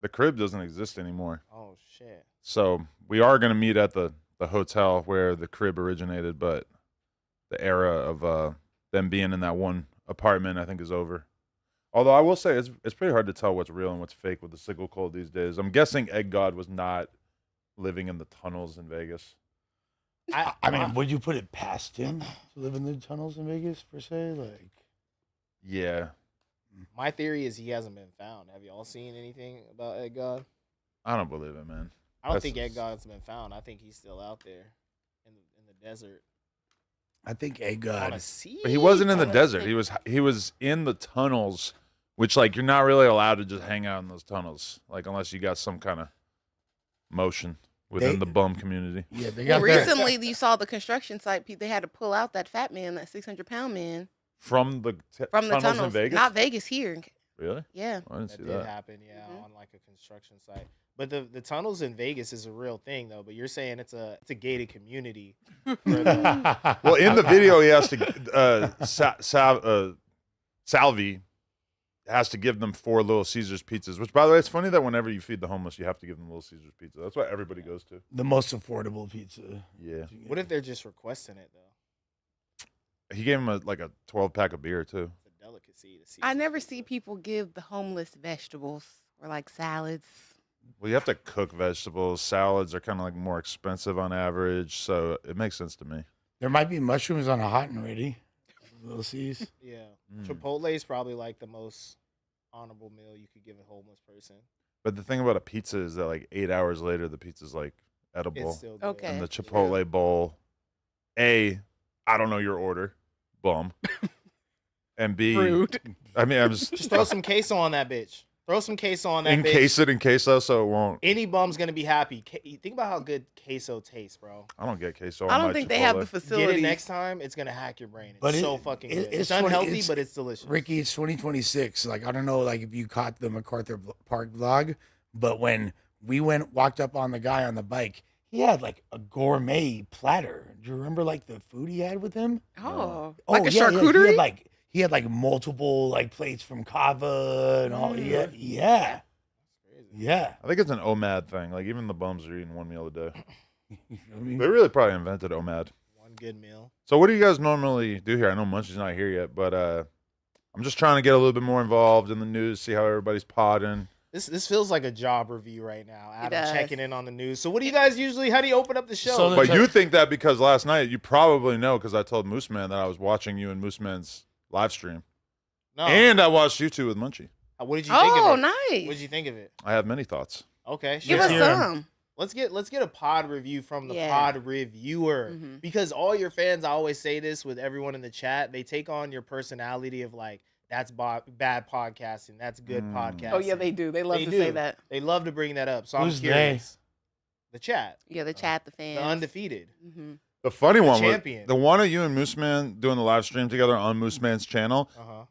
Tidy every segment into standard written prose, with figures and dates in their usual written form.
The crib doesn't exist anymore. Oh shit. So we are going to meet at the hotel where the crib originated, but the era of them being in that one apartment, I think, is over. Although I will say it's pretty hard to tell what's real and what's fake with the sickle cold these days. I'm guessing Egg God was not living in the tunnels in Vegas. I mean, would you put it past him to live in the tunnels in Vegas per se? Like, Yeah. My theory is he hasn't been found. Have y'all seen anything about Egg God? I don't believe it, man. I don't That's- think Egg God's been found. I think he's still out there in the desert. I think Egg On God. a sea. But he wasn't in the On a desert. sea. He was in the tunnels, which like you're not really allowed to just hang out in those tunnels, like unless you got some kind of motion within the bum community. Yeah, they Well, got that. recently you saw the construction site. They had to pull out that fat man, that 600-pound man, From the from the tunnels tunnels. in Vegas. Not Vegas here. Really? Yeah. I didn't That see did that. happen, yeah, Mhm. on like a construction site. But the tunnels in Vegas is a real thing though. But you're saying it's a gated community. for the- Well, in the video, he has to Salvi has to give them 4 Little Caesars pizzas. Which, by the way, it's funny that whenever you feed the homeless, you have to give them Little Caesars pizza. That's what everybody goes to. The most affordable pizza. Yeah. what if they're just requesting it though? He gave him a 12-pack of beer too. It's a delicacy to see. I never see people give the homeless vegetables or like salads. Well, you have to cook vegetables. Salads are kind of like more expensive on average, so it makes sense to me. There might be mushrooms on a hot and ready. Little C's. Yeah, Mm. Chipotle is probably like the most honorable meal you could give a homeless person. But the thing about a pizza is that like 8 hours later, the pizza's like edible. It's still good. Okay. And the Chipotle bowl, I don't know your order, bum. And B, Rude. I mean, I'm just Just throw some queso on that bitch. Throw some queso on that bitch. encase it in queso so it won't. Any bum's gonna be happy. Think about how good queso tastes, bro. I don't get queso. I on don't my think they have the Chipotle. facilities. Get it next time. It's gonna hack your brain. It's But so fucking good. it's It's 20 unhealthy, it's- but it's delicious. Ricky, it's 2026. Like, I don't know, like, if you caught the MacArthur Park vlog, but when we walked up on the guy on the bike, he had like a gourmet platter. Do you remember like the food he had with him? Oh, Oh, like a yeah, charcuterie? He had like multiple like plates from Kava and all. Yeah, yeah, Crazy. yeah. I think it's an OMAD thing. Like even the bums are eating one meal a day. You know what I mean? They really probably invented OMAD. One good meal. So what do you guys normally do here? I know Munchie's not here yet, but I'm just trying to get a little bit more involved in the news, see how everybody's podding. This feels like a job review right now. Adam does. checking in on the news. So what do you guys usually? How do you open up the show? So But you think that because last night, you probably know because I told Moose Man that I was watching you and Moose Man's live stream. no. And I watched you two with Munchie. What did you think Oh, of it? nice. What did you think of it? I have many thoughts. Okay, Give sure. us hear 'em. some. Let's get a pod review from the Yeah. pod reviewer Mhm. because all your fans, I always say this with everyone in the chat, they take on your personality of like that's bad podcasting, that's good podcasting. Oh, yeah, they do. They love They to do. say that. They love to bring that up. So Who's I'm curious. The chat, Yeah, the chat, the fans. the undefeated. hmm The funny one was champion. the one of you and Moose Man doing the live stream together on Moose Man's channel. Uh huh.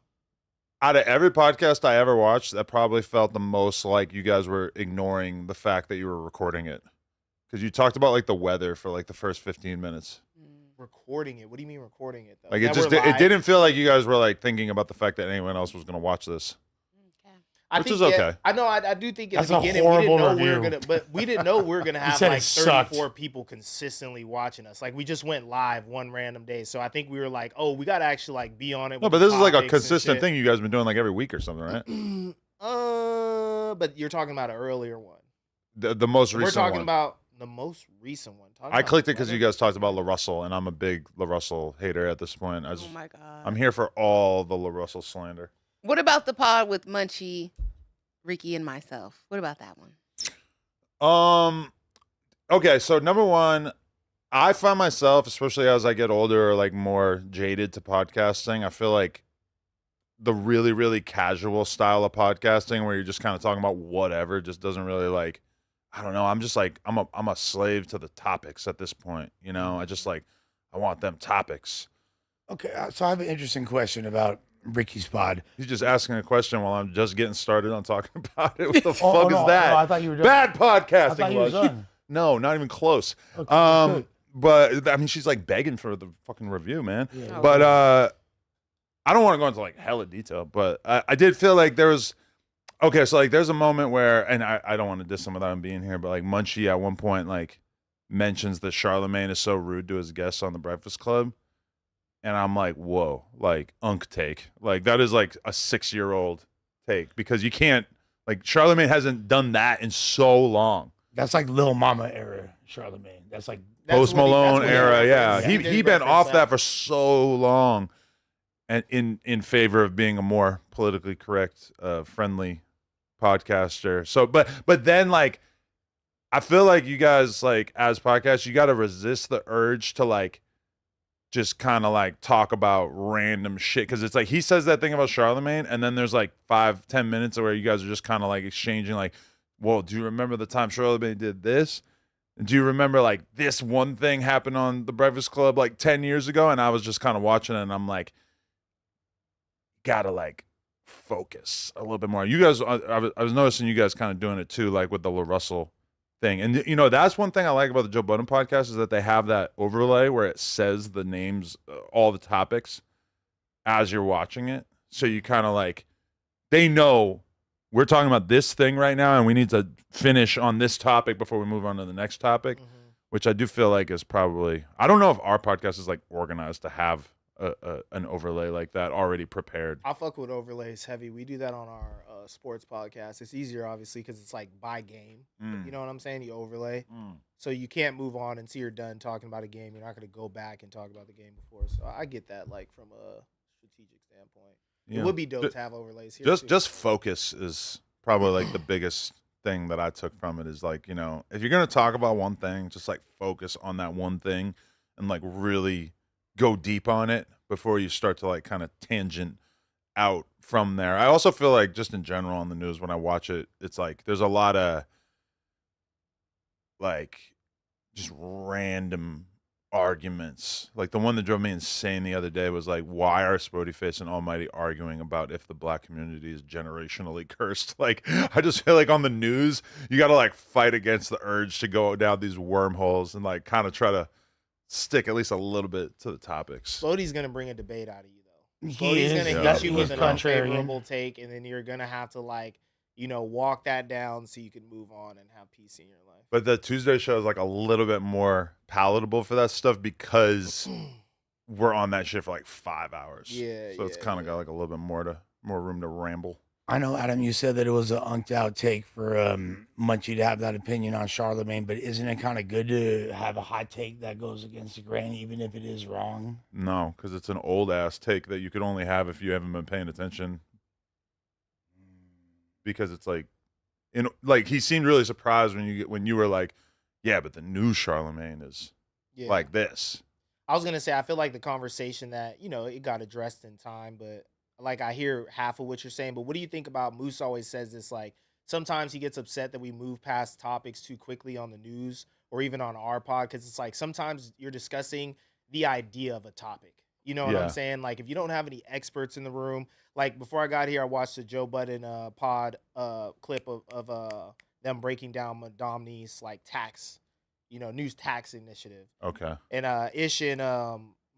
Out of every podcast I ever watched, that probably felt the most like you guys were ignoring the fact that you were recording it. Because you talked about like the weather for like the first 15 minutes. Recording it. What do you mean recording it though? Like it That just we're it live? didn't feel like you guys were like thinking about the fact that anyone else was going to watch this. I Which think, is yeah, okay. I know. I do think in That's the a beginning we didn't horrible know we were review. gonna, but we didn't know we were gonna have said like it sucked. 34 people consistently watching us. Like we just went live one random day, so I think we were like, oh, we gotta actually like be on it. No, with but the this is like a topics and consistent shit. thing you guys been doing like every week or something, right? But you're talking about an earlier one. The most recent We're talking one. about the most recent one. Talking I about clicked the it because weather. you guys talked about LaRussell, and I'm a big LaRussell hater at this point. Oh, my God. I'm here for all the LaRussell slander. What about the pod with Munchie, Ricky, and myself? What about that one? Okay, so number one, I find myself, especially as I get older, like more jaded to podcasting. I feel like the really, really casual style of podcasting where you're just kind of talking about whatever just doesn't really like, I don't know. I'm just like, I'm a slave to the topics at this point. You know, I just like, I want them topics. Okay, so I have an interesting question about Ricky's pod. He's just asking a question while I'm just getting started on talking about it. What the Oh, fuck no, is that? no, I thought you were done. Bad I thought podcasting, you were Lush. done. No, not even close. Okay, good. But I mean, she's like begging for the fucking review, man. Yeah. Oh. But I don't want to go into like hella detail, but I did feel like there was Okay, so like there's a moment where, and I don't want to diss him without him being here, but like Munchie at one point like mentions that Charlemagne is so rude to his guests on the Breakfast Club. And I'm like, whoa, like unk take. Like that is like a 6-year-old take because you can't, like Charlemagne hasn't done that in so long. That's like Lil Mama era Charlemagne. That's like Post Malone era, yeah. He He been off that for so long, and in favor of being a more politically correct, friendly podcaster. So, but then like, I feel like you guys like as podcasts, you got to resist the urge to like just kind of like talk about random shit because it's like he says that thing about Charlemagne, and then there's like 5-10 minutes where you guys are just kind of like exchanging like, well, do you remember the time Charlemagne did this? Do you remember like this one thing happened on the Breakfast Club like 10 years ago? And I was just kind of watching it and I'm like, gotta like focus a little bit more. You guys, I was noticing you guys kind of doing it too, like with the La Russell thing. And you know, that's one thing I like about the Joe Budden podcast is that they have that overlay where it says the names, all the topics as you're watching it. So you kind of like, they know we're talking about this thing right now and we need to finish on this topic before we move on to the next topic, which I do feel like is probably, I don't know if our podcast is like organized to have an overlay like that already prepared. I fuck with overlays heavy. We do that on our sports podcast. It's easier, obviously, because it's like by game. You know what I'm saying? You overlay. So you can't move on until you're done talking about a game. You're not going to go back and talk about the game before. So I get that, like, from a strategic standpoint. Yeah. It would be dope to have overlays here. Just focus is probably like the biggest thing that I took from it is like, you know, if you're going to talk about one thing, just like focus on that one thing and like really go deep on it before you start to like kind of tangent out from there. I also feel like just in general on the news when I watch it, it's like there's a lot of like just random arguments. Like the one that drove me insane the other day was like, why are Spotify and Almighty arguing about if the black community is generationally cursed? Like I just feel like on the news you got to like fight against the urge to go down these wormholes and like kind of try to stick at least a little bit to the topics. Floaty's gonna bring a debate out of you though. Floaty's gonna hit you with an unfavorable take, and then you're gonna have to like, you know, walk that down so you can move on and have peace in your life. But the Tuesday show is like a little bit more palatable for that stuff because we're on that shit for like 5 hours. Yeah. So it's kind of got like a little bit more room to ramble. I know, Adam, you said that it was an unked out take for Munchie to have that opinion on Charlemagne, but isn't it kind of good to have a hot take that goes against the grain, even if it is wrong? No, because it's an old ass take that you could only have if you haven't been paying attention. Because it's like, he seemed really surprised when you were like, yeah, but the new Charlemagne is like this. I was gonna say I feel like the conversation that it got addressed in time, but. Like I hear half of what you're saying, but what do you think about Moose always says this, like sometimes he gets upset that we move past topics too quickly on the news or even on our pod because it's like sometimes you're discussing the idea of a topic. You know what I'm saying? Like if you don't have any experts in the room, like before I got here, I watched the Joe Budden pod clip of them breaking down Domini's like tax, news tax initiative. Okay. And Ish and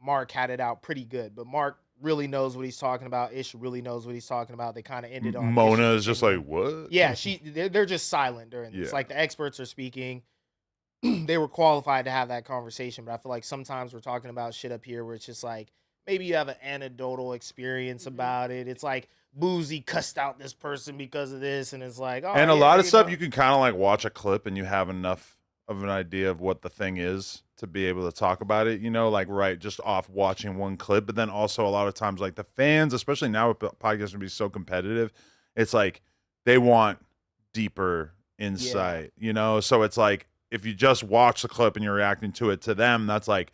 Mark had it out pretty good, but Mark really knows what he's talking about. Ish really knows what he's talking about. They kind of ended on Mona is just like, what? Yeah, they're just silent during this. Like the experts are speaking. They were qualified to have that conversation, but I feel like sometimes we're talking about shit up here where it's just like maybe you have an anecdotal experience about it. It's like Boozy cussed out this person because of this, and it's like, and a lot of stuff you can kind of like watch a clip and you have enough of an idea of what the thing is to be able to talk about it, like right just off watching one clip. But then also a lot of times like the fans, especially now with podcasts can be so competitive, it's like they want deeper insight, so it's like if you just watch the clip and you're reacting to it to them, that's like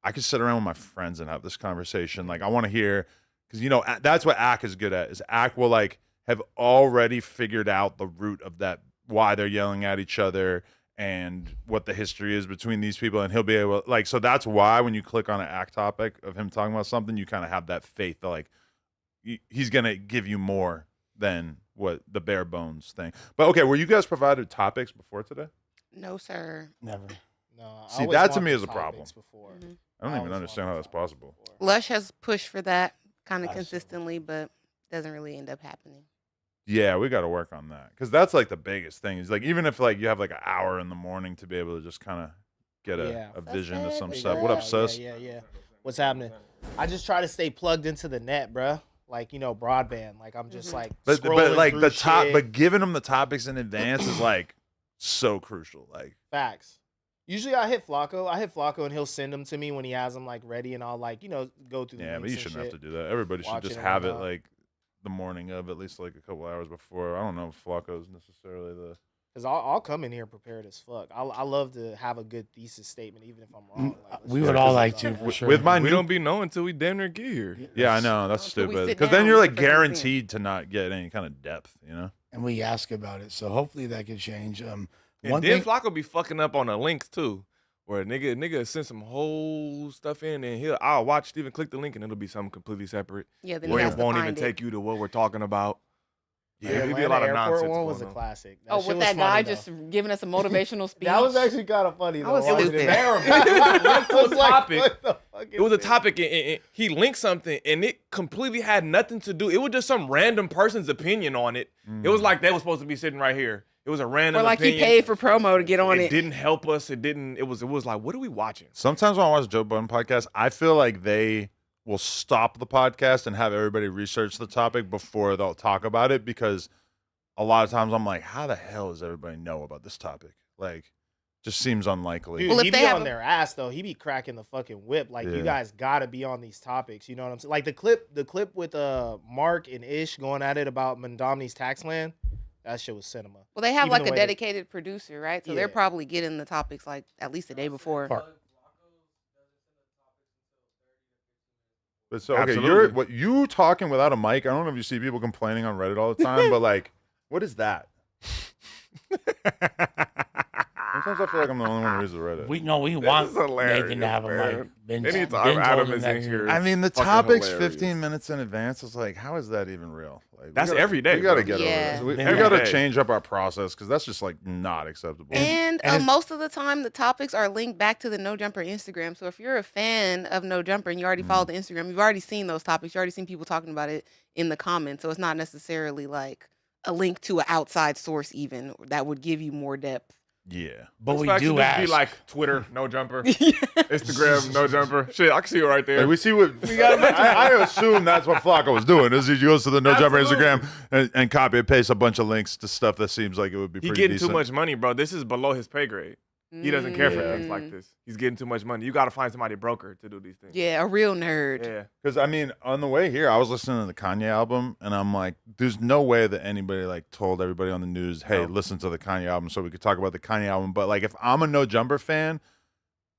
I could sit around with my friends and have this conversation. Like I want to hear, because that's what Ak is good at, is Ak will like have already figured out the root of that, why they're yelling at each other and what the history is between these people, and he'll be able like, so that's why when you click on an act topic of him talking about something, you kind of have that faith that like he's gonna give you more than what the bare bones thing. But okay, were you guys provided topics before today? No, sir. Never. No. See, that to me is a problem. Before. I don't even understand how that's possible. Lush has pushed for that kind of consistently, but doesn't really end up happening. Yeah, we got to work on that because that's like the biggest thing. Is like even if like you have like an hour in the morning to be able to just kind of get a vision to some stuff. What up, sus? Yeah. What's happening? I just try to stay plugged into the net, bruh. Like, you know, broadband. Like I'm just like but scrolling like through the top, shit. but giving them the topics in advance is like so crucial. Like Facts. Usually I hit Flakko and he'll send them to me when he has them like ready, and I'll like, you know, go through the yeah, but links you and shouldn't have shit. to do that. Everybody should Watch just it and have it whatnot. like the morning of, at least like a couple hours before. I don't know if Flacco's necessarily the. Because I'll come in here prepared as fuck. I love to have a good thesis statement, even if I'm wrong. Like, We would all like to, for sure. With my We new, don't be knowing until we damn near get here. yeah, I know that's Until we stupid. sit Because then down, you're we like get the content. guaranteed to not get any kind of depth, you know. And we ask about it, so hopefully that could change. And One then thing, Flakko be fucking up on the links too. Where nigga send some whole stuff in and I'll watch Steven click the link and it'll be something completely separate. Yeah, then Or he it has to won't find even it. take you to what we're talking about. the Yeah, it'd be a Atlanta lot of Airport nonsense one was a going on. classic. Oh, shit with was that funny, guy though. just giving us a motivational speech. That was actually kind of funny. Though. was watching stupid. it. It was a topic. What the fuck It was a is topic and he linked something and it completely had nothing to do. It was just some random person's opinion on it. It was like they was supposed to be sitting right here. It was a random Or like opinion. he paid for promo to get on It it. didn't help us. It was like, what are we watching? Sometimes when I watch Joe Budden podcast, I feel like they will stop the podcast and have everybody research the topic before they'll talk about it, because a lot of times I'm like, how the hell does everybody know about this topic? Like, just seems unlikely. Dude, Well, if he they be have on a- their ass though. He be cracking the fucking whip. Like Yeah. you guys gotta be on these topics. You know what I'm saying? Like the clip with Mark and Ish going at it about Mondomny's tax land. That shit was cinema. Well, they have Even like the a way that- dedicated producer, right? So Yeah. they're probably getting the topics like at least a day before. But so okay, Absolutely. you talking without a mic. I don't know if you see people complaining on Reddit all the time, but like, what is that? Sometimes I feel like I'm the only one who reads the Reddit. we want is hilarious, Nathan to have a man. mic. Ben, Anytime Ben told Adam him is that in too. here, I mean, the fucking topic's hilarious. 15 minutes in advance. It's like, how is that even real? Like, That's every day, We gotta bro. get Yeah. over this. We Every gotta day. change up our process, because that's just like not acceptable. And And most of the time, the topics are linked back to the No Jumper Instagram. So if you're a fan of No Jumper and you already follow the Instagram, you've already seen those topics. You already seen people talking about it in the comments. So it's not necessarily like a link to an outside source even that would give you more depth. Yeah. But This we fact should do just ask. be like Twitter, no jumper. Instagram, no jumper. Shit, I can see it right there. Like we see what I assume that's what Flacco was doing. Is he goes to the No Jumper Absolutely. Instagram and copy and paste a bunch of links to stuff that seems like it would be He pretty getting decent. too much money, bro. This is below his pay grade. He doesn't care for Yeah. things like this. He's getting too much money. You got to find somebody broker to do these things. Yeah, a real nerd. Yeah. Because I mean, on the way here, I was listening to the Kanye album, and I'm like, there's no way that anybody like told everybody on the news, "Hey, No. listen to the Kanye album," so we could talk about the Kanye album. But like, if I'm a No Jumper fan,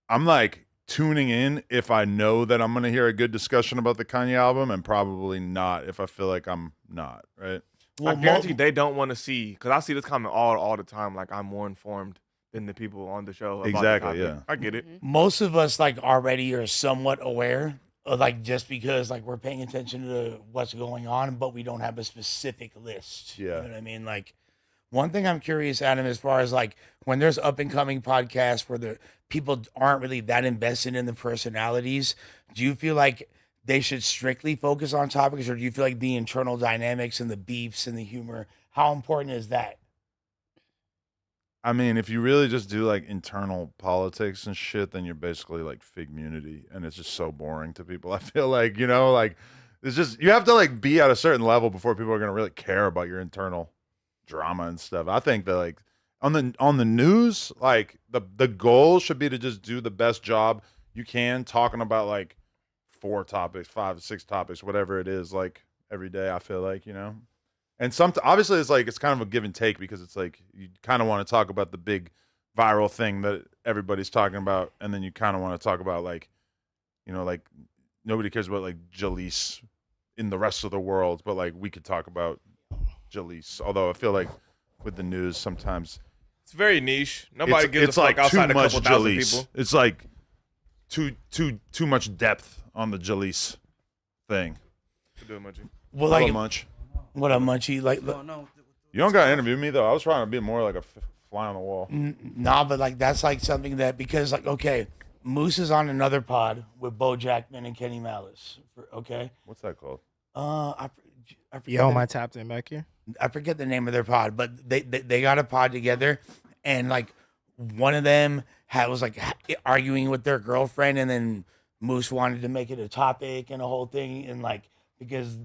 I'm like tuning in if I know that I'm gonna hear a good discussion about the Kanye album, and probably not if I feel like I'm not. Right? Well, I guarantee they don't want to see, because I see this comment all the time, like I'm more informed than the people on the show. About Exactly, the topic. yeah. I get it. most of us like already are somewhat aware of, like, just because like we're paying attention to what's going on, but we don't have a specific list. Yeah. You know what I mean? Like, one thing I'm curious, Adam, as far as like when there's up and coming podcasts where the people aren't really that invested in the personalities, do you feel like they should strictly focus on topics, or do you feel like the internal dynamics and the beefs and the humor, how important is that? I mean, if you really just do like internal politics and shit, then you're basically like Figmunity, and it's just so boring to people. I feel like, you know, like it's just, you have to like be at a certain level before people are gonna really care about your internal drama and stuff. I think that like on the news, like the goal should be to just do the best job you can talking about like 4 topics, 5 to 6 topics, whatever it is, like every day. I feel like, you know. And obviously it's like it's kind of a give and take, because it's like you kind of want to talk about the big viral thing that everybody's talking about, and then you kind of want to talk about like, you know, like nobody cares about like Jalise in the rest of the world, but like we could talk about Jalise. Although I feel like with the news sometimes It's very niche. Nobody it's, gives it's a fuck like outside too a much couple thousand Jalise. people. It's like too much depth on the Jalise thing. Do it, Munchie. Well, Hello, like, Munch. what up, Munchie? Like, You don't got to interview me though. I was trying to be more like a fly on the wall. nah, but like that's like something that, because like, okay, Moose is on another pod with Bo Jackman and Kenny Malice. Okay, What's that called? I forget Yo, am the- I tapped in back here? I forget the name of their pod, but they got a pod together, and like one of them was like arguing with their girlfriend, and then Moose wanted to make it a topic and a whole thing, and like because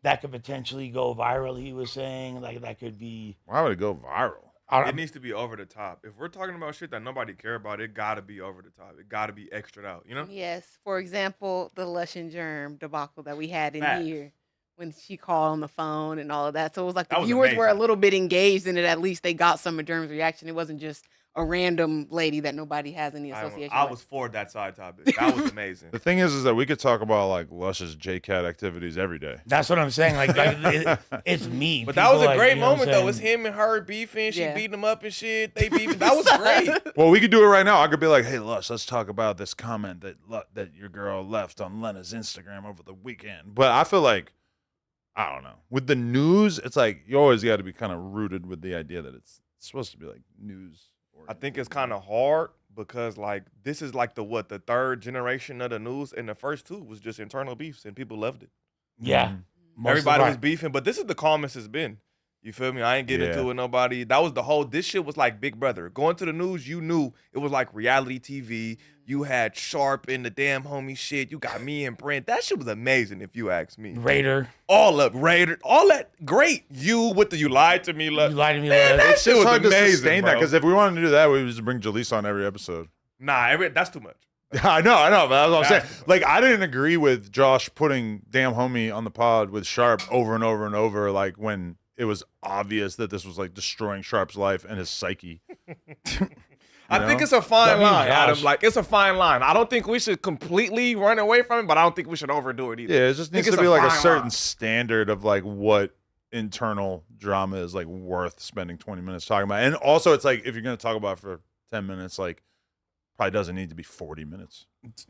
that could potentially go viral. He was saying like that could be. Why would it go viral? It needs to be over the top. If we're talking about shit that nobody care about, it gotta be over the top. It gotta be extra out, you know? Yes. For example, the Lush and Germ debacle that we had in Facts. here when she called on the phone and all of that. So it was like the That was viewers were a amazing. little bit engaged in it. At least they got some of Germ's reaction. It wasn't just a random lady that nobody has any association I with. was for that side topic. That was amazing. The thing is that we could talk about like Lush's JCat activities every day. That's what I'm saying. Like it's me. But that was People, a like, great you know what I'm moment though. It's saying? him and her beefing. She Yeah. beating him up and shit. They beefing. That was great. Well, we could do it right now. I could be like, "Hey, Lush, let's talk about this comment that your girl left on Lena's Instagram over the weekend." But I feel like, I don't know. With the news, it's like you always got to be kind of rooted with the idea that it's supposed to be like news. I think it's kind of hard because like this is like the third generation of the news, and the first two was just internal beefs, and people loved it. Yeah. Mhm. Most of Everybody our- was beefing, but this is the calmest it's been. You feel me? I ain't getting Yeah. into it with nobody. That was the whole. This shit was like Big Brother. Going to the news, you knew it was like reality TV. You had Sharp and the damn homie shit. You got me and Brent. That shit was amazing, if you ask me. Raider. All up, Raider, all that great. You with the you lied to me, You look. lied to me. Man, like, that shit was hard to amazing, sustain that bro. because if we wanted to do that, we would just bring Jaleesa on every episode. Nah, that's too much. I know, but that's what I'm saying. That's too much. Like, I didn't agree with Josh putting damn homie on the pod with Sharp over and over and over, like when it was obvious that this was like destroying Sharp's life and his psyche. I think it's a fine That means line, Adam. Josh. Like, it's a fine line. I don't think we should completely run away from it, but I don't think we should overdo it either. Yeah, it just needs think to it's be a like a fine certain line. standard of like what internal drama is like worth spending 20 minutes talking about. And also, it's like if you're gonna talk about it for 10 minutes, like probably doesn't need to be 40 minutes.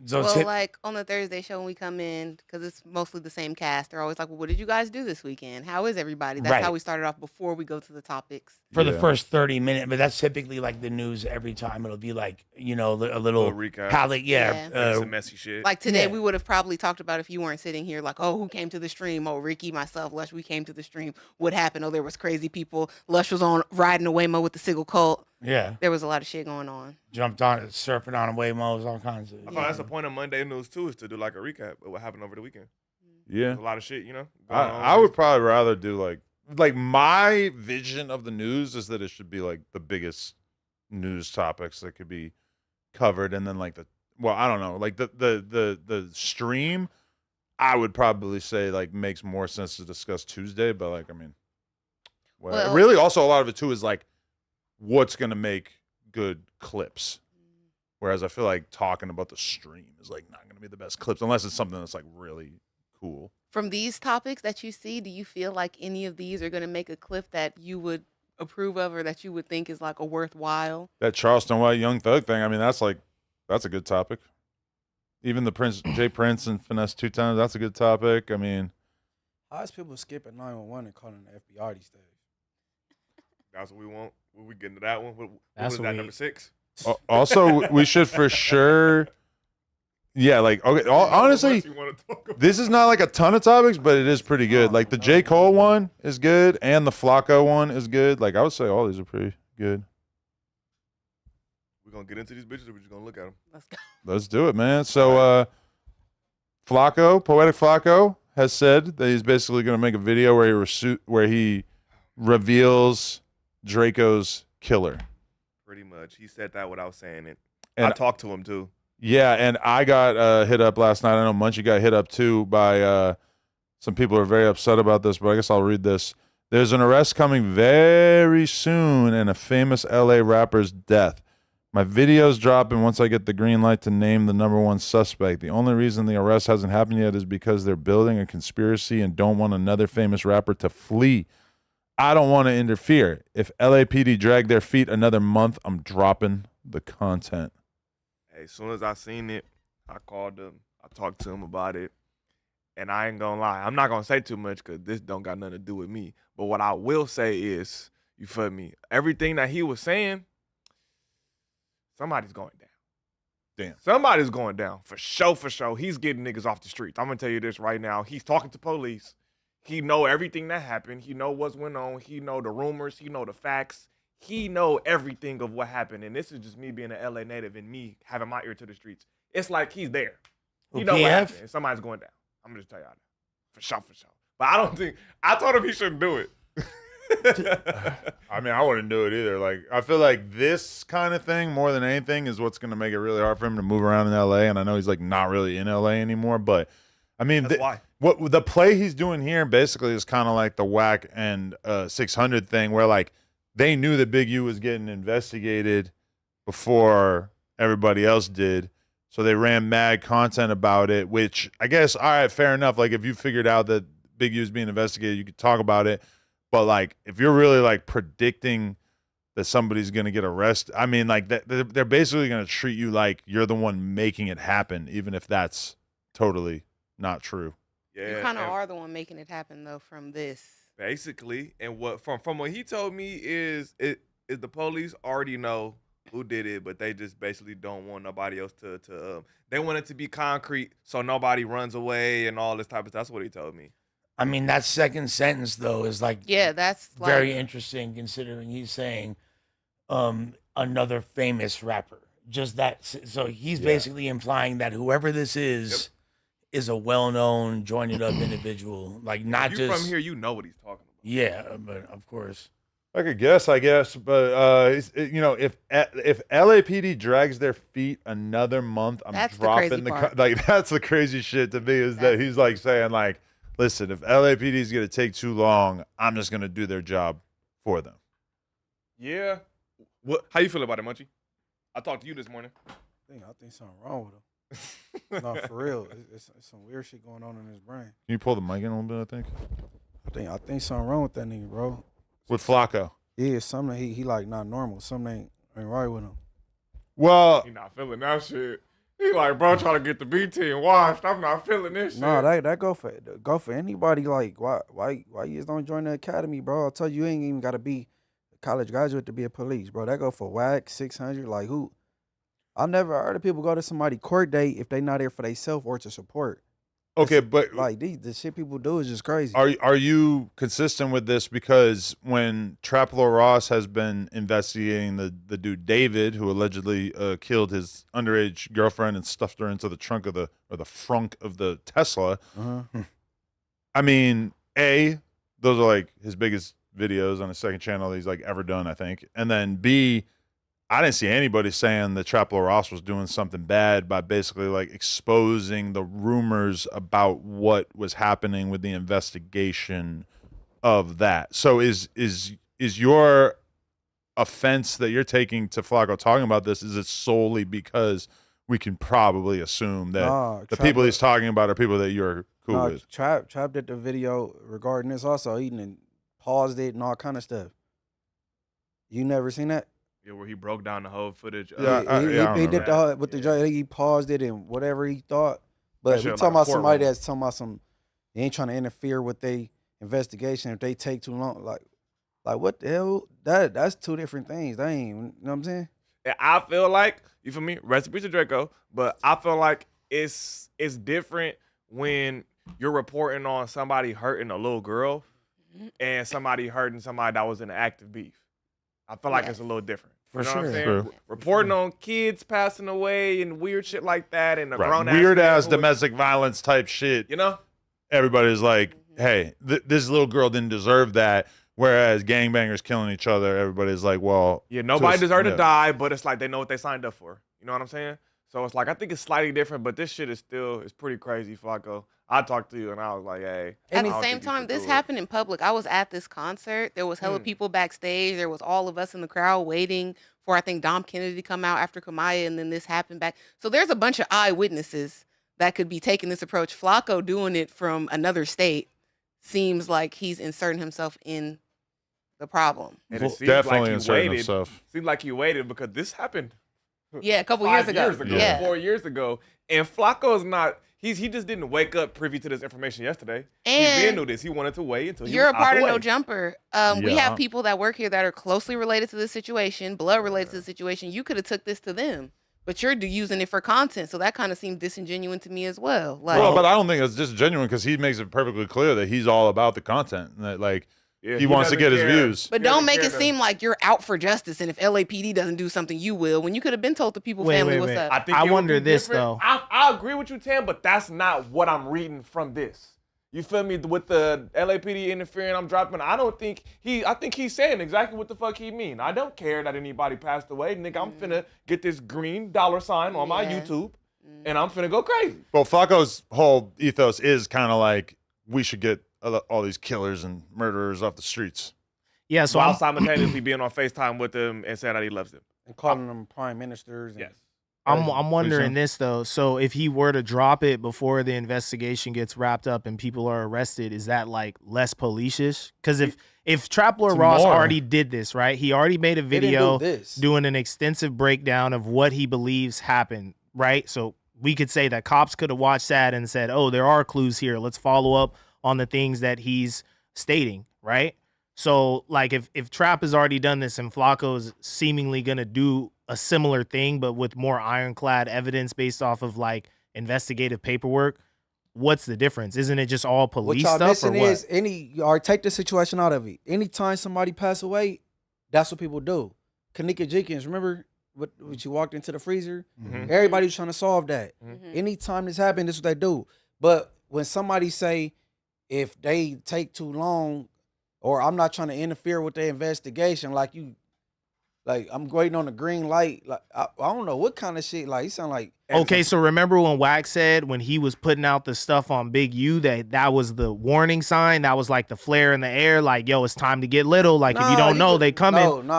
so Well, sit- like on the Thursday show when we come in, because it's mostly the same cast, they're always like, well, what did you guys do this weekend? How is everybody? That's Right. how we started off before we go to the topics. for the Yeah. first 30 minutes, but that's typically like the news every time. It'll be like, you know, a little Little recap. how they, yeah, Yeah. Some messy shit. Like today, Yeah. we would have probably talked about if you weren't sitting here, like, oh, who came to the stream? Oh, Ricky, myself, Lush, we came to the stream. What happened? Oh, there was crazy people. Lush was on riding a Waymo with the Sigil cult. yeah, There was a lot of shit going on. jumped on it, surfing on Waymos, all kinds of. I thought that's the point of Monday news too, is to do like a recap of what happened over the weekend. Yeah. There's a lot of shit, you know. going on. I would probably rather do like my vision of the news is that it should be like the biggest news topics that could be covered, and then like I don't know, like the stream I would probably say like makes more sense to discuss Tuesday, but like I mean, Well- really also a lot of it too is like what's gonna make good clips. Whereas I feel like talking about the stream is like not gonna be the best clips unless it's something that's like really cool. From these topics that you see, do you feel like any of these are going to make a clip that you would approve of or that you would think is like a worthwhile? That Charleston White Young Thug thing, I mean, that's a good topic. Even the Jay Prince and Finesse 2 times, that's a good topic. I mean, How is people skipping 911 and calling the FBI these days? That's what we want. When we get into that one, what That's was what that we- number 6? also we should for sure, yeah, like okay. Honestly, What you wanna talk about? this is not like a ton of topics, but it is pretty good. Like the J. Cole one is good, and the Flakko one is good. Like I would say all these are pretty good. We gonna get into these bitches, or we just gonna look at them? Let's go. Let's do it, man. So, Flakko, Poetic Flakko, has said that he's basically going to make a video where he reveals Draco's killer. Pretty much. He said that without saying it. And I talked to him too. yeah, and I got hit up last night. I know Munchie got hit up too by some people who are very upset about this, but I guess I'll read this. There's an arrest coming very soon in a famous LA rapper's death. My video's dropping once I get the green light to name the #1 suspect. The only reason the arrest hasn't happened yet is because they're building a conspiracy and don't want another famous rapper to flee. I don't want to interfere. If LAPD drag their feet another month, I'm dropping the content. Hey, as soon as I seen it, I called him. I talked to him about it. And I ain't gonna lie. I'm not gonna say too much because this don't got nothing to do with me. But what I will say is, you feel me? Everything that he was saying, somebody's going down. Damn. Somebody's going down. For sure, for sure. He's getting niggas off the streets. I'm gonna tell you this right now. He's talking to police. He know everything that happened. He know what's went on. He know the rumors. He know the facts. He know everything of what happened. And this is just me being an LA native and me having my ear to the streets. It's like he's there. He Well, know what PF? happened. And somebody's going down. I'm gonna just tell y'all that. For sure. But I don't think I told him he shouldn't do it. I mean, I wouldn't do it either. Like, I feel like this kind of thing, more than anything, is what's going to make it really hard for him to move around in LA. And I know he's like not really in LA anymore, but I mean, That's why. what the play he's doing here basically is kind of like the whack and 600 thing, where like they knew that Big U was getting investigated before everybody else did. So they ran mad content about it, which I guess, all right, fair enough. Like, if you figured out that Big U is being investigated, you could talk about it. But like, if you're really like predicting that somebody's going to get arrested, I mean, like they're basically going to treat you like you're the one making it happen, even if that's totally not true. Yeah, You kind of and are the one making it happen though from this. basically. And what from what he told me is the police already know who did it, but they just basically don't want nobody else to they want it to be concrete so nobody runs away and all this type of stuff. That's what he told me. I mean, that second sentence though is like Yeah, that's like, very interesting considering he's saying another famous rapper. Just that, so he's basically implying that whoever this is a well-known, joined-up individual. Like, not If you just from here, you know what he's talking about. Yeah, but of course. I could guess, but you know, if LAPD drags their feet another month, I'm That's the dropping crazy part. like that's the crazy shit to me is that he's like saying like, listen, if LAPD is gonna take too long, I'm just gonna do their job for them. Yeah. What? How you feel about it, Munchie? I talked to you this morning. I think something wrong with him. No, for real. It's some weird shit going on in his brain. Can you pull the mic in a little bit? I think something wrong with that nigga, bro. With Flakko. Yeah, something he like not normal. Something ain't right with him. Well, He not feeling that shit. He like, bro, trying to get the B team washed. I'm not feeling this shit. No, that go for anybody. Like why you just don't join the academy, bro? I tell you ain't even gotta be a college graduate to be a police, bro. That go for whack 600. Like who? I never heard of people go to somebody court date if they not there for themselves or to support. okay, but Like the shit people do is just crazy. are you consistent with this? Because when Traplo Ross has been investigating the dude David, who allegedly killed his underage girlfriend and stuffed her into the trunk of the frunk of the Tesla. Uh-huh. I mean, A, those are like his biggest videos on his second channel that he's like ever done, I think. And then B, I didn't see anybody saying that Traplo Ross was doing something bad by basically like exposing the rumors about what was happening with the investigation of that. So is your offense that you're taking to Flakko talking about this, is it solely because we can probably assume that the people he's talking about are people that you're cool with? Trap did the video regarding this also. He and paused it and all kind of stuff. You never seen that? Yeah, where he broke down the whole footage. Yeah, He did the whole, with the judge. He paused it and whatever he thought. But That we shit talking like a about somebody courtroom. that's talking about some. They ain't trying to interfere with their investigation if they take too long. Like what the hell? That's two different things. They ain't. You know what I'm saying? And I feel like, you feel me? Recipe to Draco, but I feel like it's different when you're reporting on somebody hurting a little girl and somebody hurting somebody that was in an active beef. I feel like it's a little different. For You know what I'm sure. saying? True. Reporting on kids passing away and weird shit like that and a grown Weird ass man who- domestic violence type shit. You know? Everybody's like, hey, this little girl didn't deserve that. Whereas gangbangers killing each other, everybody's like, well, Yeah, nobody deserved yeah. to die, but it's like they know what they signed up for. You know what I'm saying? So it's like, I think it's slightly different, but this shit is it's pretty crazy, Flakko. I talked to you and I was like, hey. At I the don't same think you time, should this do it. happened in public. I was at this concert. There was hella people backstage. There was all of us in the crowd waiting for, I think, Dom Kennedy to come out after Kamaya, and then this happened back. So there's a bunch of eyewitnesses that could be taking this approach. Flakko doing it from another state seems like he's inserting himself in the problem. And Well, it seems definitely like he inserting waited. himself. Seems like he waited because this happened Yeah, a couple 5 years ago. Yeah. 4 years ago. And Flakko is not, he just didn't wake up privy to this information yesterday. He And been knew this. He wanted to wait until he you're was a part out of the No way. Jumper. We Yeah. have people that work here that are closely related to this situation, blood related to the situation. You could have took this to them. but you're using it for content, so that kind of seemed disingenuous to me as well. Like, Well, but I don't think it's just genuine because he makes it perfectly clear that he's all about the content and that like he wants to get his views. but don't make it seem like you're out for justice, and if LAPD doesn't do something, you will. When you could have been told the people family what's up. I wonder this though. I agree with you, Tam, but that's not what I'm reading from this. You feel me? With the LAPD interfering, I'm dropping. I think he's saying exactly what the fuck he mean. I don't care that anybody passed away. Nigga, I'm finna get this green $ sign on my YouTube, and I'm finna go crazy. Well, Flakko's whole ethos is kind of like we should get all these killers and murderers off the streets. Yeah, so while simultaneously being on FaceTime with them and saying that he loves them. And calling them prime ministers. Yes. I'm wondering this though. So if he were to drop it before the investigation gets wrapped up and people are arrested, is that like less police-ish? Because if Trap Lord Ross already did this, right? He already made a video doing an extensive breakdown of what he believes happened, right? So we could say that cops could have watched that and said, "Oh, there are clues here. Let's follow up on the things that he's stating," right? So like if Trap has already done this and Flakko's seemingly gonna do a similar thing, but with more ironclad evidence based off of like investigative paperwork, what's the difference? Isn't it just all police what y'all stuff? missing is take the situation out of it. Anytime somebody pass away, that's what people do. Kanika Jenkins, remember when she walked into the freezer? Mm-hmm. Everybody was trying to solve that. Mm-hmm. Anytime this happened, this is what they do. But when somebody say if they take too long, or I'm not trying to interfere with the investigation, like I'm waiting on the green light. Like I don't know what kind of shit. Like you sound like. Okay, so remember when Wax said when he was putting out the stuff on Big U that was the warning sign, that was like the flare in the air, like yo, it's time to get little. Like if you don't know, they coming.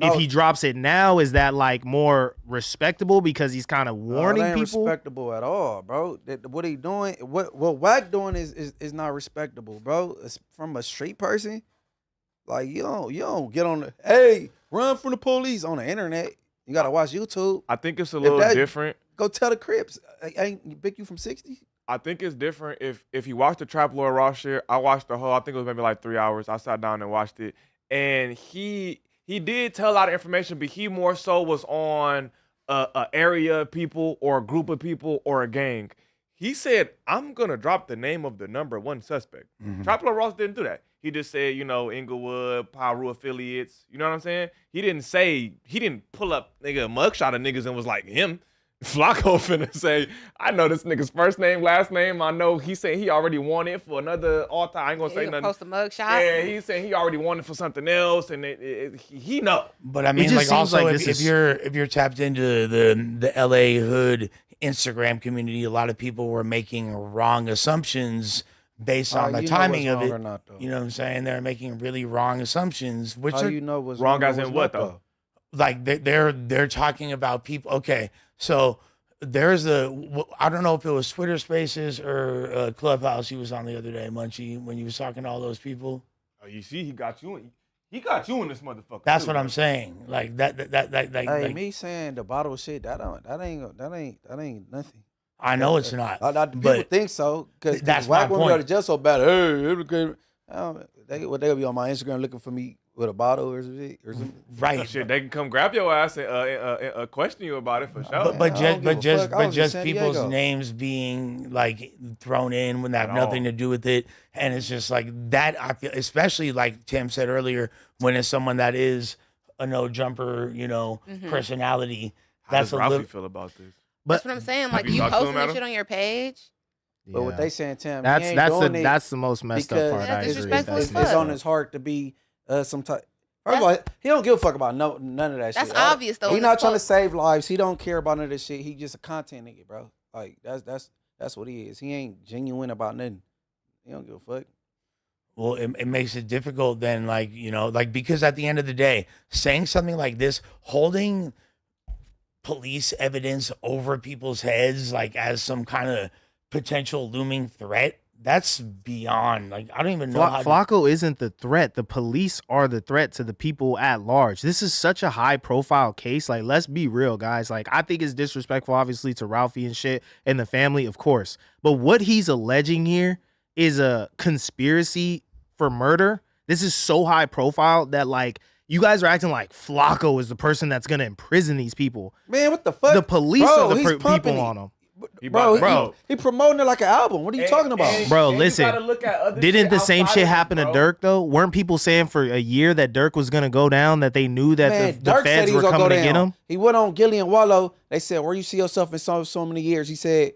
If he drops it now, is that like more respectable because he's kind of warning it ain't people? Respectable at all, bro. What he doing? What Wack doing is not respectable, bro. It's from a street person. Like you don't get on the run from the police on the internet. You gotta watch YouTube. I think it's a little different. Go tell the Crips. Ain't pick you from 60. I think it's different if you watch the Trap Lord Ross shit. I watched the whole. I think it was maybe like 3 hours. I sat down and watched it, and he did tell a lot of information, but he more so was on a area of people or a group of people or a gang. He said, "I'm gonna drop the name of the number one suspect." Mhm. Trap Lord Ross didn't do that. He just said, Inglewood, Pyru affiliates. You know what I'm saying? He didn't pull up a mugshot of niggas and was like him. Flakko finna say, I know this nigga's first name, last name. I know he said he already won it for another altar. I ain't gonna say nothing. Post a mugshot. Yeah, he said he already won it for something else, and he know. But I mean, like also like if you're tapped into the LA hood Instagram community, a lot of people were making wrong assumptions based on the timing of it. Not, you know what I'm saying? They're making really wrong assumptions. Which How are, you know what's wrong as in what not, though? Like they're talking about people. Okay, so there's I don't know if it was Twitter Spaces or Clubhouse he was on the other day, Munchie, when you was talking to all those people. Oh, you see, he got you in this motherfucker. That's too, what bro. I'm saying. Like that. Hey, like, me saying the bottle shit, that ain't nothing. I know it's not. People think so because that's White my women point. are just so bad. Hey, they'll be on my Instagram looking for me with a bottle or something. Right. Shit, they can come grab your ass and question you about it for sure. But just San people's Diego. names being like thrown in when they have nothing to do with it, and it's just like that. I feel, especially like Tim said earlier, when it's someone that is a no jumper, personality. How That's does Ralphie feel about this? That's what I'm saying. Like you you talked to posting him, that Adam? shit on your page. But what they saying, Tim, That's the most messed up part. That's I agree. disrespectful as it's fuck. on his heart to be some type. First of all, he don't give a fuck about none of that shit. That's obvious though. He's in not this trying to post. save lives. He don't care about none of this shit. He just a content nigga, bro. Like that's what he is. He ain't genuine about nothing. He don't give a fuck. Well, it makes it difficult then, because at the end of the day, saying something like this, holding police evidence over people's heads, like as some kind of potential looming threat, that's beyond, I don't even know how Flakko isn't the threat. The police are the threat to the people at large. This is such a high profile case. Like, let's be real, guys. Like, I think it's disrespectful, obviously, to Ralphie and shit and the family, of course. But what he's alleging here is a conspiracy for murder. This is so high profile that, like, You guys are acting like Flakko is the person that's gonna imprison these people. Man, what the fuck? The police Bro, are he's the pumping people it. on them. Bro, he promoting it like an album. What are you talking about? Bro, listen. Didn't the same shit happen to Dirk though? Weren't people saying for a year that Dirk was gonna go down? That they knew that Man, the Dirk said feds he were was gonna coming go to get down. him? He went on Gilly and Wallow. They said, "Where you see yourself in so many years?" He said,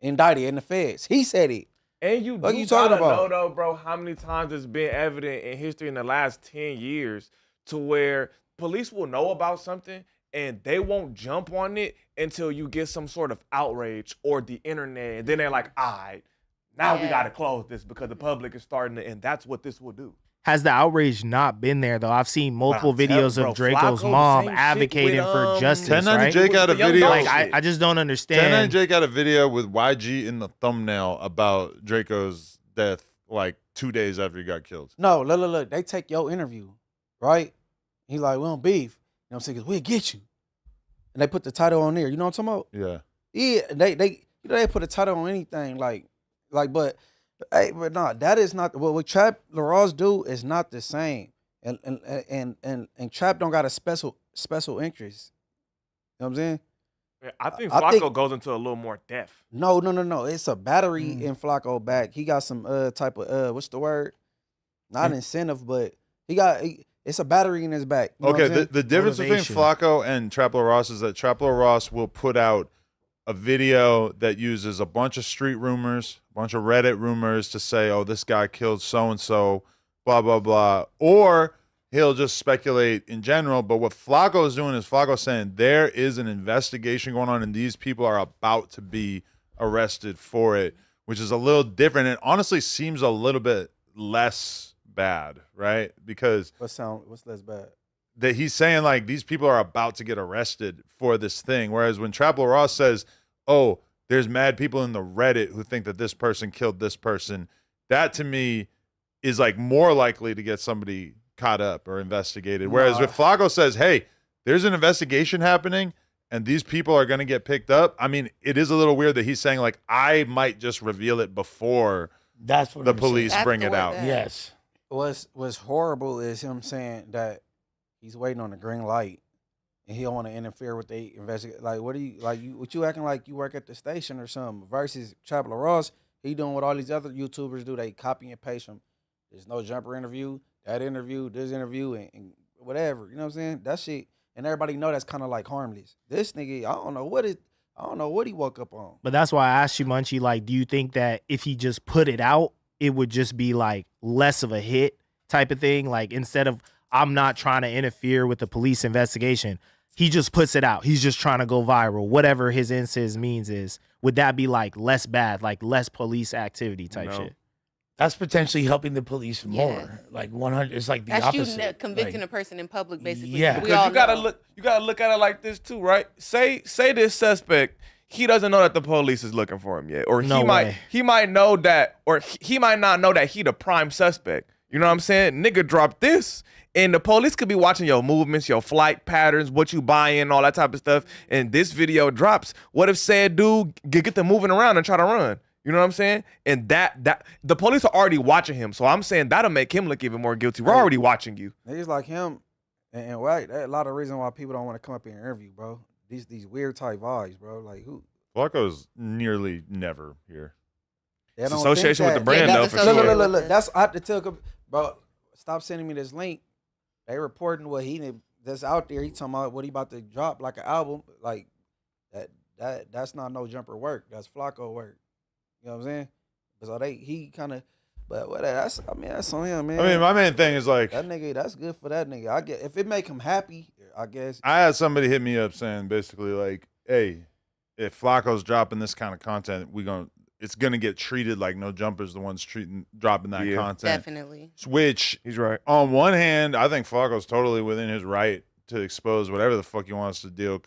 "Indicted in the feds." He said it. And you What do you talking gotta about? know, though, bro, how many times it's been evident in history in the last 10 years to where police will know about something and they won't jump on it until you get some sort of outrage or the internet. And then they're like, all right, now we got to close this because the public is starting to, and that's what this will do. Has the outrage not been there though? I've seen multiple I'm telling videos you, of bro, Draco's Flakko, mom the same shit advocating with, for justice, 1090 right? Jake got a With the young video. dog Like shit. I just don't 1090 understand. Jake got a video with YG in the thumbnail about Draco's death like 2 days after he got killed. No, look. They take your interview, right? He like, we don't beef. You know what I'm saying? 'Cause we'll get you. And they put the title on there. You know what I'm talking about? Yeah. Yeah, they put a title on anything but that is not what Trap Laross do is not the same. And Trap don't got a special interest. You know what I'm saying? I think I Flakko think- goes into a little more depth. No. It's a battery in Flakko back. He got some type of what's the word? Not incentive, but it's a battery in his back. You know what I'm Okay, saying? the difference between Motivation. Flakko and Traplo Ross is that Traplo Ross will put out a video that uses a bunch of street rumors, a bunch of Reddit rumors to say, oh, this guy killed so-and-so, blah, blah, blah. Or he'll just speculate in general. But what Flakko is doing is Flakko saying there is an investigation going on and these people are about to be arrested for it, which is a little different. It honestly seems a little bit less bad, right? Because What's less bad? that he's saying like these people are about to get arrested for this thing. Whereas when Traplo Ross says, oh, there's mad people in the Reddit who think that this person killed this person, that to me is like more likely to get somebody caught up or investigated. Whereas if Flakko says, hey, there's an investigation happening and these people are going to get picked up, I mean, it is a little weird that he's saying like, I might just reveal it before That's what the I'm saying. police That's bring the it word out. that- Yes. What's horrible is him saying that he's waiting on the green light and he don't want to interfere with the investigation. Like, what you acting like you work at the station or something? Versus Traplo Ross, he doing what all these other YouTubers do. They copy and paste him. There's no jumper interview, that interview, this interview, and whatever. You know what I'm saying? That shit, and everybody know that's kind of like harmless. This nigga, I don't know what he woke up on. But that's why I asked you, Munchie, like, do you think that if he just put it out, it would just be like less of a hit type of thing? Like instead of I'm not trying to interfere with the police investigation, he just puts it out. He's just trying to go viral. Whatever his instance means is, would that be like less bad, like less police activity type No. shit? That's potentially helping the police more. Yes. Like 100. It's like the That's opposite. you convicting Like, a person in public, basically. Yeah. We Because all you gotta know. look at it like this too, right? Say this suspect, he doesn't know that the police is looking for him yet, or No way. he might know that, or he might not know that he the prime suspect. You know what I'm saying? Nigga, drop this, and the police could be watching your movements, your flight patterns, what you buying, all that type of stuff. And this video drops. What if said dude get them moving around and try to run? You know what I'm saying? And that the police are already watching him, so I'm saying that'll make him look even more guilty. We're already watching you. Niggas like him, and right, that's a lot of reason why people don't want to come up here and interview, bro. These weird type vibes, bro. Like who? Flacco's nearly never here. They It's don't think association with the that. brand, Yeah, though, that's for the sure. association. Look. That's I have to tell, bro. Stop sending me this link. They reporting what he that's out there. He talking about what he about to drop like an album, like that's not no jumper work. That's Flakko work. You know what I'm saying? So he kind of, but what that's on him, man. I mean, my main thing is like, that nigga, that's good for that nigga. I get if it make him happy, I guess. I had somebody hit me up saying basically like, hey, if Flacco's dropping this kind of content, it's gonna get treated like No Jumper's the ones dropping that Yeah. content. Definitely. Which, He's right. on one hand, I think Flacco's totally within his right to expose whatever the fuck he wants to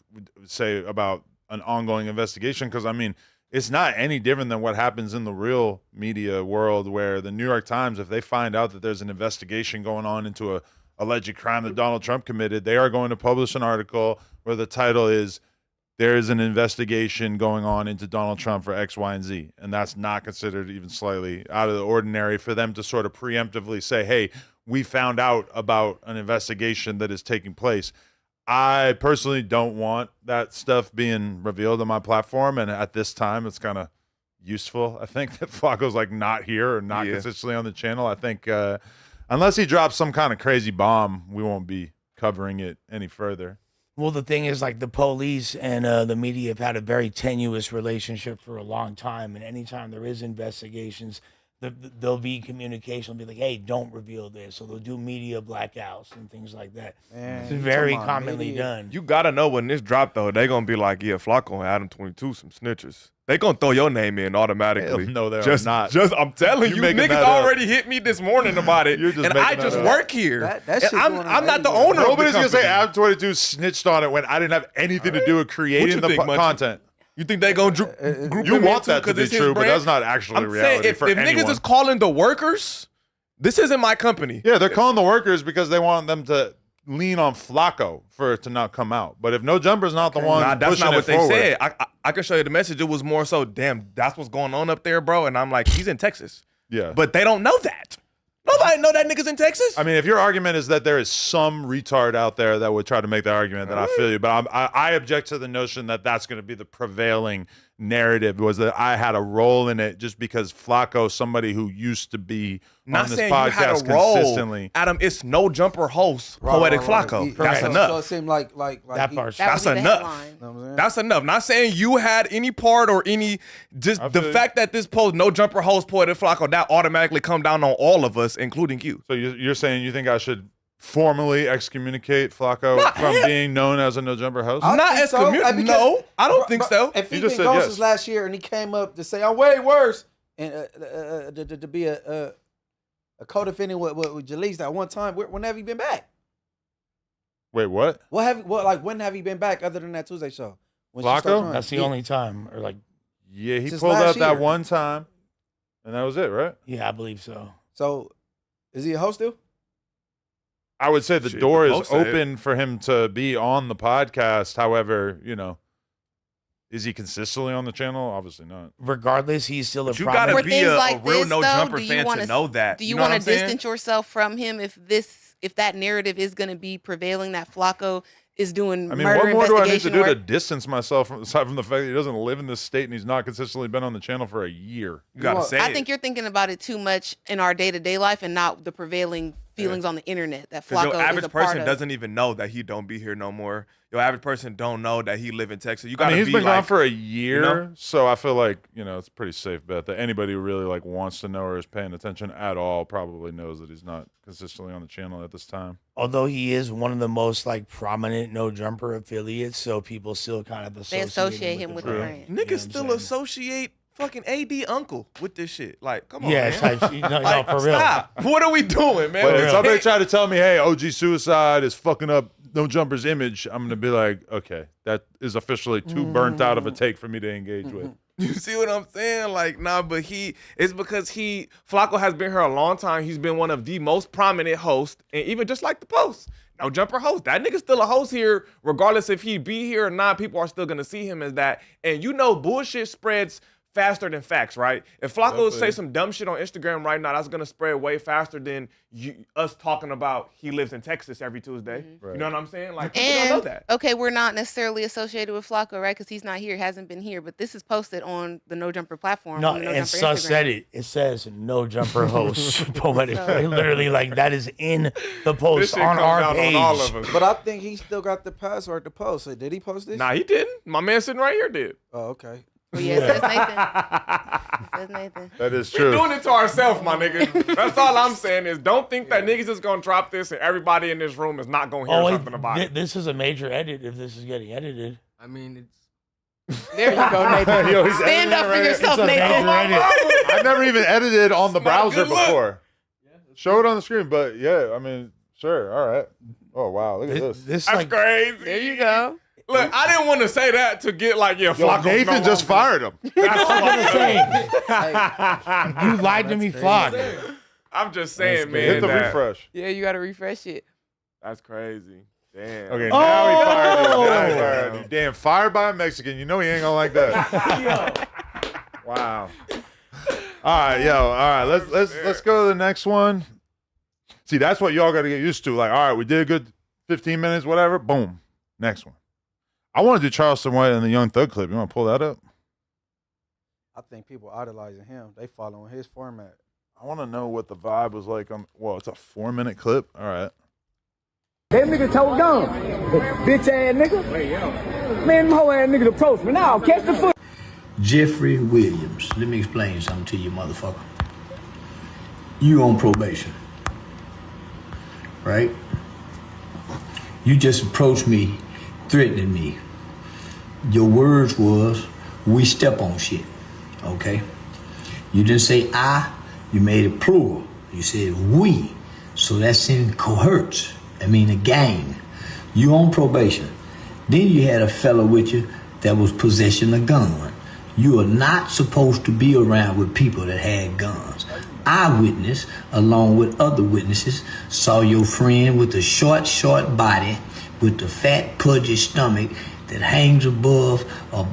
say about an ongoing investigation. Because I mean, it's not any different than what happens in the real media world, where the New York Times, if they find out that there's an investigation going on into a alleged crime that Donald Trump committed, they are going to publish an article where the title is, there is an investigation going on into Donald Trump for X, Y, and Z. And that's not considered even slightly out of the ordinary for them to sort of preemptively say, hey, we found out about an investigation that is taking place. I personally don't want that stuff being revealed on my platform, and at this time, it's kind of useful. I think that Flakko's like not here or not consistently on the channel. I think unless he drops some kind of crazy bomb, we won't be covering it any further. Well, the thing is, like, the police and the media have had a very tenuous relationship for a long time, and anytime there is investigations, there'll be communication. They'll be like, hey, don't reveal this. So they'll do media blackouts and things like that. Man, It's you very talking about commonly media. done. You gotta know when this dropped though, they gonna be like, yeah, Flakko and Adam 22 some snitchers. They gonna throw your name in automatically. Hell no, they're just not. Just I'm telling You you, making niggas that up. already hit me this morning about it, You're just and making I that just up. work here. That And shit I'm going on not the everywhere. owner. Nobody's of gonna the say company. Adam 22 snitched on it when I didn't have anything to do with creating you the think, Munchie? content. You think they gonna group You him want into that to 'cause be it's his true, but brand? that's not actually I'm saying reality if for anyone. niggas is calling the workers, this isn't my company. Yeah, they're calling the workers because they want them to lean on Flakko for it to not come out. But if No Jumper's not the one Nah, that's pushing not it what they forward, said. I can show you the message. It was more so, damn, that's what's going on up there, bro. And I'm like, he's in Texas. yeah. But they don't know that. Nobody know that nigga's in Texas. I mean, if your argument is that there is some retard out there that would try to make that argument, then I feel you. But I object to the notion that that's going to be the prevailing narrative, was that I had a role in it just because Flakko, somebody who used to be Not on this saying you had podcast a role, consistently. Adam. It's No Jumper host, Right, Poetic right, right. Flakko. He- That's so- enough. So it seemed like That he- part's That That's would be the enough. headline. You know what I'm saying? That's enough. Not saying you had any part or any, just I the feel you. fact that this post No Jumper host Poetic Flakko, that automatically come down on all of us, including you. So you're saying you think I should formally excommunicate Flakko from being known as a No Jumper host? I Not think as so. community. No, I don't think so. If He he just been said gone yes. since last year and he came up to say I'm way worse and to be a co-defendant with Jalise that one time, when have you been back? Wait, what? When have you been back other than that Tuesday show? When she Flakko? started trying? That's the only time. Or like, Yeah, he Since pulled last out that year. one time, and that was it, right? yeah, I believe so. So, is he a host still? I would say the Shit, door the is post said it. open for him to be on the podcast. However, is he consistently on the channel? Obviously not. Regardless, he's still a But you prominent. gotta For be things a like real this, No though, Jumper do you fan wanna to know that. Do You you know what want I'm to saying? distance yourself from him if that narrative is going to be prevailing, that Flakko is doing I mean, murder what more do I need to investigation do to work? distance myself from, aside from the fact that he doesn't live in this state and he's not consistently been on the channel for a year? You gotta want- say I it. think you're thinking about it too much in our day-to-day life and not the prevailing feelings on the internet that Because Flakko your is average a part person of. doesn't even know that he don't be here no more. Your average person don't know that he live in Texas. You I gotta mean, he's be been like, gone for a year, know? so I feel like it's a pretty safe bet that anybody who really wants to know or is paying attention at all probably knows that he's not consistently on the channel at this time. Although he is one of the most prominent No Jumper affiliates, so people still kind of associate him with the brand. You know niggas what I'm still saying? associate fucking AD uncle with this shit. Like, come on, Yeah, man. it's no, Like, for real. stop. What are we doing, man? But For if real. somebody try to tell me, hey, OG Suicide is fucking up No Jumper's image, I'm going to be like, okay, that is officially too burnt out of a take for me to engage with. You see what I'm saying? Like, nah, but it's because Flakko has been here a long time. He's been one of the most prominent hosts, and even just like the post, No Jumper host. That nigga's still a host here, regardless if he be here or not. People are still gonna see him as that. And bullshit spreads faster than facts, right? If Flakko Definitely. say some dumb shit on Instagram right now, that's gonna spread way faster than us talking about he lives in Texas every Tuesday. Right. You know what I'm saying? Like, people don't know And that. okay, we're not necessarily associated with Flakko, right? Because he's not here, hasn't been here. But this is posted on the No Jumper platform. No, on the No and Jumper Sus Instagram. said it. It says No Jumper host. Poetic. So- Literally, that is in the This post shit on comes our out page. on all of us. But I think he still got the password to post. So did he post this? Nah, he didn't. My man sitting right here did. Oh, okay. Well, yeah, it says Nathan. It says Nathan. That is We true. doing it to ourselves, my nigga. That's all I'm saying is don't think that niggas is gonna drop this and everybody in this room is not gonna hear Oh, something about it. this is a major edit if this is getting edited. I mean, it's There you go, Nathan. Yo, he's Stand editing up it for right yourself, It's a Nathan. major edit. I've never even edited on the Not a browser good look. before. Show it on the screen, but yeah, I mean, sure, all right. Oh wow, look at this. This That's like crazy. There you go. Look, I didn't want to say that to get like, yeah, Yo, Flakko's Nathan no just longer- fired him. That's I'm what saying. Hey, You lied to me, Flock. I'm just saying, man. Hit the that- refresh. Yeah, you got to refresh it. That's crazy. Damn. Okay, now he fired you. Now he Oh! fired you. Damn, fired by a Mexican. You know he ain't gonna like that. Wow. All right, yo. All right, let's go to the next one. See, that's what y'all got to get used to. Like, all right, we did a good 15 minutes, whatever. Boom. Next one. I want to do Charleston White and the Young Thug clip. You want to pull that up? I think people idolizing him. They following his format. I want to know what the vibe was like. Well, it's a 4-minute clip. All right. That nigga told dumb. Bitch ass nigga. Man, them hoe ass niggas approach me. Now, catch the foot. Jeffrey Williams. Let me explain something to you, motherfucker. You on probation, right? You just approached me, threatening me. Your words was, we step on shit, okay? You didn't say I, you made it plural. You said we, so that's in cohorts. I mean a gang. You on probation. Then you had a fella with you that was possessing a gun. You are not supposed to be around with people that had guns. Eyewitness, along with other witnesses, saw your friend with the short body with the fat, pudgy stomach that hangs above or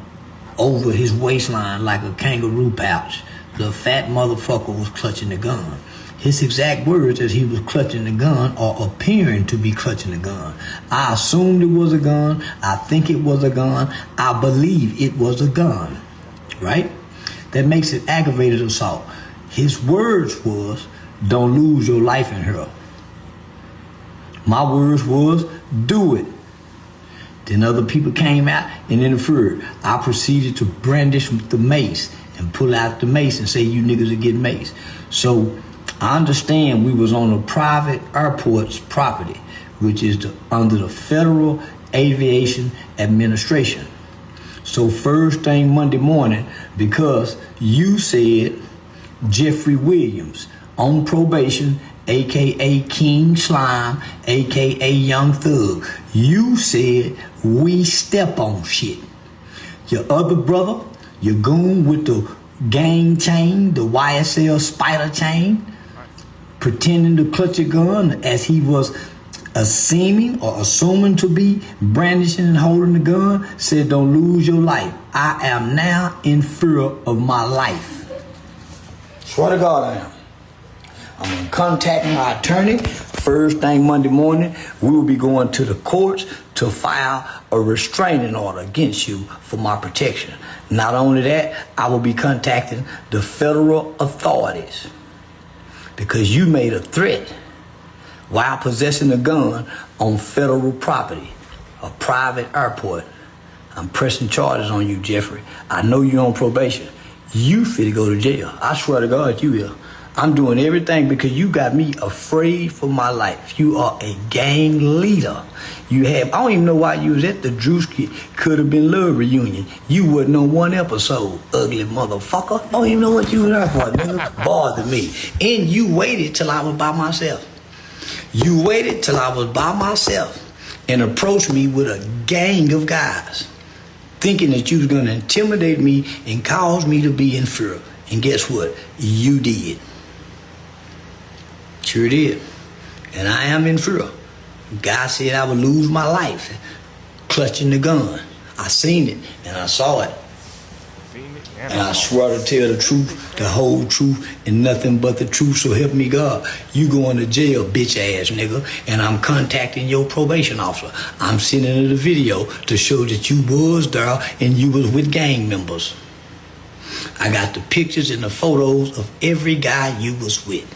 over his waistline like a kangaroo pouch. The fat motherfucker was clutching the gun. His exact words as he was clutching the gun or appearing to be clutching the gun. I assumed it was a gun. I think it was a gun. I believe it was a gun, right? That makes it aggravated assault. His words was, don't lose your life in her. My words was, do it. Then other people came out and interfered. I proceeded to brandish the mace and pull out the mace and say, you niggas will get mace. So I understand we was on a private airport's property, which is under the Federal Aviation Administration. So first thing Monday morning, because you said Jeffrey Williams on probation, AKA King Slime, AKA Young Thug, you said we step on shit. Your other brother, your goon with the gang chain, the YSL spider chain, pretending to clutch a gun as he was assuming to be brandishing and holding the gun, said don't lose your life. I am now in fear of my life. Swear to God I am. I'm gonna contact my attorney. First thing Monday morning, we will be going to the courts to file a restraining order against you for my protection. Not only that, I will be contacting the federal authorities because you made a threat while possessing a gun on federal property, a private airport. I'm pressing charges on you, Jeffrey. I know you're on probation. You fit to go to jail. I swear to God, you will. I'm doing everything because you got me afraid for my life. You are a gang leader. I don't even know why you was at the Drewski Could Have Been Love reunion. You wasn't on one episode, ugly motherfucker. I don't even know what you were there for, nigga. Bother me. And you waited till I was by myself. You waited till I was by myself and approached me with a gang of guys, thinking that you was gonna intimidate me and cause me to be in fear. And guess what? You did. Sure did. And I am in fear. God said I would lose my life clutching the gun. I seen it and I saw it. And I swear to tell the truth, the whole truth, and nothing but the truth, so help me God. You going to jail, bitch ass nigga, and I'm contacting your probation officer. I'm sending her the video to show that you was there and you was with gang members. I got the pictures and the photos of every guy you was with.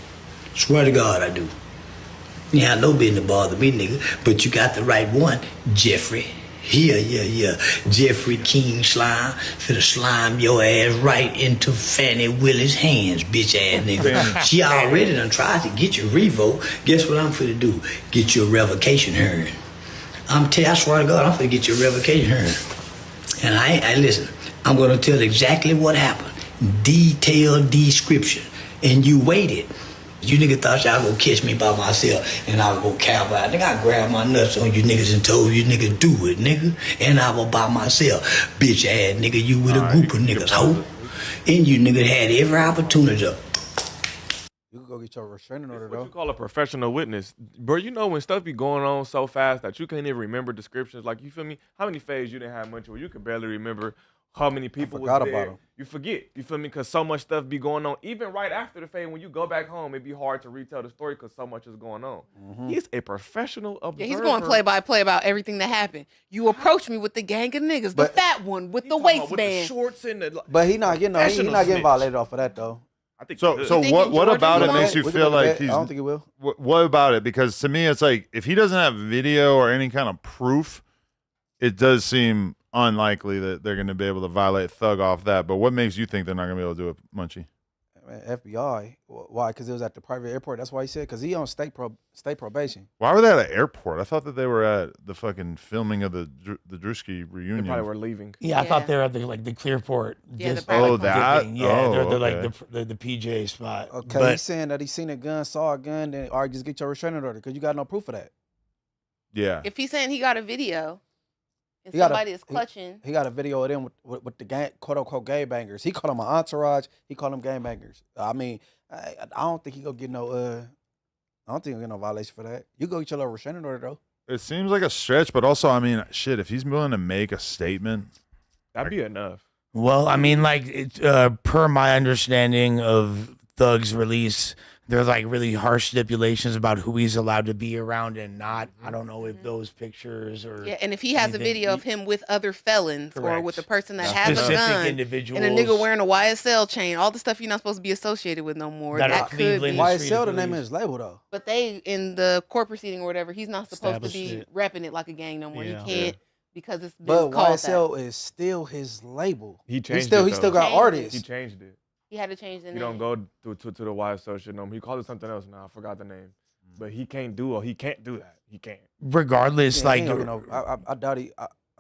Swear to God I do. You have no business bother me, nigga, but you got the right one, Jeffrey. Yeah. Jeffrey King Slime, finna slime your ass right into Fannie Willie's hands, bitch ass nigga. She already done tried to get you revoke. Guess what I'm finna do? Get you a revocation hearing. I swear to God, I'm finna get you a revocation hearing. And I listen, I'm gonna tell exactly what happened. Detailed description. And you waited. You niggas thought y'all gonna catch me by myself and I was gonna cowboy. I think I grabbed my nuts on you niggas and told you niggas do it, nigga. And I was by myself. Bitch ass nigga, you with a group of niggas, ho. And you niggas had every opportunity to. You can go get your restraining order, What though. you call a professional witness. Bro, you know when stuff be going on so fast that you can't even remember descriptions. Like, you feel me? How many fades you didn't have much where you could barely remember how many people was forgot there. about him. You forget, you feel me? Because so much stuff be going on. Even right after the fade, when you go back home, it'd be hard to retell the story because so much is going on. He's a professional observer. Yeah, he's going play by play about everything that happened. You approached me with the gang of niggas, the fat one with the With the waistband. shorts and the. But he not getting he not getting violated off of that though. I think So what about it makes you We can feel make a like bet. he's? I don't think it will. What about it? Because to me, it's like if he doesn't have video or any kind of proof, it does seem unlikely that they're going to be able to violate Thug off that. But what makes you think they're not going to be able to do it, Munchie? Man, FBI. Why? Because it was at the private airport. That's why he said. Because he on state probation. Why were they at an airport? I thought that they were at the fucking filming of the Drewski They reunion. probably were leaving. Yeah, I Yeah. thought they were at the Clearport. Yeah, the just, private Oh, that? thing. Yeah, Oh, they're okay. like the PJ spot. Okay, But he's saying that he seen a gun, saw a gun, then all right, just get your restraining order because you got no proof of that. Yeah. If he's saying he got a video and He got a- somebody is clutching, He got a video of them with the gang, quote unquote gang bangers. He called them an entourage. He called them gang bangers. I mean, I don't think he gonna get no. I don't think he'll get no violation for that. You go get your little restraining order though. It seems like a stretch, but also, I mean, shit, if he's willing to make a statement. That'd be enough. well, I mean, like per my understanding of Thug's release, there's like really harsh stipulations about who he's allowed to be around and not. I don't know if those pictures or yeah, and if he has a anything- video of him with other felons or Correct. with a person that has a specific gun individuals and a nigga wearing a YSL chain, all the stuff you're not supposed to be associated with no more. That are That could Cleveland- be. Why Street is Sell the name of affiliates. his label though? But they in the court proceeding or whatever, he's not supposed to Established be it. repping it like a gang no more. Yeah. He can't because it's been But called YSL that. is still his label. He He changed still it, he still though. got Changed it. artists. He changed it. He had to change the name. You don't go to the YSL shit no more. He called it something else now. I forgot the name. But he can't do that. He can't. regardless, Yeah, like he ain't gonna get no- I doubt he.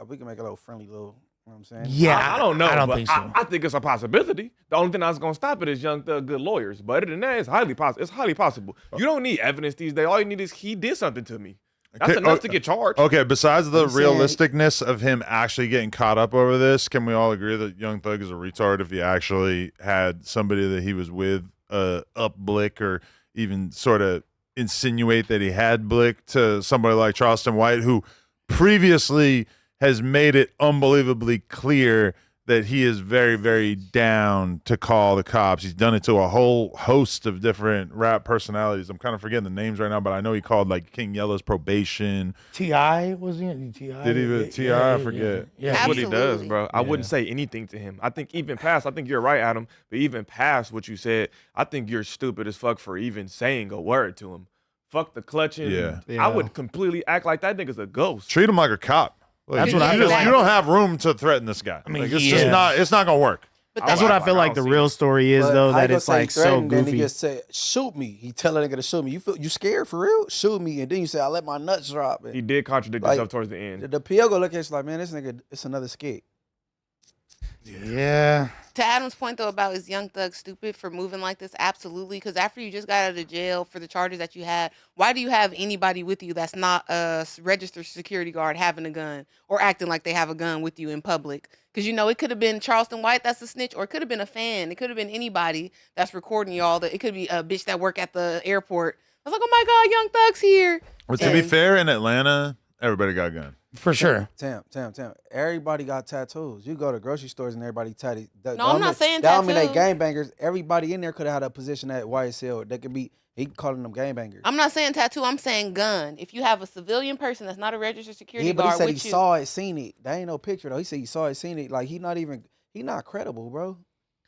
We can make a little friendly little. You know what I'm saying? yeah, I don't know. I don't but think so. I think it's a possibility. The only thing that's gonna stop it is Young Thug good lawyers. But other than that, it's highly possible. It's highly possible. You don't need evidence these days. All you need is he did something to me. That's Okay, enough to get charged. Okay, besides the I'm saying- realisticness of him actually getting caught up over this, can we all agree that Young Thug is a retard if he actually had somebody that he was with up Blick or even sort of insinuate that he had Blick to somebody like Charleston White, who previously has made it unbelievably clear that he is very, very down to call the cops. He's done it to a whole host of different rap personalities. I'm kind of forgetting the names right now, but I know he called like King Yellow's probation. Ti was he? Ti Did he with T.I.? I forget. Yeah, That's what he does, Absolutely. bro. I wouldn't say anything to him. I think even past, I think you're right, Adam, but even past what you said, I think you're stupid as fuck for even saying a word to him. Fuck the clutching. Yeah. I would completely act like that nigga's a ghost. Treat him like a cop. Like, That's what I you feel just- like. You don't have room to threaten this guy. I mean, like, it's he just is. not. It's not gonna work. But That's they- what I feel like the real story is, But though, how you that gonna it's say like so threaten, Then he goofy. just said, "Shoot me." He tell a nigga to shoot me. You scared for real? Shoot me, and then you say, "I let my nuts drop." And He did contradict Like, himself towards the end. the PO go look at you like, man, this nigga, it's another skit. Yeah. To Adam's point though about is Young Thug stupid for moving like this? Absolutely, because after you just got out of jail for the charges that you had, why do you have anybody with you that's not a registered security guard having a gun or acting like they have a gun with you in public? Because you know it could have been Charleston White that's a snitch, or it could have been a fan. It could have been anybody that's recording y'all. That it could be a bitch that work at the airport. I was like, oh my god, Young Thug's here. But to be And- fair, in Atlanta, everybody got a gun. for sure. Tam. Everybody got tattoos. You go to grocery stores and everybody tatted. No, I'm not saying that don't mean they tattoo. gangbangers. Everybody in there could have had a position at YSL. They could be. He calling them gangbangers. I'm not saying tattoo. I'm saying gun. If you have a civilian person that's not a registered security Yeah, but he guard said he with you, saw it, seen it. That ain't no picture though. He said he saw it, seen it. Like he not credible, bro.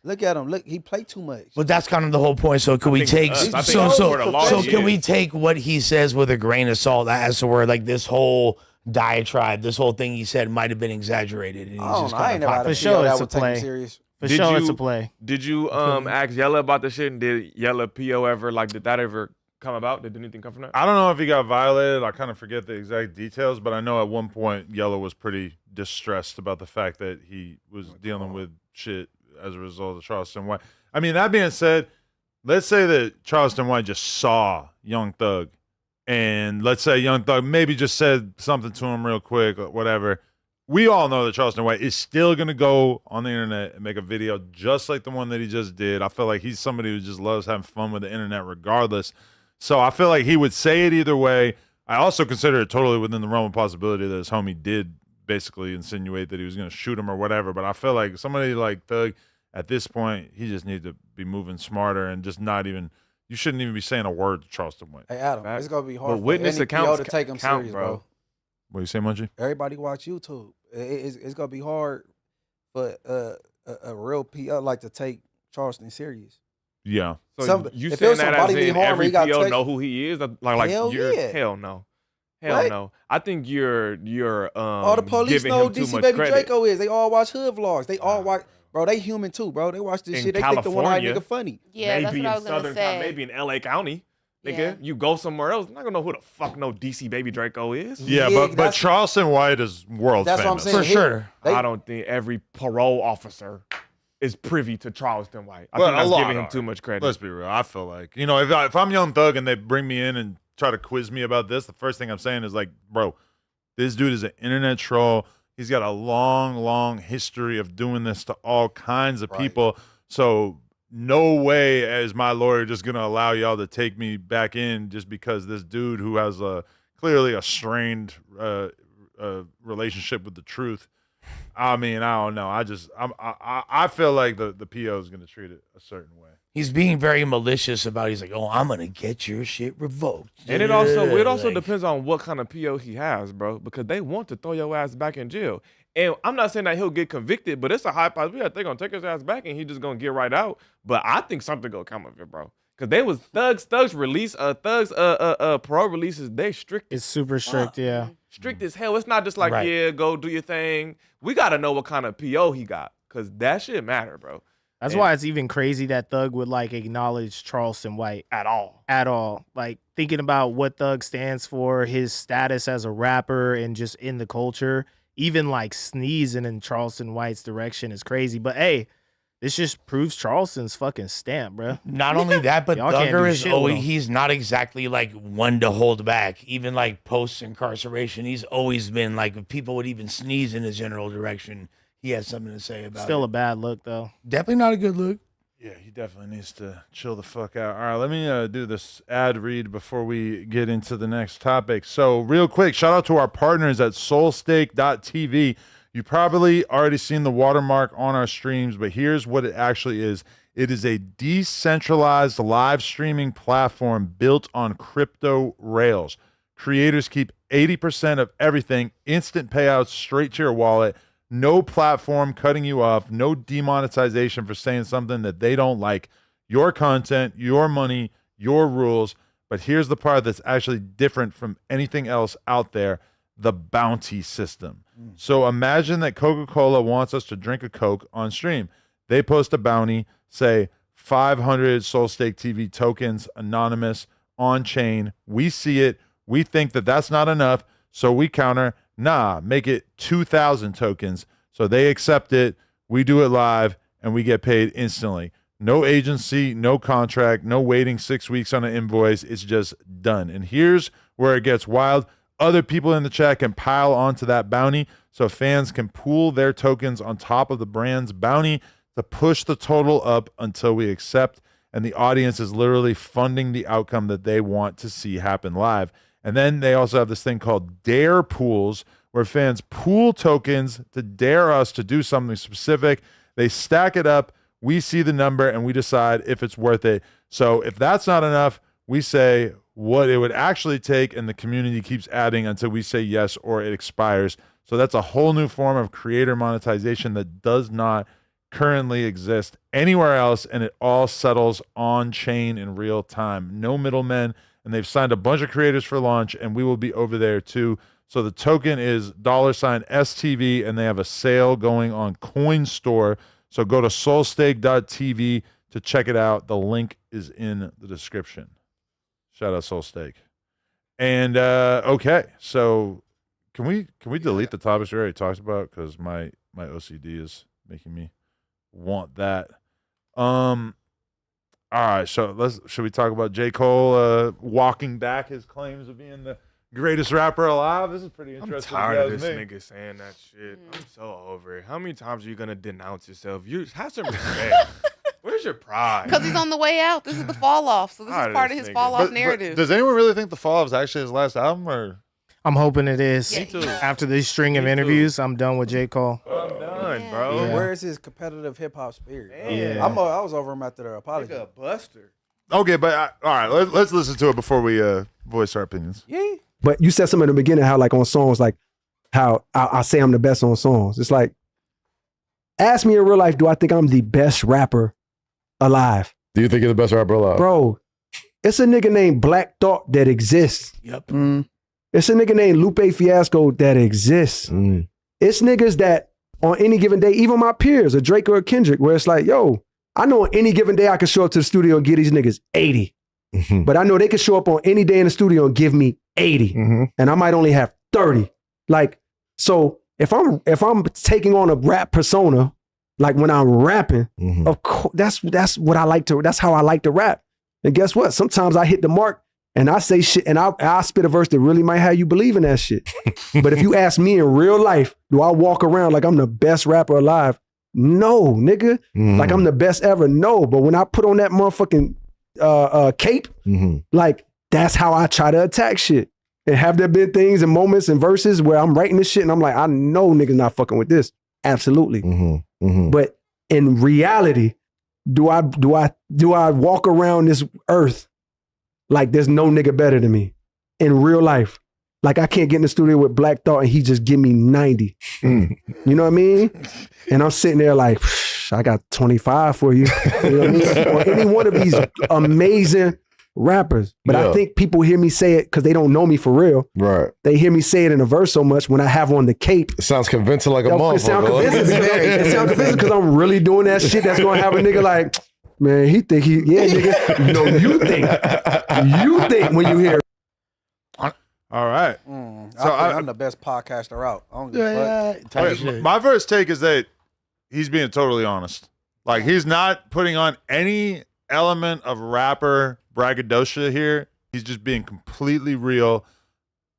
Look at him. Look, he played too much. But that's kind of the whole point. So can we take think so for the law, he can we is. take what he says with a grain of salt as to where like this whole diatribe, this whole thing he said might have been exaggerated. And he's I don't just know. I ain't kinda never had a For PO sure that it's would a take him play. serious. For Did sure, it's you- a play. Did you ask Yella about the shit, and did Yella PO ever, like, did that ever come about? Did anything come from that? I don't know if he got violated. I kind of forget the exact details, but I know at one point Yellow was pretty distressed about the fact that he was dealing with shit as a result of Charleston White. I mean, that being said, let's say that Charleston White just saw Young Thug, and let's say Young Thug maybe just said something to him real quick or whatever. We all know that Charleston White is still going to go on the internet and make a video just like the one that he just did. I feel like he's somebody who just loves having fun with the internet regardless. So I feel like he would say it either way. I also consider it totally within the realm of possibility that his homie did basically insinuate that he was going to shoot him or whatever. But I feel like somebody like Thug, at this point, he just needs to be moving smarter and just not even. You shouldn't even be saying a word to Charleston White. Hey Adam, it's gonna be hard But for witness any PO accounts to take him count, serious, bro. bro. What you say, Munchie? Everybody watch YouTube. It's gonna be hard for a real PO like to take Charleston serious. Yeah. So you if it saying was that somebody as we in harm, every he got PO text- know who he is? Like Hell you're yeah. hell no. Hell What? no. I think you're All the police giving know him too DC much Baby credit. Draco is. They all watch hood vlogs. They all watch. Bro, they human too, bro. They watch this In shit. They think the one-eyed California, nigga funny. Yeah, that's maybe what I in was gonna Southern say. maybe in LA County. Nigga, Yeah. you go somewhere else, not gonna know who the fuck no DC Baby Draco is. Yeah, Yeah, but that's- Charleston White is world That's famous. what I'm saying. For sure. They- I don't think every parole officer is privy to Charleston White. I Well, think a that's lot giving him are. too much credit. Let's be real. I feel like, if I'm Young Thug and they bring me in and try to quiz me about this, the first thing I'm saying is like, bro, this dude is an internet troll. He's got a long, long history of doing this to all kinds of Right. people. So no way is my lawyer just going to allow y'all to take me back in just because this dude who has clearly a strained relationship with the truth. I mean, I don't know. I feel like the PO is going to treat it a certain way. He's being very malicious about. He's like, "Oh, I'm gonna get your shit revoked." And it also Like, depends on what kind of PO he has, bro, because they want to throw your ass back in jail. And I'm not saying that he'll get convicted, but it's a high possibility that they're gonna take his ass back and he's just gonna get right out. But I think something gonna come of it, bro. Cause they was thugs release parole releases, they strict It's super strict, yeah. strict as hell. It's not just like, Right. yeah, go do your thing. We gotta know what kind of PO he got. Cause that shit matter, bro. That's And- why it's even crazy that Thug would like acknowledge Charleston White At all. at all. Like thinking about what Thug stands for, his status as a rapper and just in the culture, even like sneezing in Charleston White's direction is crazy. But hey, this just proves Charleston's fucking stamp, bro. Not only that, but Y'all can't do Thugger is shit with always, him. he's not exactly like one to hold back. Even like post incarceration, he's always been like, if people would even sneeze in his general direction, he has something to say about Still it. a bad look though. Definitely not a good look. Yeah, he definitely needs to chill the fuck out. All right, let me do this ad read before we get into the next topic. So real quick, shout out to our partners at soulstake.tv. You probably already seen the watermark on our streams, but here's what it actually is. It is a decentralized live streaming platform built on crypto rails. Creators keep 80% of everything, instant payouts straight to your wallet. No platform cutting you off, no demonetization for saying something that they don't like. Your content, your money, your rules. But here's the part that's actually different from anything else out there, the bounty system. So imagine that Coca-Cola wants us to drink a Coke on stream. They post a bounty, say 500 SoulStake TV tokens, anonymous, on chain. We see it. We think that that's not enough. So we counter, nah, make it 2,000 tokens. So they accept it. We do it live and we get paid instantly. No agency, no contract, no waiting 6 weeks on an invoice. It's just done. And here's where it gets wild. Other people in the chat can pile onto that bounty so fans can pool their tokens on top of the brand's bounty to push the total up until we accept. And the audience is literally funding the outcome that they want to see happen live. And then they also have this thing called dare pools, where fans pool tokens to dare us to do something specific. They stack it up. We see the number and we decide if it's worth it. So if that's not enough, we say what it would actually take, and the community keeps adding until we say yes or it expires. So that's a whole new form of creator monetization that does not currently exist anywhere else, and it all settles on chain in real time. No middlemen, and they've signed a bunch of creators for launch, and we will be over there too. So the token is $STV, and they have a sale going on CoinStore. So go to soulstake.tv to check it out. The link is in the description. Shout out Soulstake. And okay, so can we delete the topics we already talked about, because my OCD is making me want that. All right, so should we talk about J. Cole walking back his claims of being the greatest rapper alive? This is pretty I'm interesting. tired of if this you ask me. nigga saying that shit. I'm so over it. How many times are you gonna denounce yourself? You have some respect. Where's your pride? Because he's on the way out. This is the fall off. So this Tired is of part of this his nigga. fall off But narrative. does anyone really think The Fall is actually his last album, or? I'm hoping it is. Me too. After this string of interviews, I'm done with J. Cole. I'm done, bro. Yeah. Where is his competitive hip hop spirit? Yeah. I was over him after the apology. Nigga, Buster. Okay, but all right, let's listen to it before we voice our opinions. Yeah. But you said something in the beginning how like on songs, like how I say I'm the best on songs. It's like, ask me in real life, do I think I'm the best rapper alive? Do you think you're the best rapper alive? Bro, it's a nigga named Black Thought that exists. Yep. It's a nigga named Lupe Fiasco that exists. It's niggas that on any given day, even my peers, a Drake or a Kendrick, where it's like, yo, I know on any given day I can show up to the studio and give these niggas 80. But I know they can show up on any day in the studio and give me 80. And I might only have 30. Like, so if I'm taking on a rap persona, like when I'm rapping, of course, that's what I like to, that's how I like to rap. And guess what? Sometimes I hit the mark and I say shit and I spit a verse that really might have you believe in that shit. But if you ask me in real life, do I walk around like I'm the best rapper alive? No, nigga. Like I'm the best ever. No. But when I put on that motherfucking cape, like that's how I try to attack shit. And have there been things and moments and verses where I'm writing this shit and I'm like, I know niggas not fucking with this. Absolutely. But in reality, do I walk around this earth like there's no nigga better than me in real life? Like I can't get in the studio with Black Thought and he just give me 90. You know what I mean? And I'm sitting there like, I got 25 for you. You know what I mean? Or any one of these amazing rappers. But I think people hear me say it because they don't know me for real. Right. They hear me say it in a verse so much when I have on the cape. It sounds convincing like a motherfucker. It sounds convincing because I'm really doing that shit that's going to have a nigga like, man, nigga. No, you think when you hear. All right. So I'm the best podcaster out. I don't give a fuck. Okay, my first take is that he's being totally honest. Like he's not putting on any element of rapper braggadocio here. He's just being completely real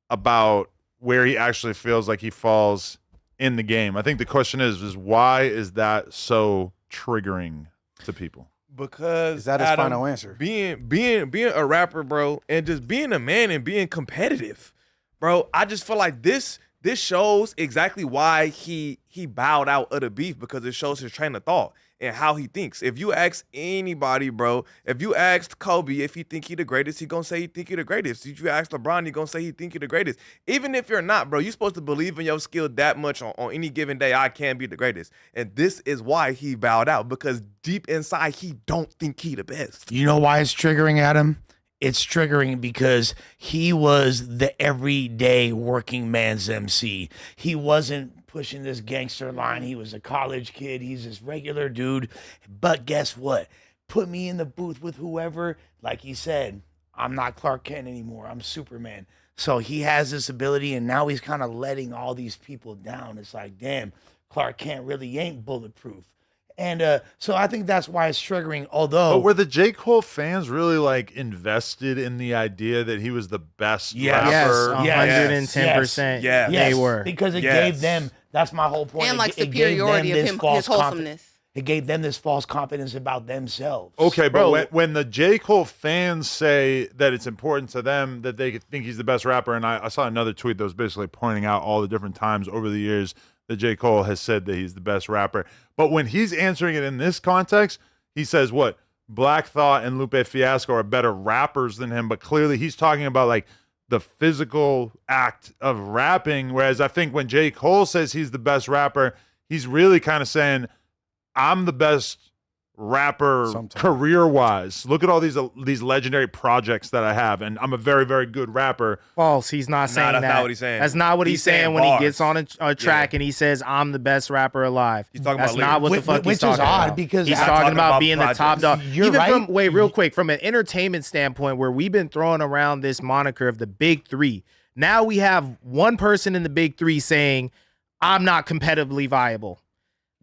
about where he actually feels like he falls in the game. I think the question is why is that so triggering to people? Because Is that his final answer? Being a rapper, bro, and just being a man and being competitive, bro. I just feel like this shows exactly why he bowed out of the beef, because it shows his train of thought and how he thinks. If you ask anybody, bro, if you asked Kobe if he think he the greatest, he gonna say he think he the greatest. If you ask LeBron, he gonna say he think he the greatest. Even if you're not, bro, you're supposed to believe in your skill that much on any given day. I can be the greatest. And this is why he bowed out, because deep inside, he don't think he the best. You know why it's triggering, Adam? It's triggering because he was the everyday working man's MC. He wasn't pushing this gangster line. He was a college kid. He's this regular dude. But guess what? Put me in the booth with whoever, like he said, I'm not Clark Kent anymore. I'm Superman. So he has this ability, and now he's kind of letting all these people down. It's like, damn, Clark Kent really ain't bulletproof. And so I think that's why it's triggering. Although, but were the J. Cole fans really like invested in the idea that he was the best rapper? Yes, 110%. Yeah, they were, because it gave them. That's my whole point. And like It gave superiority them of this him, false his wholesomeness. It gave them this false confidence about themselves. Okay, Bro. but when the J. Cole fans say that it's important to them that they think he's the best rapper, and I saw another tweet that was basically pointing out all the different times over the years that J. Cole has said that he's the best rapper. But when he's answering it in this context, he says what? Black Thought and Lupe Fiasco are better rappers than him, but clearly he's talking about like the physical act of rapping, whereas I think when J. Cole says he's the best rapper, he's really kind of saying, I'm the best rapper career-wise. Look at all these legendary projects that I have, and I'm a very, very good rapper. False. He's not saying that. That's not what he's saying. That's not what he's saying when bars. he gets on a track and he says, I'm the best rapper alive. He's talking That's about not what the fuck which he's talking is odd about. because He's I'm talking about being the projects. top dog. You're Even right. wait, real quick, from an entertainment standpoint, where we've been throwing around this moniker of the big three. Now we have one person in the big three saying, I'm not competitively viable.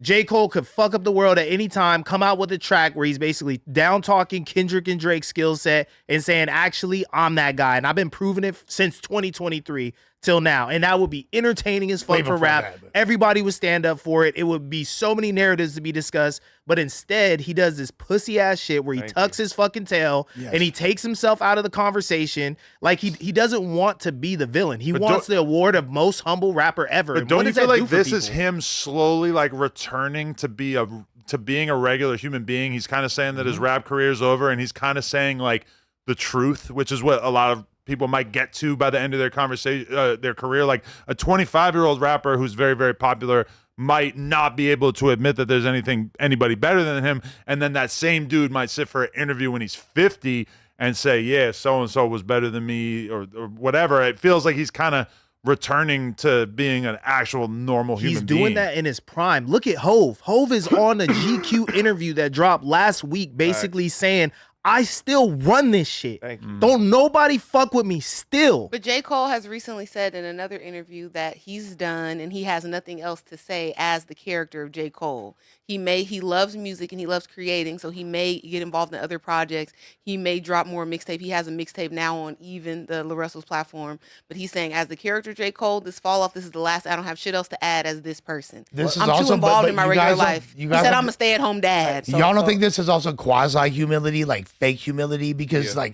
J. Cole could fuck up the world at any time, come out with a track where he's basically down talking Kendrick and Drake's skill set and saying, actually, I'm that guy. And I've been proving it since 2023 till now, and that would be entertaining as fuck Way for before rap. that, but- Everybody would stand up for it. It would be so many narratives to be discussed, but instead he does this pussy ass shit where he tucks his fucking tail and he takes himself out of the conversation. Like he doesn't want to be the villain. He wants the award of most humble rapper ever. But don't you feel like this is him slowly like returning to being a regular human being? He's kind of saying that his rap career is over, and he's kind of saying like the truth, which is what a lot of people might get to by the end of their conversation, their career. Like a 25-year-old rapper who's very, very popular might not be able to admit that there's anybody better than him, and then that same dude might sit for an interview when he's 50 and say, yeah, so and so was better than me, or whatever. It feels like he's kind of returning to being an actual normal human being. He's doing that in his prime. Look at Hove. Hove is on a GQ interview that dropped last week, basically saying, I still run this shit. Don't nobody fuck with me still. But J. Cole has recently said in another interview that he's done and he has nothing else to say as the character of J. Cole. He loves music and he loves creating, so he may get involved in other projects. He may drop more mixtape. He has a mixtape now on even the La Russell's platform. But he's saying, as the character J. Cole, this fall off, this is the last. I don't have shit else to add as this person. I'm too involved in my regular life. He said I'm a stay-at-home dad. Y'all don't think this is also quasi-humility, like fake humility? Because I'm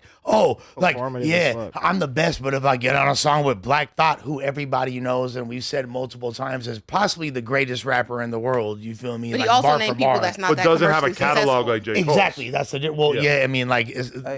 the best, but if I get on a song with Black Thought, who everybody knows and we've said multiple times is possibly the greatest rapper in the world, you feel me? But like, he also named people that's not but that doesn't have a commercially catalog successful. like J. Cole. Exactly. That's the I mean, like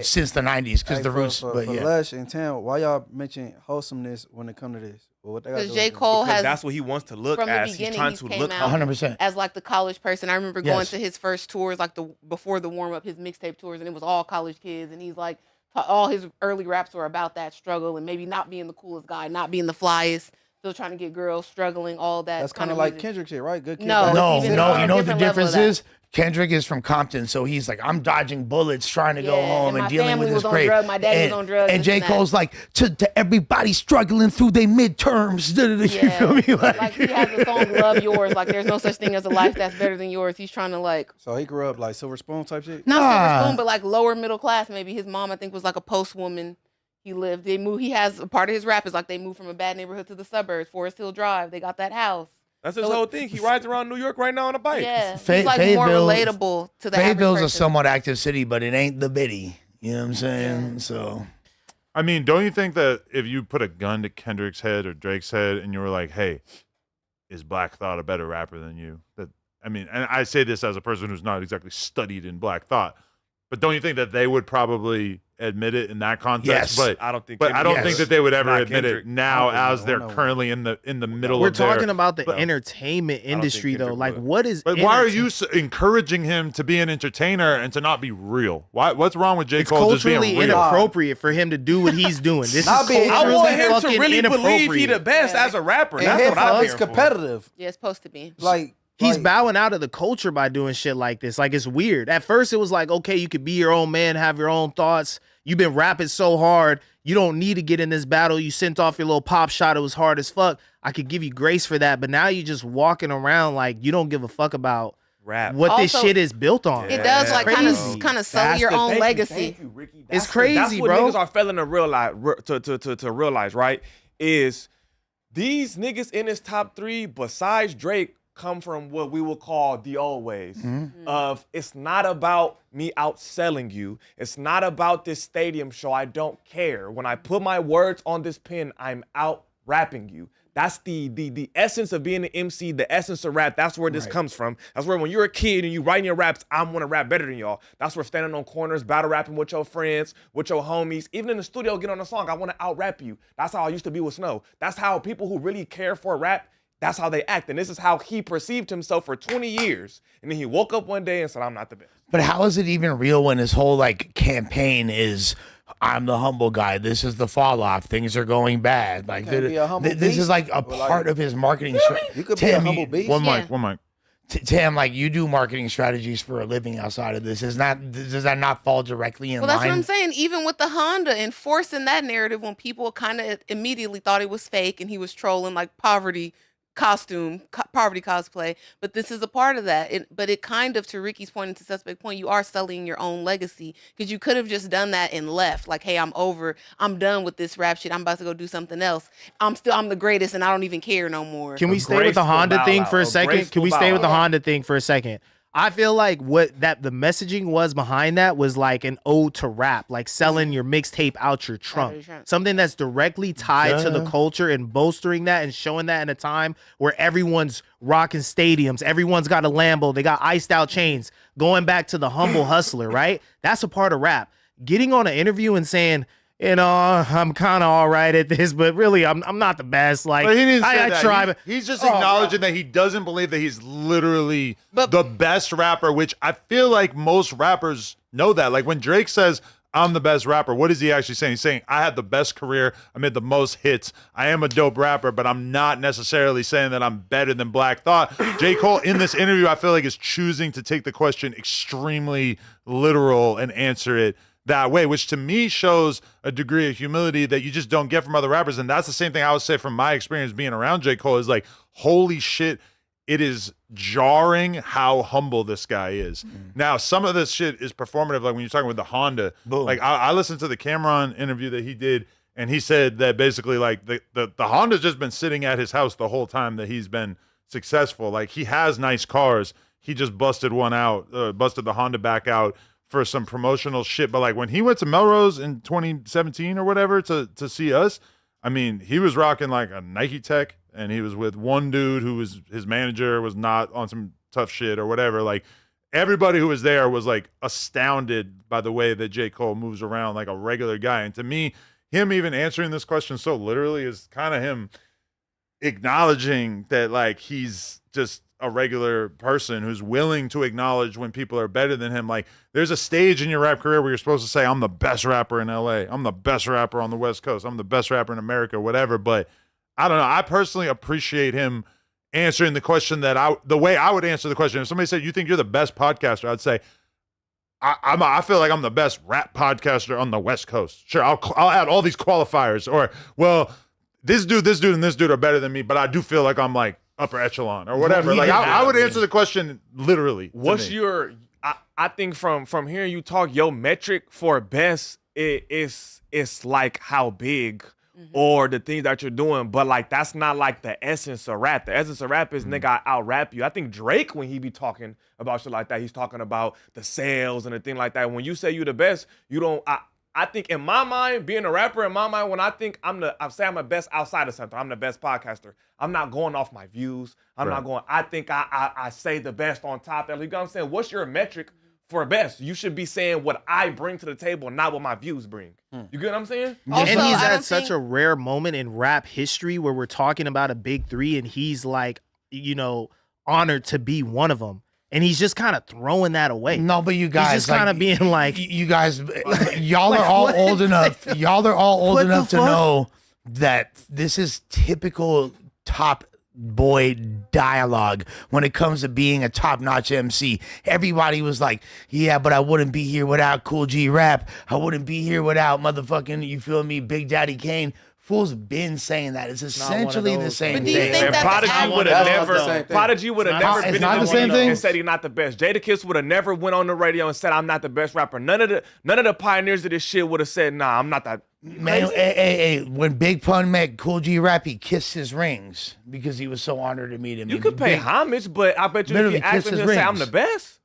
since the 90s, because the roots. For But yeah, Lush and Tam, why y'all mention wholesomeness when it comes to this? Well, what they got to Because do J. with it? Cole Because has, that's what he wants to look from the as. He's beginning, trying he's to came look out 100%. as like the college person. I remember going Yes. to his first tours, like before the warm up, his mixtape tours, and it was all college kids, and he's like, all his early raps were about that struggle and maybe not being the coolest guy, not being the flyest, still trying to get girls, struggling, all that. That's kind of like Kendrick shit, right? Good kid. No, bad no, kid. even no. on a You know what the different level of difference that. is? Kendrick is from Compton, so he's like, I'm dodging bullets, trying to go Yeah, home and and my dealing with family this was on great. drugs, my daddy was on drugs, And this J. and that. Cole's like, to everybody struggling through their midterms. You feel me? Like he has the song "Love Yours." Like there's no such thing as a life that's better than yours. He's trying to like So he grew up like Silver Spoon type shit? not silver spoon, but like lower middle class. Maybe his mom, I think, was like a post woman. He lived. They moved. He has a part of his rap is like they moved from a bad neighborhood to the suburbs, Forest Hill Drive. They got that house. That's his So whole thing. He rides around New York right now on a bike. Yeah, he's like more relatable to the average Fayetteville's a person. somewhat active city, but it ain't the bitty. You know what I'm saying? So, I mean, don't you think that if you put a gun to Kendrick's head or Drake's head and you were like, hey, is Black Thought a better rapper than you? And I say this as a person who's not exactly studied in Black Thought, but don't you think that they would probably admit it in that context? Yes. But I don't think. But I don't think that they would ever Not admit Kendrick. it now I as don't they're know. currently in the middle We're of their. talking about the but- entertainment think industry, though. Kendrick Like, would. what is? But why are you encouraging him to be an entertainer and to not be real? What's wrong with J. It's Cole just being culturally real? inappropriate for him to do what he's doing. This Not is being- I culturally want him to fucking really believe he the inappropriate. best as a rapper. And That's what I'm it's here for. competitive. Yeah, it's supposed to be. Like He's bowing out of the culture by doing shit like this. Like, it's weird. At first, it was like, okay, you could be your own man, have your own thoughts. You've been rapping so hard. You don't need to get in this battle. You sent off your little pop shot. It was hard as fuck. I could give you grace for that. But now you're just walking around like you don't give a fuck about Rap. what this Also, shit is built on. It does like Crazy. kind of sully your own legacy. It's crazy, That's what bro. niggas are failing to realize. To realize, right? Is these niggas in his top 3 besides Drake come from what we will call the old ways of it's not about me outselling you. It's not about this stadium show. I don't care. When I put my words on this pen, I'm out rapping you. That's the essence of being an MC, the essence of rap. That's where this comes from. That's where when you're a kid and you writing your raps, I'm gonna rap better than y'all. That's where standing on corners, battle rapping with your friends, with your homies, even in the studio, get on a song, I wanna out rap you. That's how I used to be with Snow. That's how people who really care for rap, that's how they act. And this is how he perceived himself for 20 years. And then he woke up one day and said, I'm not the best. but how is it even real when his whole like campaign is, I'm the humble guy. This is the fall off. Things are going bad. Like can't be a humble this is beast. like a Or, like, part of his marketing strategy. You could be a humble beast. One Yeah. mic, one mic. Tam, like you do marketing strategies for a living outside of this. Does that not fall directly in Well, that's line? what I'm saying. Even with the Honda, enforcing that narrative when people kind of immediately thought it was fake and he was trolling, like poverty poverty cosplay, but this is a part of that. But it kind of, to Ricky's point and to Suspect point, you are sullying your own legacy because you could have just done that and left. Like, hey, I'm done with this rap shit. I'm about to go do something else. I'm the greatest and I don't even care no more. Can we stay with the Honda thing for a second? Can we stay with the Honda thing for a second? I feel like the messaging was behind that was like an ode to rap, like selling your mixtape out your trunk. Something that's directly tied to the culture and bolstering that and showing that in a time where everyone's rocking stadiums, everyone's got a Lambo, they got iced out chains, going back to the humble hustler, right? That's a part of rap. Getting on an interview and saying, you know, I'm kind of all right at this, but really, I'm not the best. Like, but he didn't say I that. try. He's just acknowledging that he doesn't believe that he's literally the best rapper, which I feel like most rappers know that. Like when Drake says, I'm the best rapper, what is he actually saying? He's saying, I had the best career. I made the most hits. I am a dope rapper, but I'm not necessarily saying that I'm better than Black Thought. J. Cole, in this interview, I feel like is choosing to take the question extremely literal and answer it that way, which to me shows a degree of humility that you just don't get from other rappers. And that's the same thing I would say from my experience being around J. Cole is like, holy shit, it is jarring how humble this guy is. Now, some of this shit is performative, like when you're talking with the Honda. Boom. Like I listened to the Cameron interview that he did, and he said that basically like the Honda's just been sitting at his house the whole time that he's been successful. Like he has nice cars. He just busted one out, busted the Honda back out for some promotional shit. But like when he went to Melrose in 2017 or whatever to see us, I mean, he was rocking like a Nike Tech, and he was with one dude who was his manager, was not on some tough shit or whatever. Like everybody who was there was like astounded by the way that J. Cole moves around like a regular guy. And to me, him even answering this question so literally is kind of him acknowledging that like he's just a regular person who's willing to acknowledge when people are better than him. Like there's a stage in your rap career where you're supposed to say, I'm the best rapper in LA. I'm the best rapper on the West Coast. I'm the best rapper in America, whatever. But I don't know. I personally appreciate him answering the question the way I would answer the question. If somebody said, you think you're the best podcaster, I'd say, I feel like I'm the best rap podcaster on the West Coast. Sure, I'll add all these qualifiers. Or, well, this dude, and this dude are better than me, but I do feel like I'm like upper echelon or whatever. Like I would answer the question literally. What's your? I think from hearing you talk, your metric for best is like how big or the things that you're doing, but like that's not like the essence of rap. The essence of rap is nigga, I out rap you. I think Drake, when he be talking about shit like that, he's talking about the sales and the thing like that. When you say you the best, you don't. I think in my mind, being a rapper, in my mind, when I think I'm the best outside of something, I'm the best podcaster. I'm not going off my views. I'm not going, I think I say the best on top. You know what I'm saying? What's your metric for best? You should be saying what I bring to the table, not what my views bring. You get what I'm saying? Also, and he's at such a rare moment in rap history where we're talking about a big three and he's like, you know, honored to be one of them. And he's just kind of throwing that away. No, but you guys, he's just kind of being like, you guys, y'all are all old enough. Y'all are all old enough to know that this is typical top boy dialogue when it comes to being a top-notch MC. Everybody was like, yeah, but I wouldn't be here without Cool G Rap. I wouldn't be here without motherfucking, you feel me, Big Daddy Kane. Fool's been saying that. It's essentially the same thing. And Prodigy would have never been not the same thing and said he's not the best. Jadakiss would have never went on the radio and said I'm not the best rapper. None of the pioneers of this shit would have said, nah, I'm not that. Man, hey, when Big Pun met Cool G Rap, he kissed his rings because he was so honored to meet him. You could pay homage, but I bet you if you ask him to say I'm the best,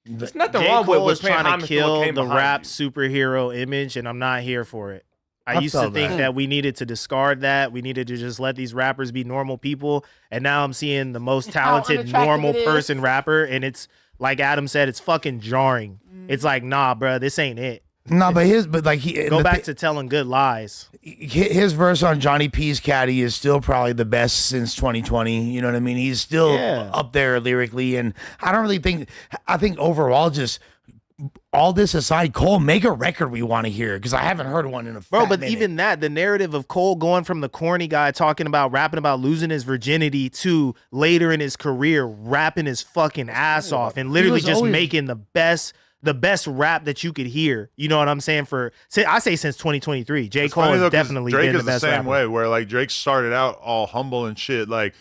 there's nothing wrong with paying trying homage to kill the rap you. Superhero image, and I'm not here for it. I used to think that we needed to discard that. We needed to just let these rappers be normal people. And now I'm seeing the most talented normal person rapper. And it's like Adam said, it's fucking jarring. It's like, nah, bro, this ain't it. No, but go back to telling good lies. His verse on Johnny P's Caddy is still probably the best since 2020. You know what I mean? He's still up there lyrically. And I don't really think, I think overall just, all this aside, Cole, make a record we want to hear, because I haven't heard one in a minute. Even that, the narrative of Cole going from the corny guy rapping about losing his virginity to later in his career rapping his fucking ass off and literally just making the best rap that you could hear. You know what I'm saying? I say since 2023, J. Cole has definitely been the best rapper. Drake is the same way, where like Drake started out all humble and shit, like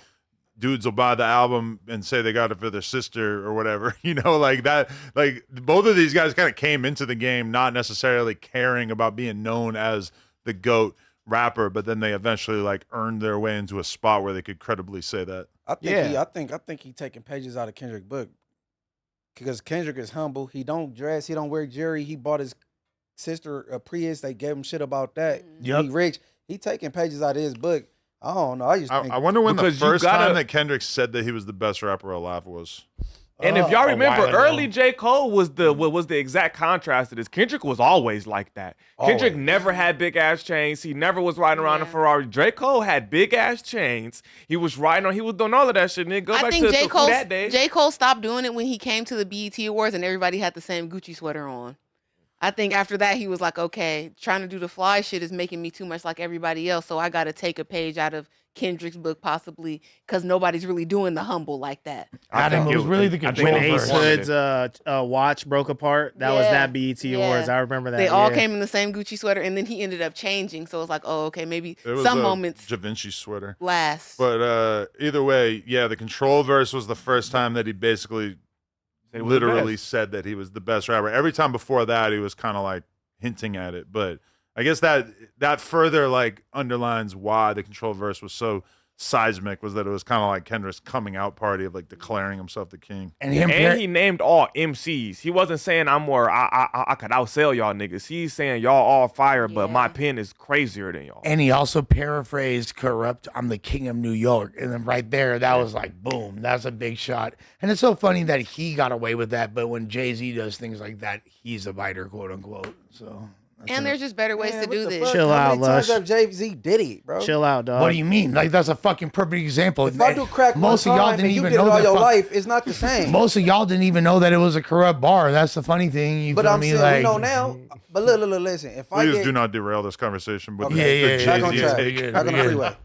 dudes will buy the album and say they got it for their sister or whatever, like that. Like both of these guys kind of came into the game not necessarily caring about being known as the GOAT rapper, but then they eventually like earned their way into a spot where they could credibly say that. I think he taking pages out of Kendrick's book because Kendrick is humble. He don't dress. He don't wear jewelry. He bought his sister a Prius. They gave him shit about that. Yep. He rich. He taking pages out of his book. I don't know. I wonder when the first time that Kendrick said that he was the best rapper alive was. And if y'all remember, early J. Cole was the exact contrast to this. Kendrick was always like that. Kendrick never had big ass chains. He never was riding around a Ferrari. J. Cole had big ass chains. He was doing all of that shit. And I think J. Cole stopped doing it when he came to the BET Awards and everybody had the same Gucci sweater on. I think after that he was like, okay, trying to do the fly shit is making me too much like everybody else, so I got to take a page out of Kendrick's book possibly because nobody's really doing the humble like that. It was really the control when verse. Ace Hood's watch broke apart. That was that BET Awards. I remember that. They all came in the same Gucci sweater, and then he ended up changing. So it was like, oh, okay, maybe some moments. Da Vinci sweater last. But either way, yeah, the control verse was the first time that he basically literally said that he was the best rapper. Every time before that, he was kind of like hinting at it. But I guess that further like underlines why the control verse was so seismic, was that it was kind of like Kendrick's coming out party of like declaring himself the king. And he named all MCs. He wasn't saying I could outsell y'all niggas. He's saying y'all all fire, but my pen is crazier than y'all. And he also paraphrased Corrupt, I'm the king of New York. And then right there, that was like, boom, that's a big shot. And it's so funny that he got away with that, but when Jay-Z does things like that, he's a biter, quote unquote. So... And there's just better ways to do this. Chill out, Lush. Jay-Z did it, bro. Chill out, dog. What do you mean? Like, that's a fucking perfect example. If I do crack most of y'all didn't even know all that your life, it's not the same. Most of y'all didn't even know that it was a Corrupt bar. That's the funny thing. But I'm saying, we know now. But look, listen. If Please do not derail this conversation. With back on track. Back on the freeway.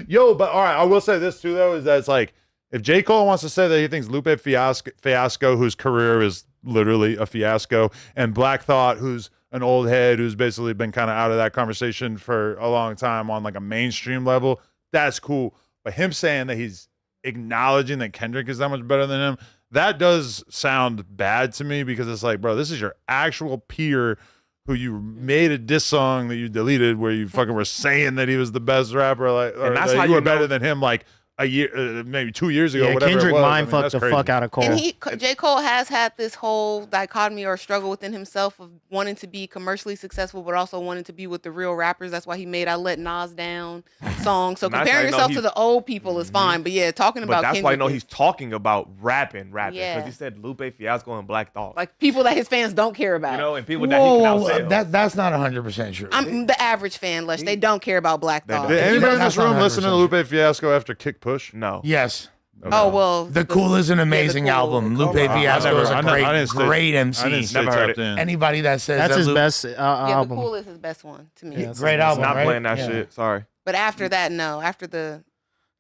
Yo, but all right, I will say this too, though, is that it's like, if J. Cole wants to say that he thinks Lupe Fiasco, whose career is literally a fiasco, and Black Thought, who's an old head who's basically been kind of out of that conversation for a long time on like a mainstream level, that's cool. But him saying that he's acknowledging that Kendrick is that much better than him, that does sound bad to me, because it's like, bro, this is your actual peer who you made a diss song that you deleted where you fucking were saying that he was the best rapper, like, or that's that how you were you know. better than him like a year, maybe 2 years ago, whatever Kendrick it was. mind fucked the fuck out of Cole. And J. Cole has had this whole dichotomy or struggle within himself of wanting to be commercially successful, but also wanting to be with the real rappers. That's why he made I Let Nas Down song. So comparing yourself to the old people is fine. But yeah, talking about that's Kendrick why I know he's talking about rapping. Because he said Lupe Fiasco and Black Thought. Like people that his fans don't care about. And people that he can outsell. That's not 100% true. I'm the average fan, Lush. They don't care about Black Thought. Did anybody in this room listen to Lupe Fiasco after Kick Push? No. Yes. Okay. Oh, well. The Cool is an amazing album. Lupe Fiasco is a great MC. Never heard it. Anybody that says that's his best The album. Cool is his best one to me. Great album. Not right? playing that shit. Sorry. But after that, no. After the...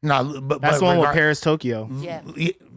No, that's the one with Paris, Tokyo. Yeah.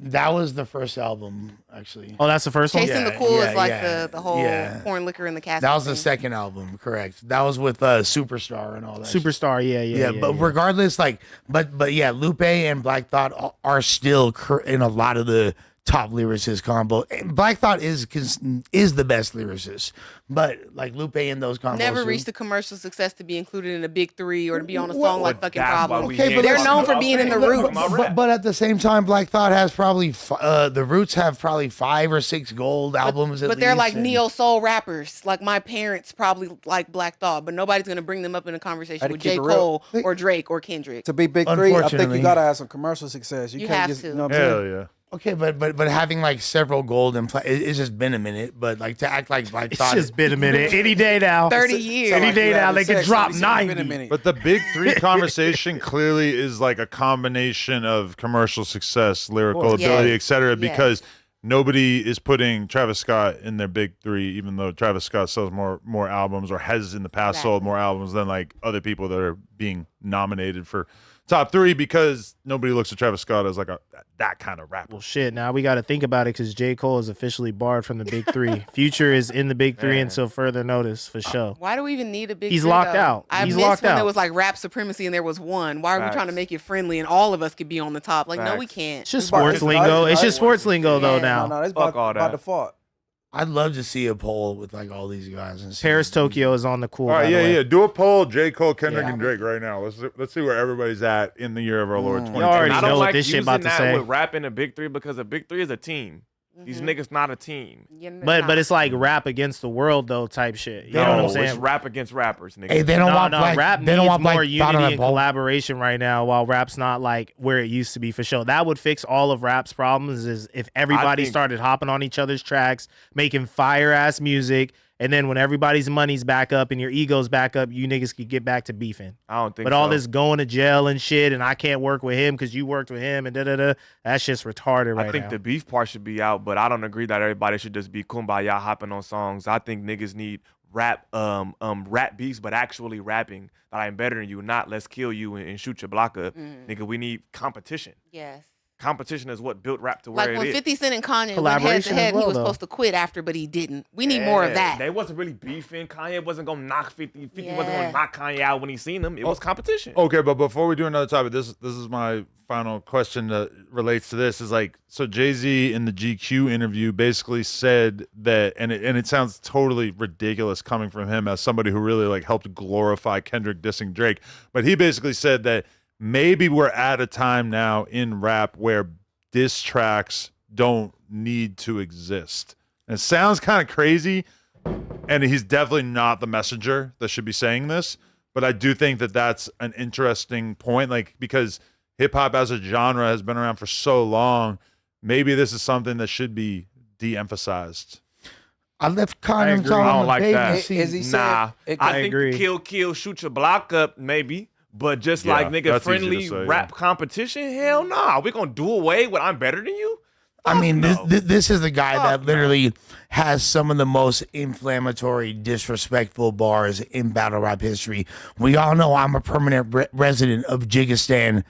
That was the first album, actually. Oh, that's the first one? Chasing the Cool is like the whole porn liquor in the casket. That was the second album, correct. That was with Superstar and all that. Superstar, yeah. But regardless, like, but yeah, Lupe and Black Thought are still in a lot of the top lyricist combo. And Black Thought is the best lyricist, but like Lupe in those combos never too. reached the commercial success to be included in a big three or to be on a song like Fucking Problem. Okay, but they're known for being in the Roots. But at the same time, Black Thought has probably the Roots have probably 5 or 6 gold albums. But they're like neo soul rappers. Like my parents probably like Black Thought, but nobody's gonna bring them up in a conversation with J. Cole or Drake or Kendrick. To be big three, I think you gotta have some commercial success. You can't just, you know what I'm saying? Hell yeah. Okay, but having like several gold and it's just been a minute. But like to act like Black Thought, it's just been a minute. Any day now, 30 years. Any day now, they could drop 90. But the big three conversation clearly is like a combination of commercial success, lyrical ability, etc. Because nobody is putting Travis Scott in their big three, even though Travis Scott sells more albums or has in the past sold more albums than like other people that are being nominated for top 3 because nobody looks at Travis Scott as like that kind of rapper. Well, shit. Now we got to think about it because J. Cole is officially barred from the Big 3. Future is in the Big 3 until further notice, for sure. Why do we even need a Big 3? He's locked out. I He's missed locked when out. there was like rap supremacy and there was one. Why are we trying to make it friendly and all of us could be on the top? Like, no, we can't. It's just sports lingo. It's just sports lingo though now. No, it's Fuck all by that. default. I'd love to see a poll with like all these guys. And Paris, Tokyo is on the cool. All right, by the way. yeah. Do a poll, J. Cole, Kendrick, Yeah. and Drake right now. Let's see where everybody's at in the year of our Lord 2020. You already I know don't what like this shit using about to that say. with rap in a Big 3 because a Big 3 is a team. These niggas not a team. But it's like rap against the world though type shit. You know what I'm saying? It's rap against rappers, nigga. Hey, they don't want like rap they don't needs want more like unity bottom and of poll. collaboration right now. While rap's not like where it used to be for sure. That would fix all of rap's problems. Is if everybody think- started hopping on each other's tracks, making fire ass music, and then when everybody's money's back up and your ego's back up, you niggas could get back to beefing. I don't think. But all this going to jail and shit, and I can't work with him because you worked with him and that's just retarded right I think now. the beef part should be out, but I don't agree that everybody should just be kumbaya hopping on songs. I think niggas need rap beefs, but actually rapping that I'm better than you, not let's kill you and shoot your block up. Nigga, we need competition. Yes. Competition is what built rap to where Like it when is. 50 Cent and Kanye went head to Collaboration as head, well, he was though. supposed to quit after, but he didn't. We need more of that. They wasn't really beefing. Kanye wasn't gonna knock 50. 50 wasn't Yeah. gonna knock Kanye out when he seen him. It was competition. Okay, but before we do another topic, this is my final question that relates to this. Is like, so Jay-Z in the GQ interview basically said that, and it sounds totally ridiculous coming from him as somebody who really like helped glorify Kendrick dissing Drake, but he basically said that maybe we're at a time now in rap where diss tracks don't need to exist. And it sounds kind of crazy, and he's definitely not the messenger that should be saying this, but I do think that that's an interesting point, like, because hip-hop as a genre has been around for so long, maybe this is something that should be de-emphasized. I left condoms agree. on I don't the like baby that. seat. Is he Nah, saying? I think agree. kill, shoot your block up, maybe. But just Yeah, like nigga that's easy to friendly say, rap competition, hell nah. We gonna do away with I'm better than you? I mean, no. this is the guy that Fuck literally has some of the most inflammatory, disrespectful bars in battle rap history. We all know I'm a permanent resident of Jigistan,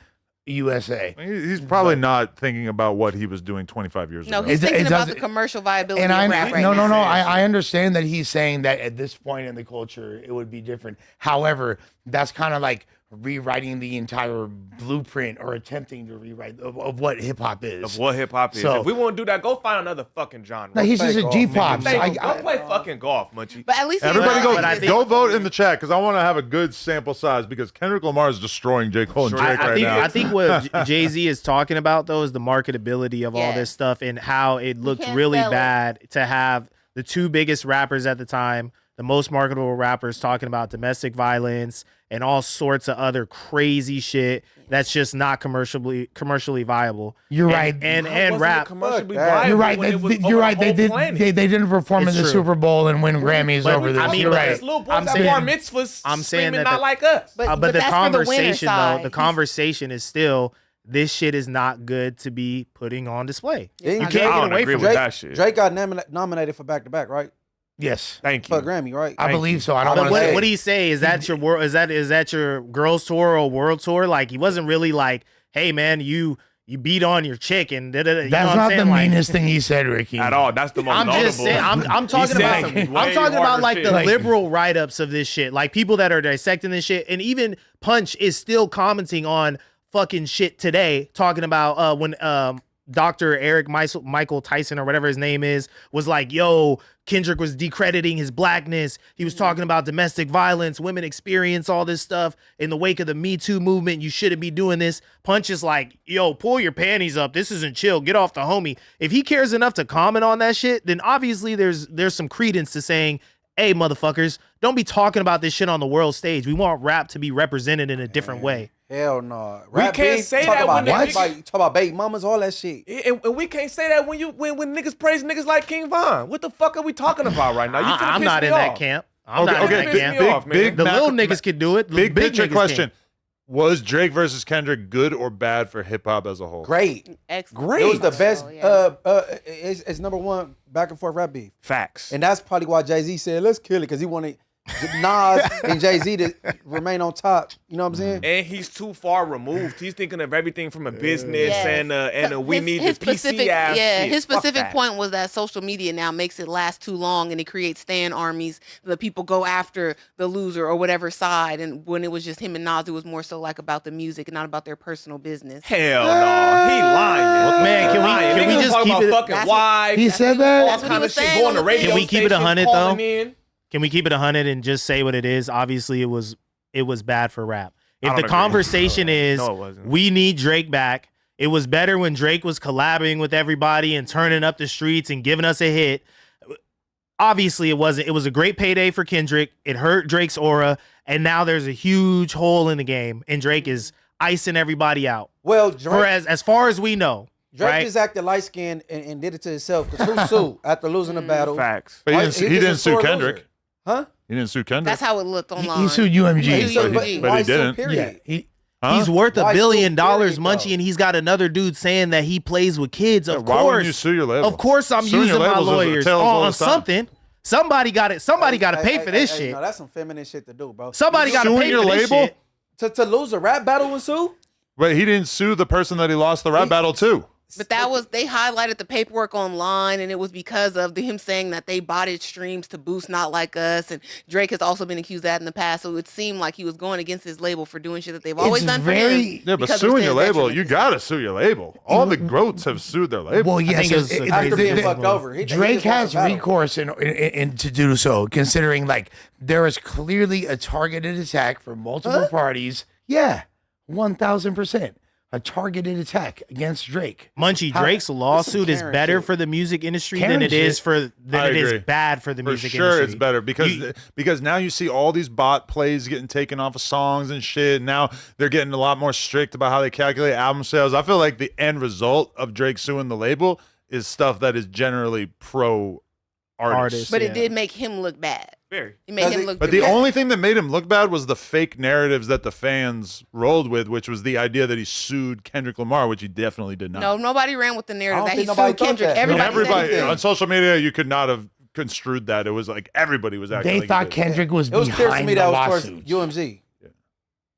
USA. He's probably not thinking about what he was doing 25 years No, ago. he's It thinking about the doesn't- commercial viability And of I rap right no, now. no, no. I understand that he's saying that at this point in the culture it would be different. However, that's kind of like rewriting the entire blueprint or attempting to rewrite of what hip hop is. Of what hip hop is. So- If we want to do that, go find another fucking genre. No, he's just a golf, G-pop. nigga. Go play fucking golf, Munchie. But at least he Everybody realized go, but I this. think- go vote in the chat because I want to have a good sample size because Kendrick Lamar is destroying J. Cole and Sure. Drake right now. I think what Jay-Z is talking about though is the marketability of all Yeah. this stuff and how it looked can't really sell it. bad to have the two biggest rappers at the time, the most marketable rappers talking about domestic violence and all sorts of other crazy shit that's just not commercially viable. You're And- right. And How wasn't it rap. commercially that. viable You're right. when it was You're over right. the They whole did. planet? They didn't perform in It's the true. Super Bowl and win Grammys But, over this. I mean, You're but right. These little boys I'm at saying- bar mitzvahs I'm saying screaming that not like us. But But the that's for the winner conversation though, side. the conversation is still this shit is not good to be putting on display. Didn't You Drake- can't I get don't away agree from with it. that shit. Drake got nominated for back to back, right? Yes, Thank you. For a Grammy, right? I believe so. I don't But want to what, say. what do you say? Is that your world? Is that your girls tour or world tour? Like he wasn't really like, hey man, you beat on your chick and da, da, da. You know That's what I'm not the saying? Like, meanest thing he said, Ricky. At all. That's the most I'm notable. just saying. I'm talking said about. some I'm way talking about harder like shit. the Like- liberal write ups of this shit. Like people that are dissecting this shit, and even Punch is still commenting on fucking shit today, talking about when Dr. Eric Michael Tyson or whatever his name is was like, yo, Kendrick was decrediting his blackness. He was talking about domestic violence, women experience all this stuff in the wake of the Me Too movement. You shouldn't be doing this. Punch is like, yo, pull your panties up. This isn't chill. Get off the homie. If he cares enough to comment on that shit, then obviously there's some credence to saying, hey, motherfuckers, don't be talking about this shit on the world stage. We want rap to be represented in a different way. Hell no. We can't say talk that about when they- talk about baby mamas, all that shit. And we can't say that when niggas praise niggas like King Von. What the fuck are we talking about right now? You finna I'm piss not me in that off. camp. I'm not in okay, that piss camp. me off, man. The little niggas can do it. The Big picture niggas question. can't. Was Drake versus Kendrick good or bad for hip hop as a whole? Great. Excellent. It was the best. Oh, yeah. It's number one back and forth rap beef, Facts. and that's probably why Jay-Z said let's kill it because he wanted Nas and Jay-Z to remain on top. You know what I'm saying? And he's too far removed. He's thinking of everything from a business Yes. and we need his the PC specific, ass shit. his Fuck specific that. point was that social media now makes it last too long and it creates stan armies. The people go after the loser or whatever side. And when it was just him and Nas, it was more so like about the music and not about their personal business. Hell no, he lying. Man, can we- Lying. can we Niggas just talking keep about it- fucking That's wives? He said that. all That's what he kind of was shit saying going on to the radio Can we keep it stations, 100 calling though? in. Can we keep it 100 and just say what it is? Obviously, it was bad for rap. I If don't the agree. conversation No, is no, it wasn't. we need Drake back, it was better when Drake was collabing with everybody and turning up the streets and giving us a hit. Obviously, it wasn't. It was a great payday for Kendrick. It hurt Drake's aura, and now there's a huge hole in the game, and Drake is icing everybody out. Well, For Drake, as far as we know, Drake right? just acted light skinned and did it to himself. Because who sued after losing the battle? Facts. But Why- he just didn't a sue sore Kendrick. loser. Huh? He didn't sue Kendrick. That's how it looked online. He sued UMG. Yeah, He sued, but he why sue, didn't. period? Yeah, Huh? He's worth Why $1 billion, sue, period, Munchie, though? and he's got another dude saying that he plays with kids. Of Why wouldn't you course, sue your label? of course, I'm Suing your using my labels is a lawyers tale as old on as time. something. Somebody got it. Somebody got to pay for this shit. No, that's some feminine shit to do, bro. Somebody got to Suing pay your for this label? shit. To lose a rap battle and sue? But he didn't sue the person that he lost the rap battle to. But that was, they highlighted the paperwork online, and it was because of him saying that they botted streams to boost Not Like Us, and Drake has also been accused of that in the past. So it seemed like he was going against his label for doing shit that they've always done for him. Yeah, but because it suing was your to his label, detriment. you gotta sue your label. All the GOATs have sued their label. Well, yes, think it was a After being crazy fucked over. He Drake just lost has the battle. recourse in to do so, considering like there is clearly a targeted attack from multiple parties. Yeah, 1,000%. A targeted attack against Drake. Munchie, How- Drake's lawsuit is Karen better shit. for the music industry Karen than it is shit. for I it is agree. bad for the For music sure, industry. it's better because now you see all these bot plays getting taken off of songs and shit. Now they're getting a lot more strict about how they calculate album sales. I feel like the end result of Drake suing the label is stuff that is generally pro artist. But Yeah. it did make him look bad. Very. It made Does him it- look But the bad. only thing that made him look bad was the fake narratives that the fans rolled with, which was the idea that he sued Kendrick Lamar, which he definitely did not. No, nobody ran with the narrative I that don't he think nobody sued thought Kendrick. that. Everybody, Everybody said he on did. social media, you could not have construed that. It was like everybody was acting. They like he thought did. Kendrick was It was clear to behind me the that was towards lawsuits. UMG.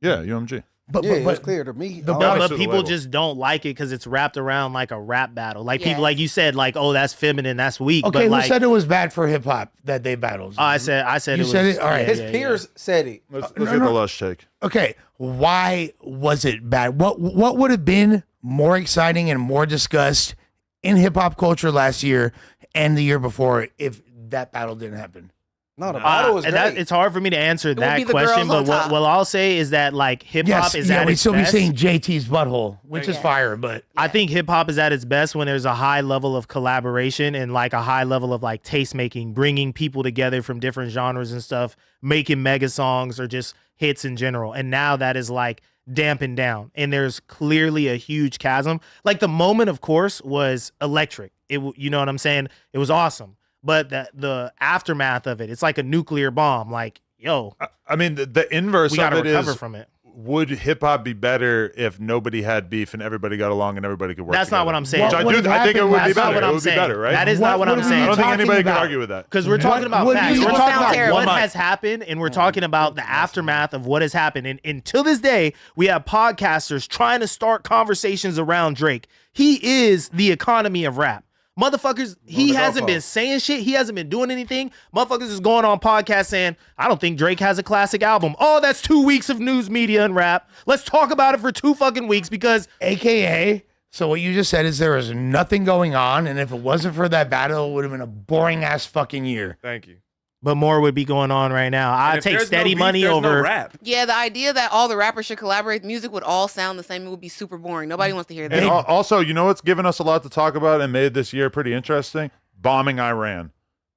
Yeah, UMG. But, Yeah, it was but clear to me. the- I No, don't- Honestly, but the people label. just don't like it because it's wrapped around like a rap battle. Like people, Yeah. like you said, like, oh, that's feminine, that's weak. okay, but who like, said it was bad for hip hop that they battled? oh, I said You it was. said it? All right. His peers said it. Let's no, get the no. lush take. Okay, why was it bad? What would have been more exciting and more discussed in hip hop culture last year and the year before if that battle didn't happen? No, the battle was and great. it's hard for me to answer would that be the question, girls on but top. what I'll say is that like hip hop Yes, is yeah, at we'd its still best. be saying JT's butthole, which is Yeah. fire, but I think hip hop is at its best when there's a high level of collaboration and like a high level of like taste making, bringing people together from different genres and stuff, making mega songs or just hits in general. And now that is like dampened down, and there's clearly a huge chasm. Like the moment, of course, was electric. You know what I'm saying? It was awesome, but the aftermath of it, it's like a nuclear bomb. Like, yo, I mean, the inverse we of got to it recover is, from it. would hip hop be better if nobody had beef and everybody got along and everybody could work That's not together? what I'm saying. Which What would I think it happen- would be That's not better. what It I'm would be saying. better, right? That is not what I'm are you saying. I don't think talking anybody about? could argue with that. Because we're talking about what do facts. you We're think talking about about terrible? what One has happened, and we're talking about the aftermath of what has happened. And to this day, we have podcasters trying to start conversations around Drake. He is the economy of rap. Motherfuckers, he hasn't been saying shit. He hasn't been doing anything. Motherfuckers is going on podcasts saying, I don't think Drake has a classic album. Oh, that's 2 weeks of news media and rap. Let's talk about it for 2 fucking weeks because AKA, so what you just said is there was nothing going on, and if it wasn't for that battle, it would have been a boring ass fucking year. Thank you. but more would be going on right now. And I'd if take there's steady no beef, money there's over no rap. Yeah, the idea that all the rappers should collaborate, music would all sound the same. It would be super boring. Nobody wants to hear that. And also, you know what's given us a lot to talk about and made this year pretty interesting? Bombing Iran.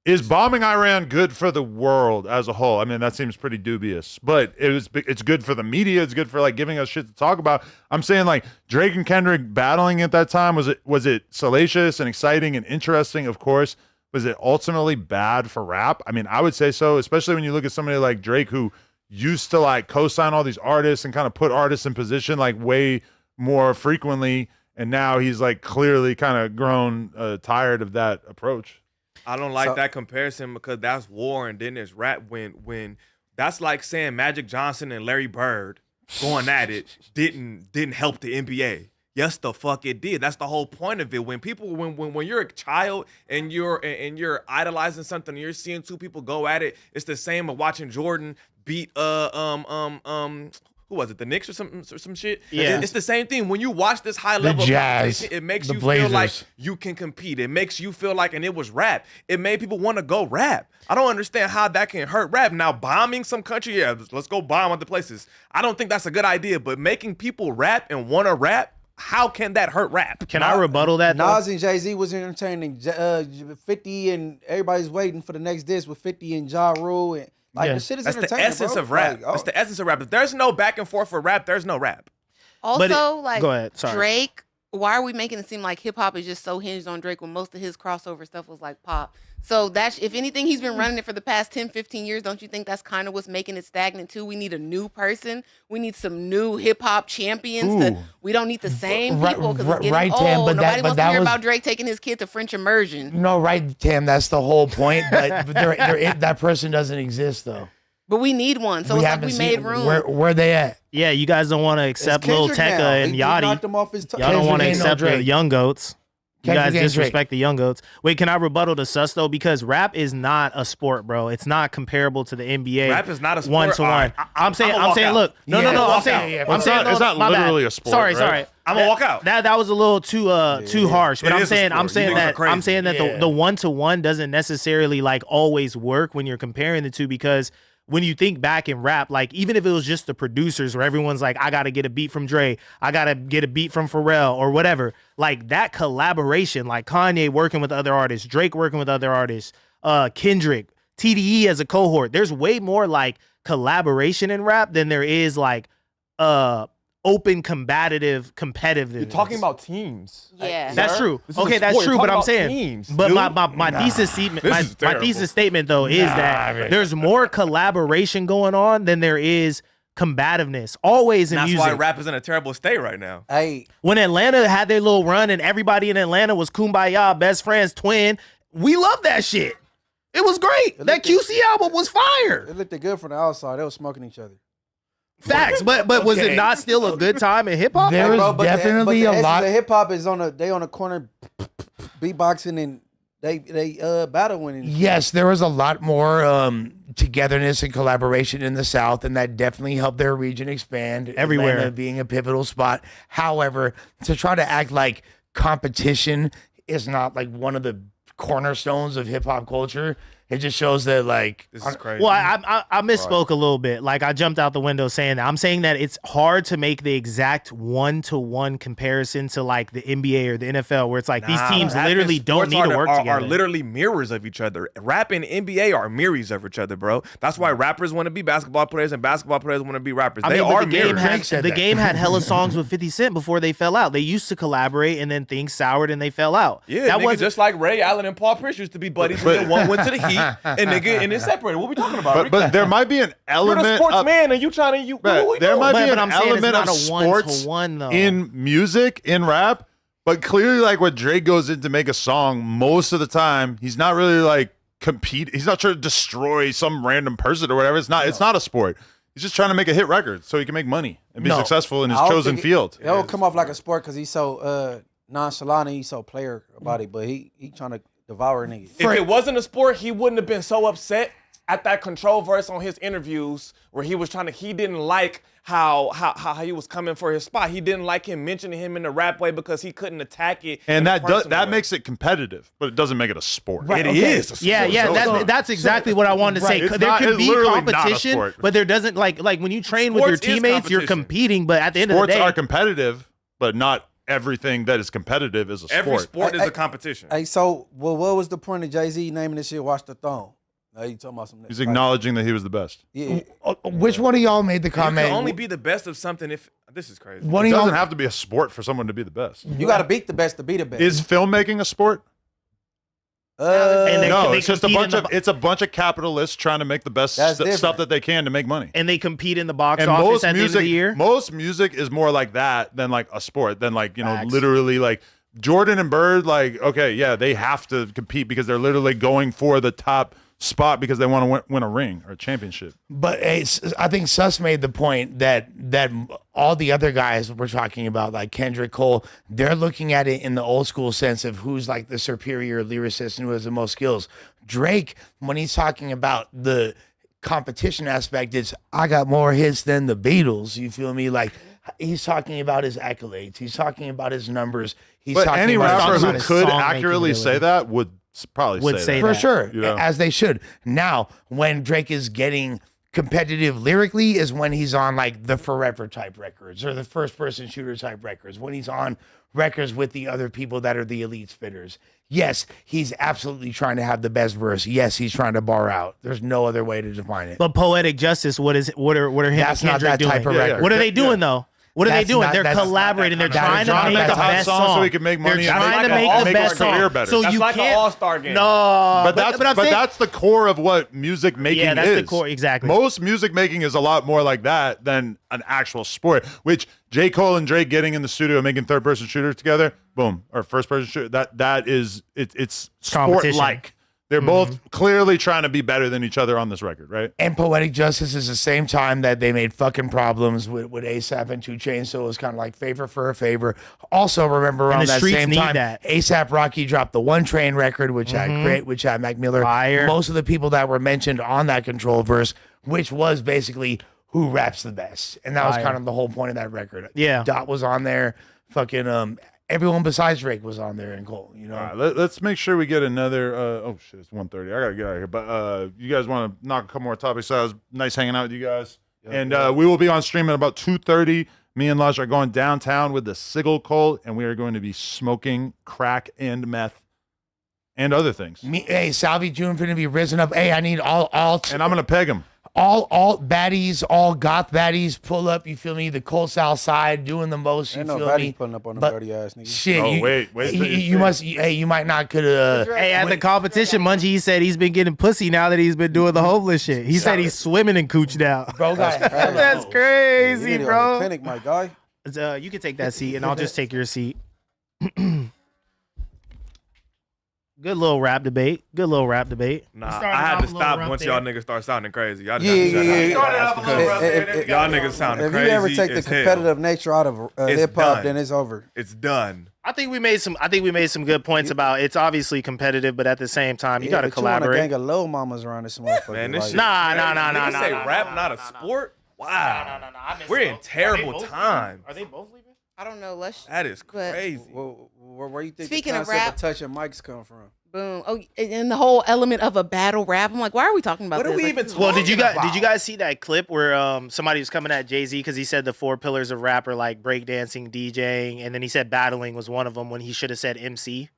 Is bombing Iran good for the world as a whole? I mean, that seems pretty dubious, but it's good for the media. It's good for like giving us shit to talk about. I'm saying like Drake and Kendrick battling at that time, was it salacious and exciting and interesting? Of course. Was it ultimately bad for rap? I mean, I would say so, especially when you look at somebody like Drake who used to like co-sign all these artists and kind of put artists in position like way more frequently. And now he's like clearly kind of grown tired of that approach. I don't like that comparison because that's war and then there's rap. When that's like saying Magic Johnson and Larry Bird going at it didn't help the NBA. Yes, the fuck it did. That's the whole point of it. When you're a child and you're idolizing something, and you're seeing two people go at it. It's the same as watching Jordan beat who was it? The Knicks or some shit. Yeah, it's the same thing. When you watch this high level Jazz, competition, it makes the you Blazers. feel like you can compete. It makes you feel like, and it was rap. It made people want to go rap. I don't understand how that can hurt rap. Now bombing some country, yeah, let's go bomb other places. I don't think that's a good idea. But making people rap and want to rap, how can that hurt rap? Can I rebuttal that? Nas and Jay-Z was entertaining 50, and everybody's waiting for the next disc with 50 and Ja Rule. And the shit is That's the entertaining, essence bro. of rap. Like, That's the essence of rap. If there's no back and forth for rap, there's no rap. Also, go ahead. Sorry. Drake, why are we making it seem like hip hop is just so hinged on Drake when most of his crossover stuff was like pop? So that's, if anything, he's been running it for the past 10, 15 years. Don't you think that's kind of what's making it stagnant too? We need a new person. We need some new hip hop champions. We don't need the same people because it's getting right, old. Tam, but Nobody wants to hear was, about Drake taking his kid to French immersion. No, right, Tam, that's the whole point. But that person doesn't exist though. But we need one. So it's like we made room. Where they at? Yeah, you guys don't want to accept Lil Tecca and Yachty. Y'all don't want to accept the young goats. You guys disrespect the young goats. Wait, can I rebuttal to Sus though? Because rap is not a sport, bro. It's not comparable to the NBA. Rap is not a sport. One to one. I'm saying, look, no. I'm saying, it's not literally a sport. Sorry, right? sorry. I'm gonna walk out. That was a little too harsh. But I'm saying that the one to one doesn't necessarily like always work when you're comparing the two, because when you think back in rap, like even if it was just the producers where everyone's like, I got to get a beat from Dre, I got to get a beat from Pharrell or whatever, like that collaboration, like Kanye working with other artists, Drake working with other artists, Kendrick, TDE as a cohort, there's way more like collaboration in rap than there is like open competitiveness. You're talking about teams. Yeah, that's true. Okay, that's true. But I'm saying, teams, but my thesis statement though is that there's more collaboration going on than there is combativeness. Always in that's music. That's why rap is in a terrible state right now. Hey, when Atlanta had their little run and everybody in Atlanta was kumbaya, best friends, twin, we love that shit. It was great. That QC album was fire. It looked good from the outside. They were smoking each other. Facts, but was it not still a good time in hip hop? There was definitely a lot. Hip hop is on a corner beatboxing and they battling. Yes, there was a lot more togetherness and collaboration in the South, and that definitely helped their region expand. Everywhere, Atlanta being a pivotal spot. However, to try to act like competition is not like one of the cornerstones of hip hop culture. It just shows that, like, this is crazy. Well, I misspoke a little bit. Like, I jumped out the window saying that. I'm saying that it's hard to make the exact one-to-one comparison to, like, the NBA or the NFL, where it's like these teams literally don't need to work together. Are literally mirrors of each other. Rap and NBA are mirrors of each other, bro. That's why rappers want to be basketball players and basketball players want to be rappers. They are mirrors. The game had hella songs with 50 Cent before they fell out. They used to collaborate, and then things soured and they fell out. Yeah, that was just like Ray Allen and Paul Pierce used to be buddies, and then one went to the Heat. And it's separated. What are we talking about? But there might be an element. You're a sportsman, and you trying to there might be an element of sports in music, in rap. But clearly, like when Drake goes in to make a song, most of the time he's not really like compete. He's not trying to destroy some random person or whatever. It's not. It's not a sport. He's just trying to make a hit record so he can make money and be successful in his chosen field. It'll come off like a sport because he's so nonchalant and he's so player about it. But he trying to devour niggas. If it wasn't a sport, he wouldn't have been so upset at that control verse on his interviews where he was he didn't like how he was coming for his spot. He didn't like him mentioning him in the rap way because he couldn't attack it. And that makes it competitive, but it doesn't make it a sport. Right, it is a sport. Yeah, that's exactly what I wanted to say. There could be competition, but there doesn't like when you train with your teammates, you're competing, but at the end of the day, sports are competitive, but not everything that is competitive is a sport. Every sport is a competition. Hey, so what was the point of Jay-Z naming this shit Watch the Throne? Now you talking about something. He's acknowledging that he was the best. Yeah. Which one of y'all made the comment? You can only be the best of something if this is crazy. It doesn't have to be a sport for someone to be the best. You got to beat the best to be the best. Is filmmaking a sport? No, it's just it's a bunch of capitalists trying to make the best stuff that they can to make money. And they compete in the box office at the end of the year. Most music is more like that than like a sport, than like, literally like Jordan and Bird, like, okay, yeah, they have to compete because they're literally going for the top spot because they want to win a ring or a championship. But I think Sus made the point that all the other guys we're talking about, like Kendrick, Cole, they're looking at it in the old school sense of who's like the superior lyricist and who has the most skills. Drake, when he's talking about the competition aspect, it's I got more hits than the Beatles. You feel me? Like he's talking about his accolades. He's talking about his numbers. He's but talking any about rapper who could accurately say that would probably say that. For sure, You know? as they should. Now, when Drake is getting competitive lyrically is when he's on like the Forever type records or the first person shooter type records, when he's on records with the other people that are the elite spitters. Yes, he's absolutely trying to have the best verse. Yes, he's trying to bar out. There's no other way to define it. But poetic justice, what are him That's and not Kendrick that doing? type of record. What are they doing though? What are they That's doing? not- They're that's- collaborating. They're trying to make the best song so he can make money. They're and trying to make make the his best career song. better. So That's you like an can't. all-star game. No, but that's the core of what music making Yeah, that's is. the core, exactly. Most music making is a lot more like that than an actual sport. Which J. Cole and Drake getting in the studio and making third person shooters together, boom, or first person shooter. That is it's sport Competition. like. They're both clearly trying to be better than each other on this record, right? And Poetic Justice is the same time that they made fucking problems with ASAP and 2 Chainz, so it was kind of like favor for a favor. Also, remember around the that streets same need time, that. ASAP Rocky dropped the One Train record, which had Mac Miller. Fire. Most of the people that were mentioned on that Control verse, which was basically who raps the best, and that was Fire. kind of the whole point of that record. Yeah. Dot was on there. Fucking everyone besides Drake was on there and Cole. You know. All right, let's make sure we get another. Oh shit, it's 1:30. I gotta get out of here. But you guys want to knock a couple more topics out? It was nice hanging out with you guys. And we will be on stream at about 2:30. Me and Lush are going downtown with the Sigil Cult, and we are going to be smoking crack and meth and other things. Hey, Salvi June finna be risen up. Hey, I need all And I'm gonna peg him. all baddies, all goth baddies pull up, you feel me? The Cold South Side doing the most, you Ain't no feel baddies me? pulling up on them But dirty ass niggas. shit, Oh, you, wait till you you see. must, hey, you might not could have. Hey, at the competition, Munchie, he said he's been getting pussy now that he's been doing the homeless shit. He said he's swimming in cooch now. Bro, got That's You crazy, need to go to the bro. clinic, my guy. You can take that seat, and I'll just take your seat. Good little rap debate. Nah, started I had off to a little stop rough once there. y'all niggas start sounding crazy. Y'all Yeah, just gotta yeah, shut yeah. up. Started off a little rough there, then Y'all niggas sounding If crazy. you ever take the as hell. competitive nature out of It's hip hop, done. then it's over. It's done. I think we made some good points about it's obviously competitive, but at the same time, you got to but you want a collaborate. gang of little mamas around this motherfucker. Man, this like, shit. Nah. Niggas say rap not a sport? Wow. We're in terrible time. Are they both leaving? I don't know. Let's That is But- crazy. where you think Speaking the of concept rap- of touching mics come from? boom. Oh, and the whole element of a battle rap. I'm like, why are we talking about What are this? we Like, even this is Well, talking did you about? guys see that clip where somebody was coming at Jay-Z because he said the 4 pillars of rap are like breakdancing, DJing, and then he said battling was one of them when he should have said MC.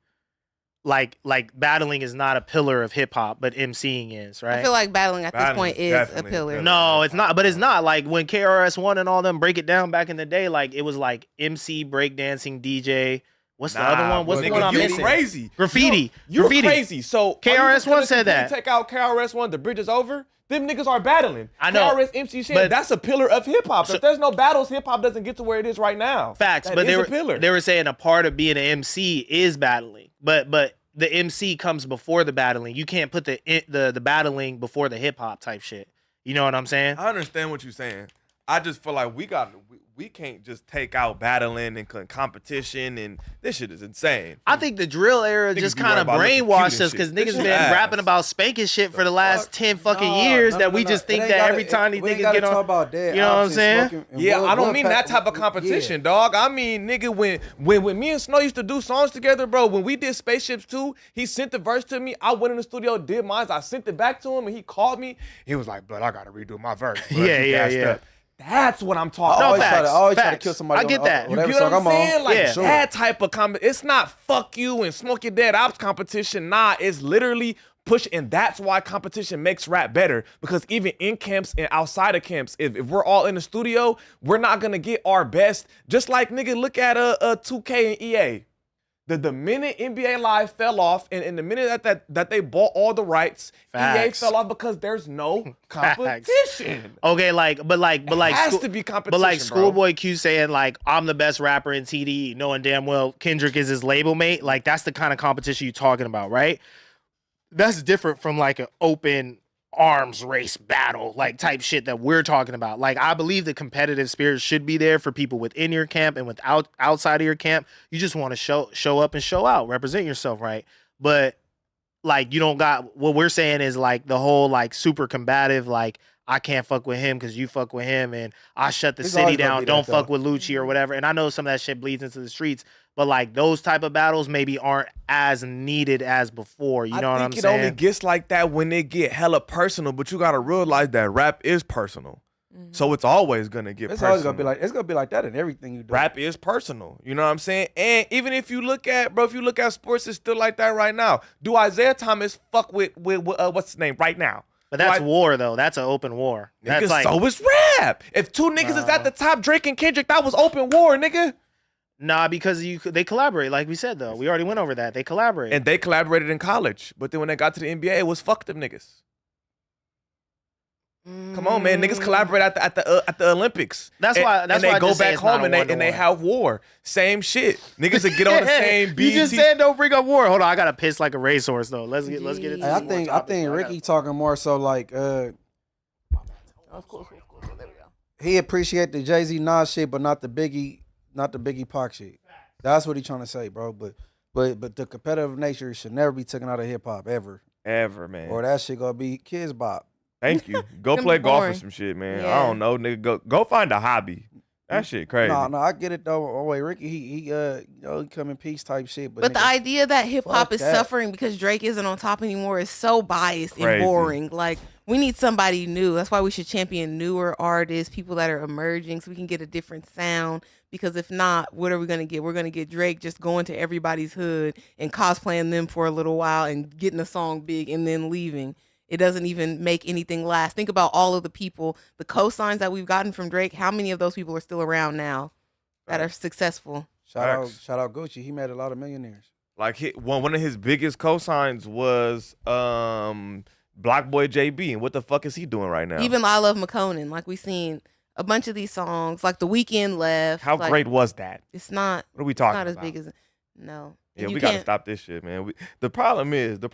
Like battling is not a pillar of hip hop, but MCing is, right? I feel like battling at this Battling point is is a definitely a pillar. pillar. No, it's not. But it's not like when KRS-One and all them break it down back in the day. Like it was like MC, breakdancing, DJ. What's the other one? What's the one I'm you missing? crazy. Graffiti. You're Graffiti. crazy. So KRS-One said that. Take out KRS-One, the bridge is over. Them niggas are battling. I know. KRS MC shit, But- that's a pillar of hip hop. So- If there's no battles, hip hop doesn't get to where it is right now. Facts, That but is a pillar. they were saying a part of being an MC is battling, but the MC comes before the battling. You can't put the battling before the hip hop type shit. You know what I'm saying? I understand what you're saying. I just feel like we can't just take out battling and competition, and this shit is insane. I think the drill era Niggas just be kind worried of about looking brainwashed cute us and because shit. niggas This been shit ass. rapping about spanking shit for the last 10 fucking Nah, years no, that no, we no. just It think ain't that gotta- every time these we ain't niggas gotta get on. talk about that. You know what I'm Options, saying? smoking, and Yeah, I don't one mean pack- that type of competition, Yeah. dog. I mean, nigga, when me and Snow used to do songs together, bro, when we did Spaceships 2, he sent the verse to me. I went in the studio, did mine. I sent it back to him, and he called me. He was like, "Blood, I gotta redo my verse." Blood, Yeah, you yeah, gassed yeah. up." That's what I'm I talking always about. try to- I always try to facts. kill somebody. I get on, that. You whatever get what song I'm I'm saying? on. Like Yeah. that type of it's not fuck you and smoke your dead ops competition. Nah, it's literally push, and that's why competition makes rap better. Because even in camps and outside of camps, if we're all in the studio, we're not gonna get our best. Just like nigga, look at 2K and EA. The minute NBA Live fell off, and the minute that they bought all the rights, EA Facts. fell off because there's no competition. Okay, but has to be competition, But like bro. Schoolboy Q saying like I'm the best rapper in TDE, knowing damn well Kendrick is his label mate. Like that's the kind of competition you're talking about, right? That's different from like an open arms race battle like type shit that we're talking about. Like I believe the competitive spirit should be there for people within your camp and outside of your camp. You just want to show up and show out, represent yourself, right? But like you don't got what we're saying is like the whole like super combative like I can't fuck with him because you fuck with him and I shut the It's city always gonna down, be don't that, fuck though. with Lucci or whatever. And I know some of that shit bleeds into the streets, but like those type of battles maybe aren't as needed as before. You know what I'm I think it saying? only gets like that when it get hella personal, but you gotta realize that rap is personal. So it's always gonna get It's personal. always gonna be like that in everything you do. Rap is personal. You know what I'm saying? And even if you look at sports, it's still like that right now. Do Isaiah Thomas fuck with what's his name right now? But that's war though. That's an open war. That's Nigga, like so is rap. If two niggas is at the top, Drake and Kendrick, that was open war, nigga. nah, because they collaborate, like we said though. We already went over that. They collaborate. And they collaborated in college, but then when they got to the NBA, it was fuck them niggas. Come on, man. Niggas collaborate at the Olympics. That's why they I go just say back it's not home a and they one-to-one. have war. Same shit. Niggas would get on the same beat. You just said don't bring up war. Hold on, I gotta piss like a racehorse though. Let's get into Hey, I think Ricky talking more so like he appreciate the Jay-Z Nas shit, but not the Biggie Pac shit. That's what he trying to say, bro. But the competitive nature should never be taken out of hip hop ever. Ever, man. Or that shit gonna be kids bop. Thank you. Go Them play golf or boring. some shit, man. Yeah. I don't know, nigga. Go find a hobby. That shit crazy. No, I get it though. Oh wait, Ricky, he come in peace type shit. But the nigga, idea that hip hop fuck is that. suffering because Drake isn't on top anymore is so biased and Crazy. boring. Like we need somebody new. That's why we should champion newer artists, people that are emerging, so we can get a different sound. Because if not, what are we gonna get? We're gonna get Drake just going to everybody's hood and cosplaying them for a little while and getting a song big and then leaving. It doesn't even make anything last. Think about all of the people, the cosigns that we've gotten from Drake. How many of those people are still around now that are successful? Shout out Gucci. He made a lot of millionaires. Like one of his biggest cosigns was Block Boy JB, and what the fuck is he doing right now? Even I Love McConan. Like we seen a bunch of these songs. Like The Weeknd left. How like, great was that? It's not. What are we It's talking not as about? big as no. Yeah, And we you gotta can't- stop this shit, man. The problem is the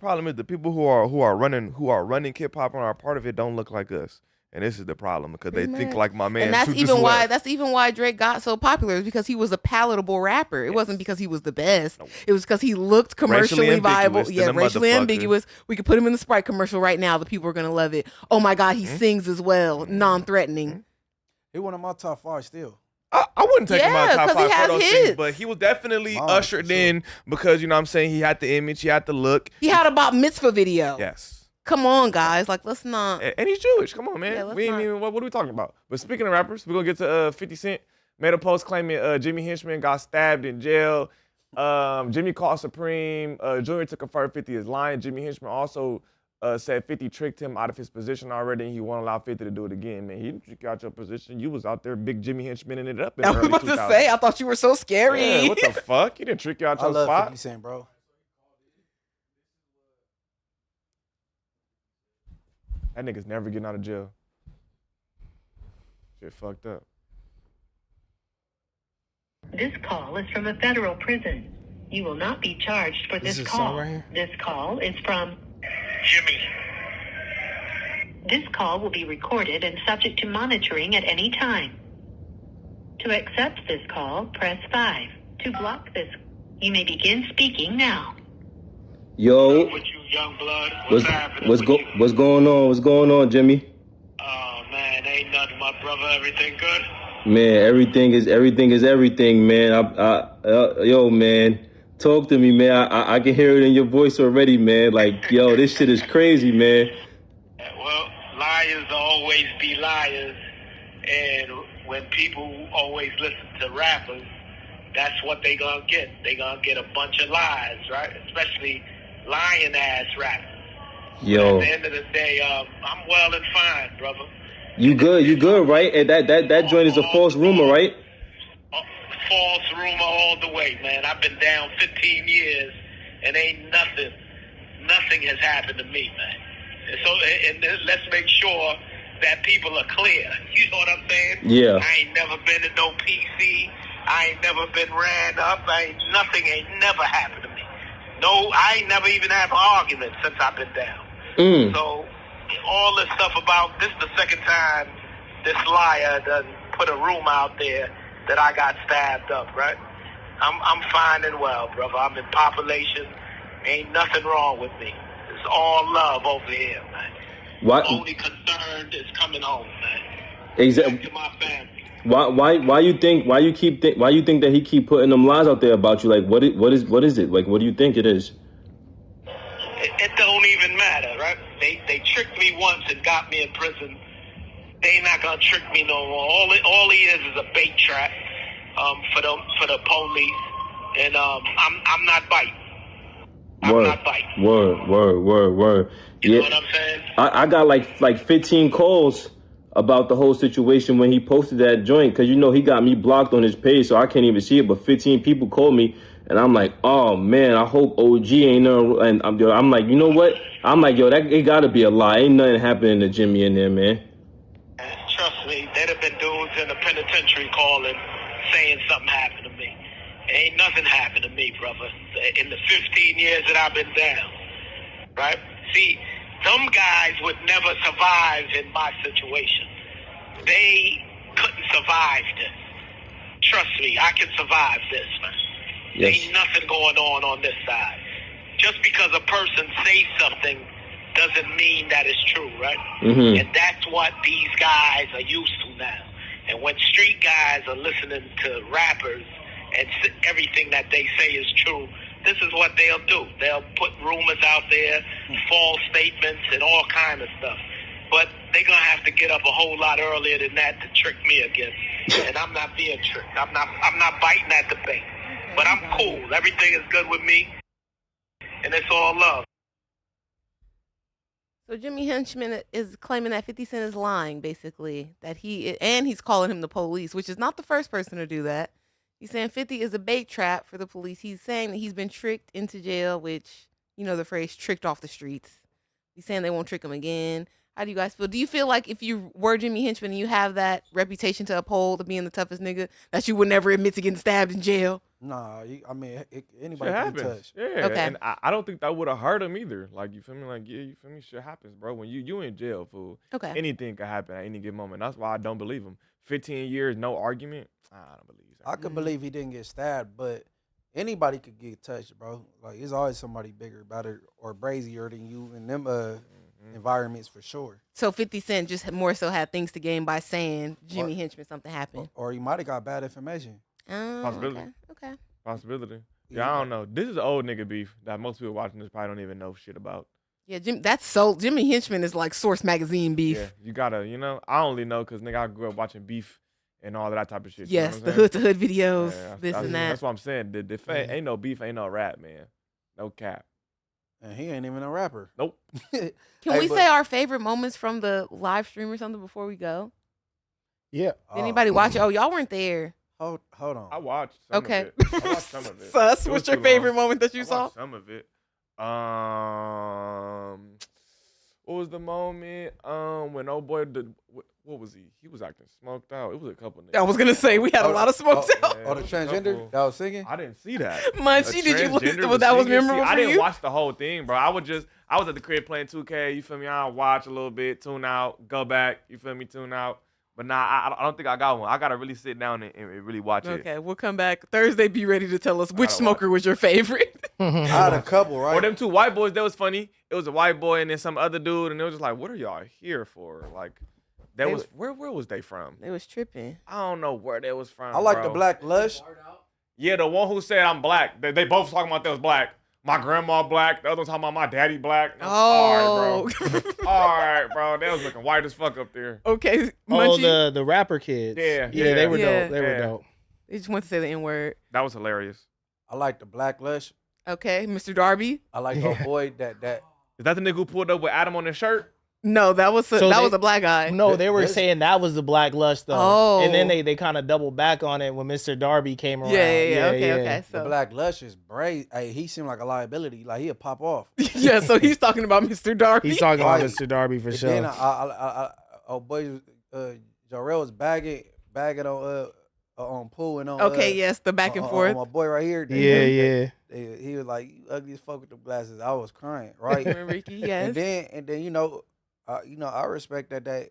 people who are running hip hop and are part of it don't look like us, and this is the problem because they think like my man. And that's who just even why left. Drake got so popular, is because he was a palatable rapper. It wasn't because he was the best. It was because he looked commercially viable. ambiguous Yeah, than a racially motherfucker. ambiguous. We could put him in the Sprite commercial right now. The people are gonna love it. Oh my God, he sings as well, non-threatening. He one of my top 5 still. I wouldn't take him out Yeah, of top 'cause he 5 for has those hits. things, but he was definitely ushered in because you know what I'm saying he had the image, he had the look. He had a Bat Mitzvah video. Yes. Come on, guys. Like, let's not. And he's Jewish. Come on, man. Yeah, let's we ain't not- even what are we talking about? But speaking of rappers, we're gonna get to 50 Cent. Made a post claiming Jimmy Henchman got stabbed in jail. Jimmy called Supreme. Junior to confirm 50 is lying. Jimmy Henchman also said 50 tricked him out of his position already, and he won't allow 50 to do it again. Man, he didn't trick you out your position. You was out there, big Jimmy Henchman, and it up in I the was early about to 2000s. say, I thought you were so scary. Yeah, what the fuck? He didn't trick you out I your love spot. 50 Cent, bro. That nigga's never getting out of jail. Shit fucked up. This call is from a federal prison. You will not be charged for This this is a song call. right here? This call is from Jimmy. This call will be recorded and subject to monitoring at any time. To accept this call, press 5. To block this, you may begin speaking now. Yo, what's going on? What's going on, Jimmy? Man, ain't nothing, my brother. Everything good? Man, everything is everything, man. Yo, man, talk to me, man. I can hear it in your voice already, man. Like, yo, this shit is crazy, man. Well, liars always be liars, and when people always listen to rappers, that's what they gonna get. They gonna get a bunch of lies, right? Especially lying ass rappers. Yo, At the end of the day, I'm well and fine, brother. you good, right? And that joint is a false rumor, right? false rumor all the way, man. I've been down 15 years, and ain't nothing has happened to me, man. And so, let's make sure that people are clear. You know what I'm saying? Yeah. I ain't never been in no PC. I ain't never been ran up. Nothing ain't never happened to me. No, I ain't never even had an argument since I've been down. So all this stuff about this is the second time this liar done put a rumor out there that I got stabbed up, right? I'm fine and well, brother. I'm in population. Ain't nothing wrong with me. It's all love over here, man. What? Only concern is coming home, man. Exactly. Back to my family. Why you think that he keep putting them lies out there about you? Like what is it? Like what do you think it is? It don't even matter, right? They tricked me once and got me in prison. They not gonna trick me no more. All he is a bait trap for the police, and I'm not biting. I'm not biting. Word. You know what I'm saying? I got like 15 calls about the whole situation when he posted that joint, because he got me blocked on his page, so I can't even see it. But 15 people called me, and I'm like, oh man, I hope OG ain't no. And I'm like, you know what? I'm like, yo, it gotta be a lie. Ain't nothing happening to Jimmy in there, man. Trust me, there'd have been dudes in the penitentiary calling, saying something happened to me. Ain't nothing happened to me, brother. In the 15 years that I've been down, right? See, some guys would never survive in my situation. They couldn't survive this. Trust me, I can survive this, man. Yes. Ain't nothing going on this side. Just because a person says something doesn't mean that it's true, right? Mm-hmm. And that's what these guys are used to now. And when street guys are listening to rappers and everything that they say is true, this is what they'll do. They'll put rumors out there, false statements, and all kind of stuff. But they're going to have to get up a whole lot earlier than that to trick me again. And I'm not being tricked. I'm not biting at the bait. But I'm cool. Everything is good with me. And it's all love. So Jimmy Henchman is claiming that 50 Cent is lying, basically. And he's calling him the police, which is not the first person to do that. He's saying 50 is a bait trap for the police. He's saying that he's been tricked into jail, which, you know the phrase, tricked off the streets. He's saying they won't trick him again. How do you guys feel? Do you feel like if you were Jimmy Henchman and you have that reputation to uphold of being the toughest nigga, that you would never admit to getting stabbed in jail? Nah, anybody Shit can be happens. touched. Yeah, Okay. and I don't think that would have hurt him either. Like, you feel me? Like, yeah, you feel me? Shit happens, bro. When you in jail, fool. Okay. Anything can happen at any given moment. That's why I don't believe him. 15 years, no argument. I don't believe that. I could believe he didn't get stabbed, but anybody could get touched, bro. Like, there's always somebody bigger, better, or brazier than you in them environments for sure. So 50 Cent just more so had things to gain by saying Jimmy Henchman something happened. Or he might have got bad information. Possibility. Okay. Possibility. Yeah, I don't know. This is old nigga beef that most people watching this probably don't even know shit about. Yeah, Jimmy Henchman is like Source Magazine beef. Yeah, you gotta, I only know because nigga, I grew up watching beef and all that type of shit. Yes, you know the what I'm saying? hood videos, this that's, and that. That's what I'm saying. The ain't no beef, ain't no rap, man. No cap. And he ain't even a rapper. Nope. Can we say our favorite moments from the live stream or something before we go? Yeah. Did anybody watch it? Oh, y'all weren't there. Hold on. I watched some Okay. of it. I watched some of it. Sus, It what's was your too favorite long. moment that you I saw? watched some of it. What was the moment? When old boy what was he? He was acting smoked out. It was a couple niggas. I was gonna say we had a lot of smoked out. Oh, the transgender that was singing? I didn't see that. Munchie, did you look Transgender at that was singing? memorable I for didn't you? watch the whole thing, bro. I was at the crib playing 2K, you feel me? I'll watch a little bit, tune out, go back, you feel me, tune out. But nah, I don't think I got one. I gotta really sit down and really watch it. Okay, we'll come back Thursday. Be ready to tell us which gotta smoker was your favorite. I had a couple, right? Or them two white boys, that was funny. It was a white boy and then some other dude, and it was just like, what are y'all here for? Like, where was they from? They was tripping. I don't know where they was from. I like bro. the Black Lush. Yeah, the one who said I'm black. They both talking about they was black. My grandma black. The other one talking about my daddy black. All right, bro. All right, bro. They was looking white as fuck up there. Okay, Oh, Munchie. the rapper kids. Yeah, they were yeah. dope. They were dope. They just want to say the N word. That was hilarious. I like the Black Lush. Okay, Mr. Darby. I like the boy that Is that the nigga who pulled up with Adam on his shirt? No, that was So that was a black guy. No, they were saying that was the Black Lush though. Oh. And then they kind of doubled back on it when Mr. Darby came around. Yeah. Okay. The So Black Lush is brave. Hey, he seemed like a liability. Like he'll pop off. yeah, so he's talking about Mr. Darby. He's talking about Right. Mr. Darby for And sure. then boy, Jarrell was bagging on Pool and on. Okay, yes, the back and forth. On my boy right here. Yeah. He was like, "You ugly as fuck with them glasses." I was crying, right? Ricky, yes. And then I respect that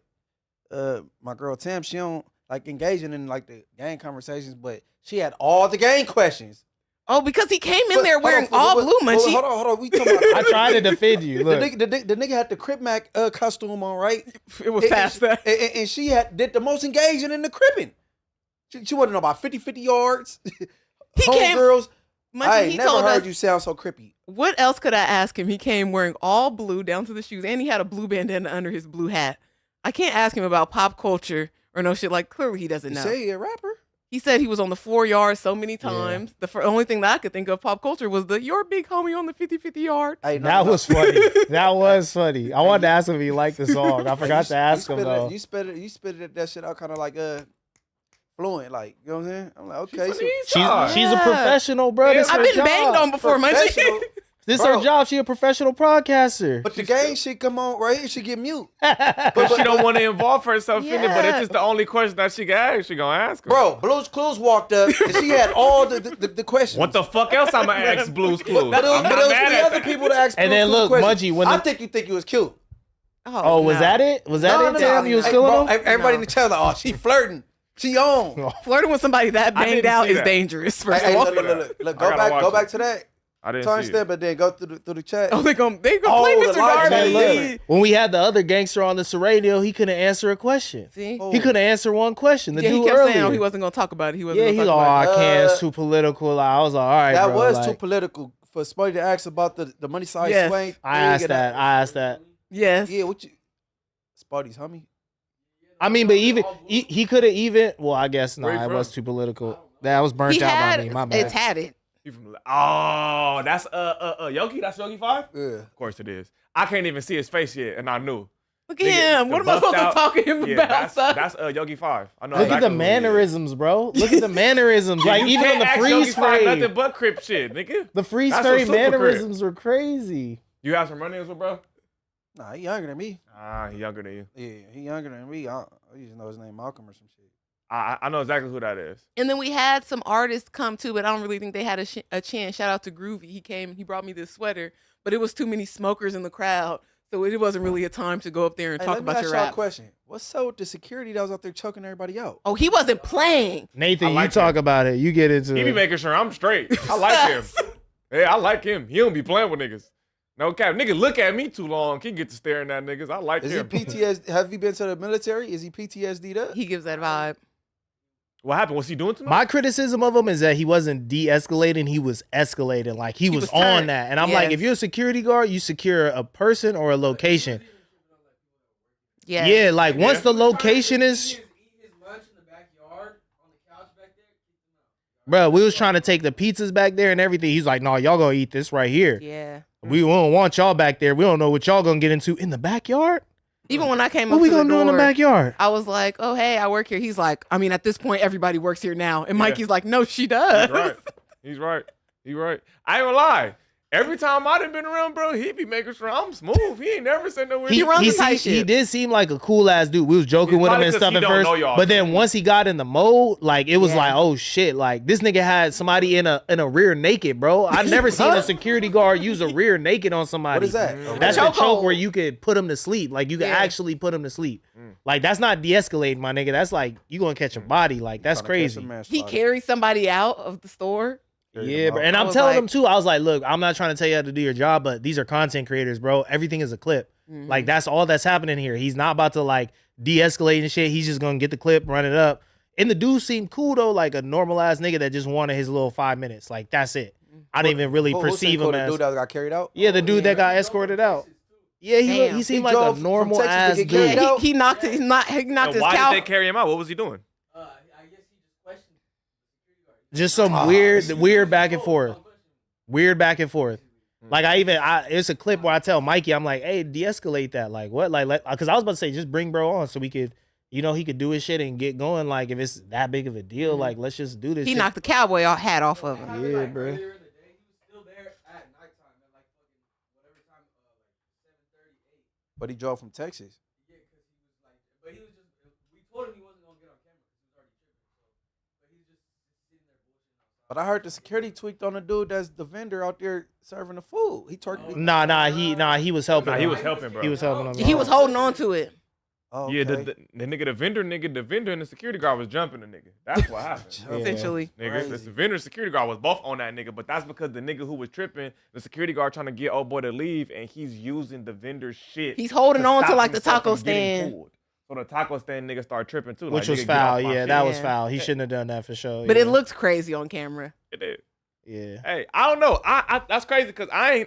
my girl Tim, she don't like engaging in like the gang conversations, but she had all the gang questions. Oh, because he came in there wearing all blue, Munchie. Hold on. We talking about I tried to defend you. Look. the nigga had the Crip Mac costume on, right? It was past that. And she did the most engaging in the cripping. She wanted to know about 50 yards. He came. Girls. Munchie, I he ain't never told heard us, you sound so crippy. what else could I ask him? He came wearing all blue down to the shoes, and he had a blue bandana under his blue hat. I can't ask him about pop culture or no shit. Like, clearly he doesn't know. Say he a rapper? He said he was on the 4 yards so many times. The only thing that I could think of pop culture was your big homie on the 50-50 yard. Hey, That was funny. That was funny. I wanted to ask him if he liked the song. I forgot to ask him though. You spit that shit out kind of like fluent, like, you know what I'm saying? I'm like, okay. She's a professional, bro. This I've her been job. banged on before, Munchie. Professional. This Bro. her job. She a professional broadcaster. But the gang shit come on right here, she get mute. But she don't want to involve herself in it, but Yeah. it's just the only question that she can ask. She gonna ask her. Bro, Blue's Clues walked up and she had all the questions. What the fuck else I'ma ask Blue's Clues? But it was I'm not for mad the at other that. people to ask And Blue's then Clues look, questions. Munchie, when I the- think you was cute. Oh, was that it? Was that it? Damn, you was Hey, feeling bro, him? everybody in the chat like, oh, she flirting. She on. Flirting with somebody that I banged didn't out see is that. dangerous. First Hey, of all, look, I go gotta watch back it. to that. I didn't see Timestamp, it. but then go through the chat. they gonna play Oh, the Mr. live chat, Darby. look. When we had the other gangster on the radio, he couldn't answer a question. See, He couldn't answer one question. The yeah, he dude kept earlier. saying he wasn't gonna talk about it. He wasn't. Yeah, gonna he's talk like, about oh, I can't. It's too political. I was like, all right, That bro. was like, too political for somebody to ask about the money side Yes. swing. I asked that. I asked that. it. Yes. Yeah, what you? Spuddy's homie. I mean, but even he could have even. Well, I guess Where no, you it from? was too political. That was burnt He out had by me. My bad. it's had it. You from? Oh, that's Yogi. That's Yogi 5. Yeah. Of course it is. I can't even see his face yet, and I knew. Look at him. What am I supposed to talk to him about? son? That's Yogi 5. I know. Look at exactly the who he is. mannerisms, bro. Look at the mannerisms. Like You even on can't the ask freeze Yogi 5 frame, nothing but Crip shit, nigga. the freeze That's frame some super Crip. mannerisms were crazy. You have some run-ins with bro? Nah, he younger than me. He younger than you. Yeah, he younger than me. I used to know his name Malcolm or some shit. I know exactly who that is. And then we had some artists come too, but I don't really think they had a chance. Shout out to Groovy. He came and he brought me this sweater, but it was too many smokers in the crowd, so it wasn't really a time to go up there and Hey, talk let me about ask your y'all a rap. question. What's up with the security that was out there choking everybody out? Oh, he wasn't playing. Nathan, I like you talk about it. You get into He be it. making sure I'm straight. I like him. Yeah, I like him. He don't be playing with niggas. No cap. Nigga look at me too long. He get to staring at niggas. I like Is he him. PTSD? Have you been to the military? Is he PTSD'd up? He gives that vibe. What happened? What's he doing to me? My criticism of him is that he wasn't de-escalating, he was escalating. Like he was on turned. that. And I'm like, Yes. if you're a security guard, you secure a person or a location. Yeah. Yeah, like once the location is Bro, we was trying to take the pizzas back there and everything. He's like, no, y'all gonna eat this right here. Yeah. We don't want y'all back there. We don't know what y'all gonna get into in the backyard. Even when I came What up we to the gonna do in the door, backyard? I was like, oh, hey, I work here. He's like, I mean, at this point, everybody works here now. And Mikey's like, no, she does. He's right. He's right. He's right. I ain't gonna lie. Every time I done been around, bro, he be making sure I'm smooth. He ain't never said nowhere. He did seem like a cool ass dude. We was joking with him probably and 'cause stuff he at don't first, know y'all, but then once he got in the mode, like it was like, oh shit, like this nigga had somebody in a rear naked, bro. I've never seen a security guard use a rear naked on somebody. What is that? That's A the chokehold. choke where you could put him to sleep. Like you could Yeah. actually put him to sleep. Like that's not de-escalating, my nigga. That's like you gonna catch a body. Like that's crazy. He carried somebody out of the store. Yeah, bro. And I I'm was telling like- them too. I was like, look, I'm not trying to tell you how to do your job, but these are content creators, bro. Everything is a clip. Like that's all that's happening here. He's not about to like de-escalate and shit. He's just gonna get the clip, run it up. And the dude seemed cool though, like a normal ass nigga that just wanted his little 5 minutes. Like that's it. I didn't even really Who perceive him the as dude that got carried out? yeah, the dude that got escorted out. Yeah, Damn. he seemed He like drove a from normal Texas to ass get dude. carried out? He knocked his Why couch. did they carry him out? What was he doing? Just some weird back and forth. Weird back and forth. Like it's a clip where I tell Mikey, I'm like, hey, de-escalate that. Like what? Like, because I was about to say, just bring bro on so we could, he could do his shit and get going. Like if it's that big of a deal, like let's just do this. He shit. knocked the cowboy hat off of him. Yeah, bro. But he drove from Texas. Yeah, because he was like, but he was just, we told him he wasn't going to get on camera because he was already tripping. So, but he was just sitting there bullshitting outside. But I heard the security tweaked on the dude that's the vendor out there serving the food. He twerked. He was helping. Nah, he was helping, bro. He was helping him. He was holding on to it. Oh, Yeah, okay. the nigga, the vendor and the security guard was jumping the nigga. That's what happened. Essentially. Nigga, the vendor and security guard was both on that nigga, but that's because the nigga who was tripping, the security guard trying to get old boy to leave, and he's using the vendor's shit. He's holding on to stop like the himself taco from getting stand. pulled. So the taco stand nigga started tripping too. Which like, was nigga, get off foul. my Yeah, shit. that was foul. He shouldn't have done that for sure. But it looked crazy on camera. It did. Yeah. Hey, I don't know. I that's crazy because I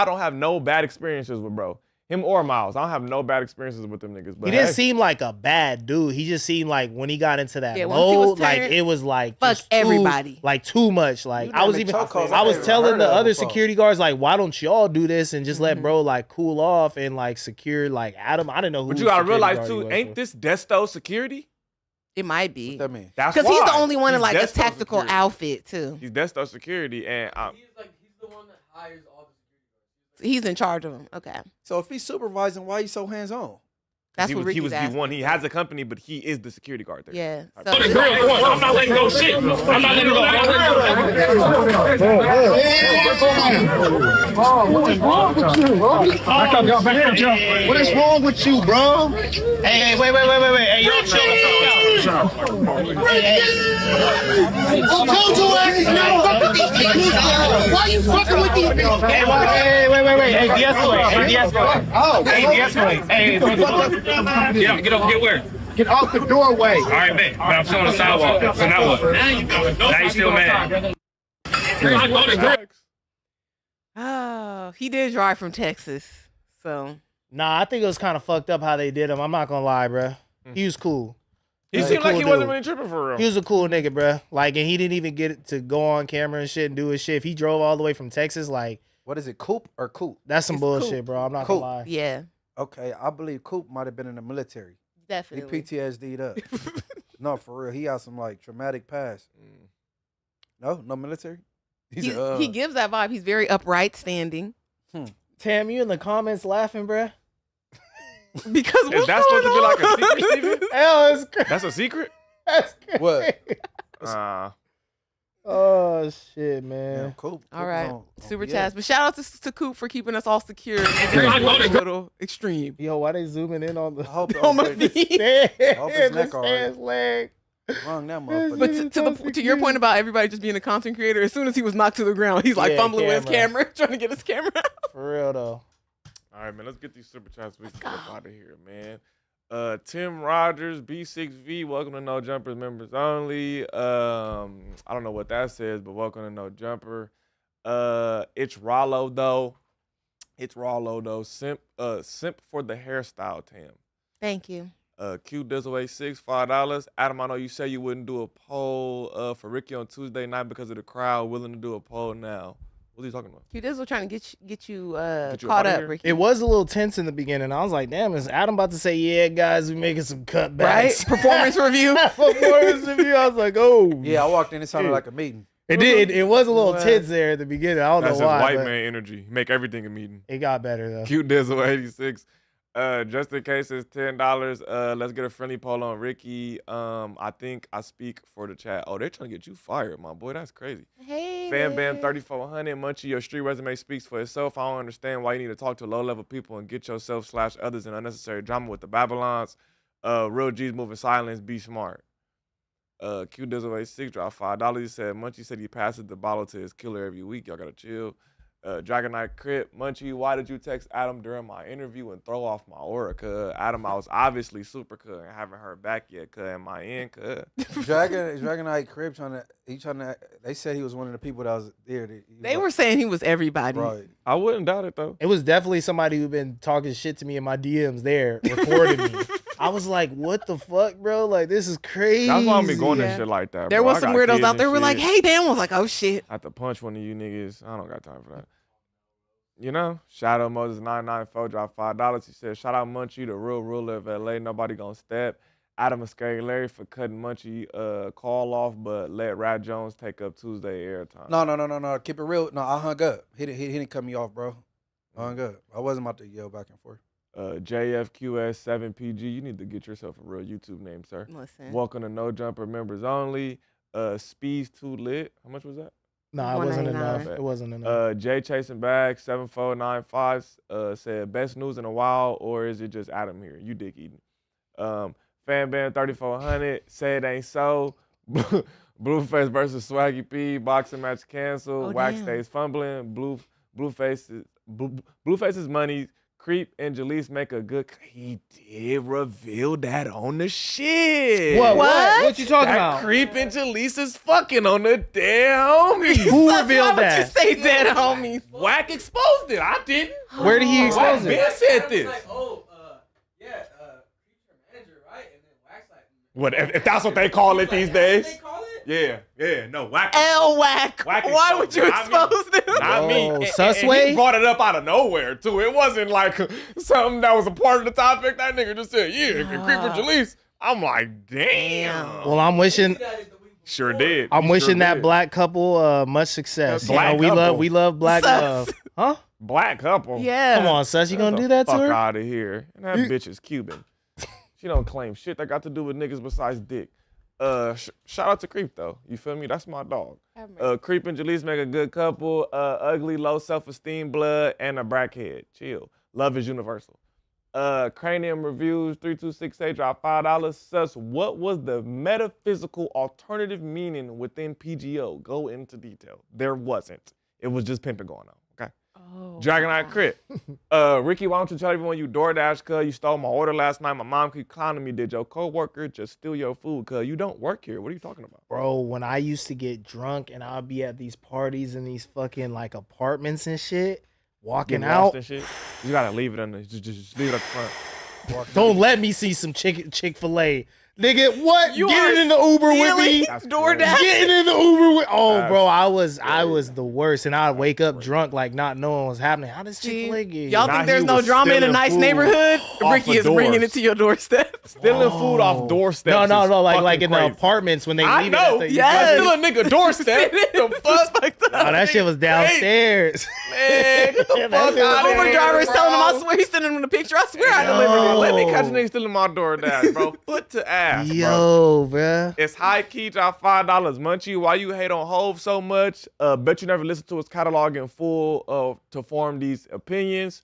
don't have no bad experiences with bro. Him or Miles. I don't have no bad experiences with them niggas. But He didn't seem like a bad dude. He just seemed like when he got into that Yeah, once he was mode, like turning- it was like Fuck just too- everybody. like too much. Like You I was done even, been chokeholds I I've was never telling heard the of other before. security guards like, why don't y'all do this and just let bro like cool off and like secure like Adam? I didn't know who. But you gotta security realize guard he too, was ain't for. this Desto security? It might be. What that mean? That's Because he's the why. only one in He's like a Desto tactical security. outfit too. He's Desto security, and He's the one that hires all the security guards. He's in charge of them. Okay. So if he's supervising, why he so hands on? That's he what was Ricky's the asking. one. He has a company, but he is the security guard there. Yeah. Type So of- I'm not letting go shit. I'm not letting go. What is wrong with you, bro? What is wrong with you, bro? Hey, wait. Hey, yo, chill. I told your ass to not fuck with these niggas. Why you fucking with these niggas? Hey, wait. Hey, de-escalate. Oh, de-escalate. Hey, Get where? get off the doorway. All right, man. But I'm still on the sidewalk. So now what? Now you still mad? Oh, he did drive from Texas. So Nah, I think it was kind of fucked up how they did him. I'm not gonna lie, bro. He was cool. He was seemed a like cool he wasn't dude. really tripping for real. He was a cool nigga, bro. Like, and he didn't even get to go on camera and shit and do his shit. If he drove all the way from Texas, like, What is it, Coop or Coop? that's some It's bullshit, Coop. bro. I'm not Coop. gonna lie. yeah, Okay, I believe Coop might have been in the military. He definitely. PTSD'd up. No, for real. He has some like traumatic past. No military. He gives that vibe. He's very upright standing. Tam, you in the comments laughing, bro? Because Is what's that going supposed to be like a on? secret, Steven? Hell, it's crazy. That's a secret? That's crazy. What? Oh shit, Yeah, man. Coop. All right, super BS. chats. But shout out to Coop for keeping us all secure. A little extreme. Yo, why they zooming in on the I hope On my the feet. stand? hope his neck The all right. stand's leg. wrong that motherfucker. But to your point about everybody just being a content creator, as soon as he was knocked to the ground, he's like Yeah, fumbling with his camera. camera, trying to get his camera out. For real though. All right, man. Let's get these super chats. We can get out of here, man. Tim Rogers, B6V, welcome to No Jumpers members only. I don't know what that says, but welcome to No Jumper. It's Rollo though. Simp for the hairstyle, Tam. Thank you. Q Dizzle 6 $5. Adam, I know you say you wouldn't do a poll for Ricky on Tuesday night because of the crowd. Willing to do a poll now. What are you talking about? Q Dizzle trying to get you Get you caught up outta up, here? Ricky. It was a little tense in the beginning. I was like, damn, is Adam about to say, yeah, guys, we making some cutbacks. Right? Performance review. Performance review. I was like, oh. Yeah, I walked in. It sounded like a meeting. It did. It was a little What? tense there at the beginning. I don't That's know his why. white but man energy. Make everything a meeting. It got better though. Cute Dizzle 86. Just in case it's $10. Let's get a friendly poll on Ricky. I think I speak for the chat. Oh, they're trying to get you fired, my boy. That's crazy. Hey. Fan Bam 3400. Munchie, your street resume speaks for itself. I don't understand why you need to talk to low-level people and get yourself/others in unnecessary drama with the Babylons. Real G's moving silence. Be smart. Q Dizzle 86 dropped $5. He said Munchie said he passes the bottle to his killer every week. Y'all gotta chill. Dragon Knight Crip, Munchie, why did you text Adam during my interview and throw off my aura? Cuz Adam, I was obviously super and haven't heard back yet. Cuz am I in? Cuz Dragon Knight Crib they said he was one of the people that was there. They were saying he was everybody. Right. I wouldn't doubt it though. It was definitely somebody who been talking shit to me in my DMs there, recording me. I was like, what the fuck, bro? Like, this is crazy. That's why I'm be going Yeah. and shit like that. There bro. was I some got weirdos kids out and there who were like, shit. hey, Dan was like, oh shit. I have to punch one of you niggas. I don't got time for that. You know, shout out Moses 994 drop $5. He said, shout out Munchie, the real ruler of LA. Nobody gonna step. Adam and Scary Larry for cutting Munchie call off, but let Rat Jones take up Tuesday airtime. No. Keep it real. No, I hung up. He didn't cut me off, bro. I hung up. I wasn't about to yell back and forth. JFQS7PG, you need to get yourself a real YouTube name, sir. Listen. Welcome to No Jumper members only. Speeds Too Lit. How much was that? No, it wasn't enough. Okay. It wasn't enough. Jay Chasing Bag 7495 said best news in a while, or is it just Adam here? You dick eating. Fan Band 3400 said ain't so. Blueface versus Swaggy P. Boxing match canceled. Wax stays fumbling. Blueface's money. Creep and Jalise make a good. He did reveal that on the shit. What? What you talking about? Creep and Jalise is fucking on the damn homies. Who revealed that? You say dead homies. Whack exposed it. I didn't. Where did he expose it? Ben said this. Like, oh, yeah, Creep's your manager, right? And then Wax like. What if that's what they call it these days? They call it? Yeah. No, Whack. Whack. Why would you expose them? Not me. And Susway? he brought it up out of nowhere too. It wasn't like something that was a part of the topic. That nigga just said, "Yeah, Creep and Jalise." I'm like, damn. Well, I'm wishing. Sure did. I'm He wishing sure that did. black couple much success. Black You know, couple. we love black love. Huh? Black couple. Yeah. Come on, Sus, you Get gonna the do that to fuck her? out of here. And that bitch is Cuban. She don't claim shit that got to do with niggas besides dick. Shout out to Creep though. You feel me? That's my dog. Creep and Jalise make a good couple. Ugly, low self-esteem, blood, and a brackhead. Chill. Love is universal. Cranium Reviews 3268 drop $5. Sus, what was the metaphysical alternative meaning within PGO? Go into detail. There wasn't. It was just pimping going on. Okay. Oh, Dragonite Crit. Ricky, why don't you tell everyone you DoorDash, cuz you stole my order last night. My mom keep clowning me. Did your coworker just steal your food? Cuz you don't work here. What are you talking about? Bro, when I used to get drunk and I'd be at these parties in these fucking like apartments and shit, walking Getting lost out. and shit. You gotta leave it in the, just leave it at the front. Don't let me see some Chick-fil-A. Nigga, what? You Getting are in the Uber with stealing me. DoorDash? Getting in the Uber with. Oh, That's bro, I was the worst, and I'd wake up drunk, like not knowing what's happening. How does Chick-fil-A get? Y'all Nah, think there's he no was drama in a stealing nice food neighborhood? off Ricky of is bringing doors. it to your doorstep. Stealing food off doorsteps. No, is like fucking in the crazy. apartments when they I leave know. it. At the, Yes. Steal a nigga doorstep. The fuck? Oh, that shit was downstairs. Man, get the That fuck shit was out The of Uber here, driver is bro. telling him, I swear he's sending him the picture. I swear I delivered it. Let me catch a nigga stealing my DoorDash, bro. Foot to ass, bro. Yo, bruh. It's high key, drop $5. Munchie, why you hate on Hove so much? Bet you never listened to his catalog in full to form these opinions.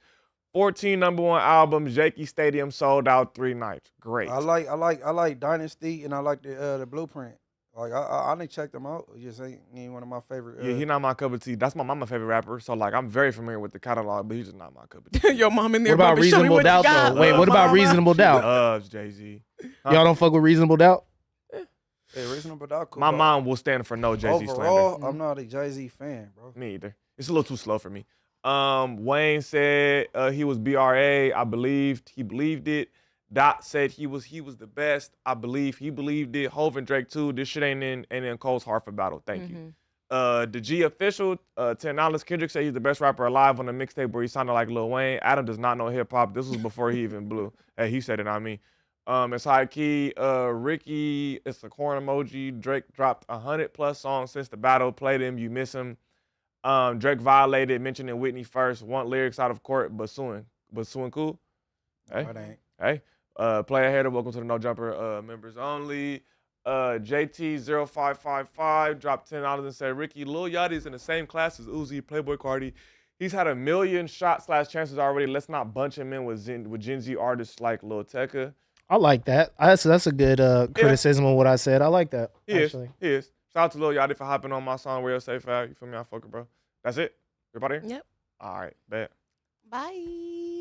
14 #1 albums, Jakey Stadium sold out 3 nights. Great. I like Dynasty and I like the Blueprint. Like I didn't check them out. It just ain't one of my favorite. Yeah, he not my cup of tea. That's my mama's favorite rapper. So like, I'm very familiar with the catalog, but he's just not my cup of tea. Your mom in there. What about Bobby, show me Reasonable what you Doubt got. though? Wait, what about Mama. Reasonable Doubt? Loves Jay-Z. Y'all don't fuck with Reasonable Doubt? Yeah, Reasonable Doubt. Cool, My but mom will stand for no Jay-Z slander. overall, I'm not a Jay-Z fan, bro. Me either. It's a little too slow for me. Wayne said he was BRA. I believed he believed it. Dot said he was the best. I believe he believed it. Hov and Drake too. This shit ain't in Cole's Hartford battle. Thank you. The G official, $10. Kendrick said he's the best rapper alive on the mixtape where he sounded like Lil Wayne. Adam does not know hip hop. This was before he even blew. Hey, he said it, not me. It's high key. Ricky, it's a corn emoji. Drake dropped 100+ songs since the battle. Play them, you miss him. Drake violated, mentioning Whitney first. Want lyrics out of court, but suing cool. Hey, No, it ain't. hey. Play ahead of welcome to the No Jumper members only. JT0555 dropped $10 and said, Ricky, Lil Yachty's in the same class as Uzi, Playboy Cardi. He's had a million shot/chances already. Let's not bunch him in with Gen Z artists like Lil Tecca. I like that. That's a good criticism of what I said. I like that. He actually. is. Shout out to Lil Yachty for hopping on my song, Real Safe Out. You feel me? I fuck it, bro. That's it? Everybody here? Yep. All right, bet. Bye.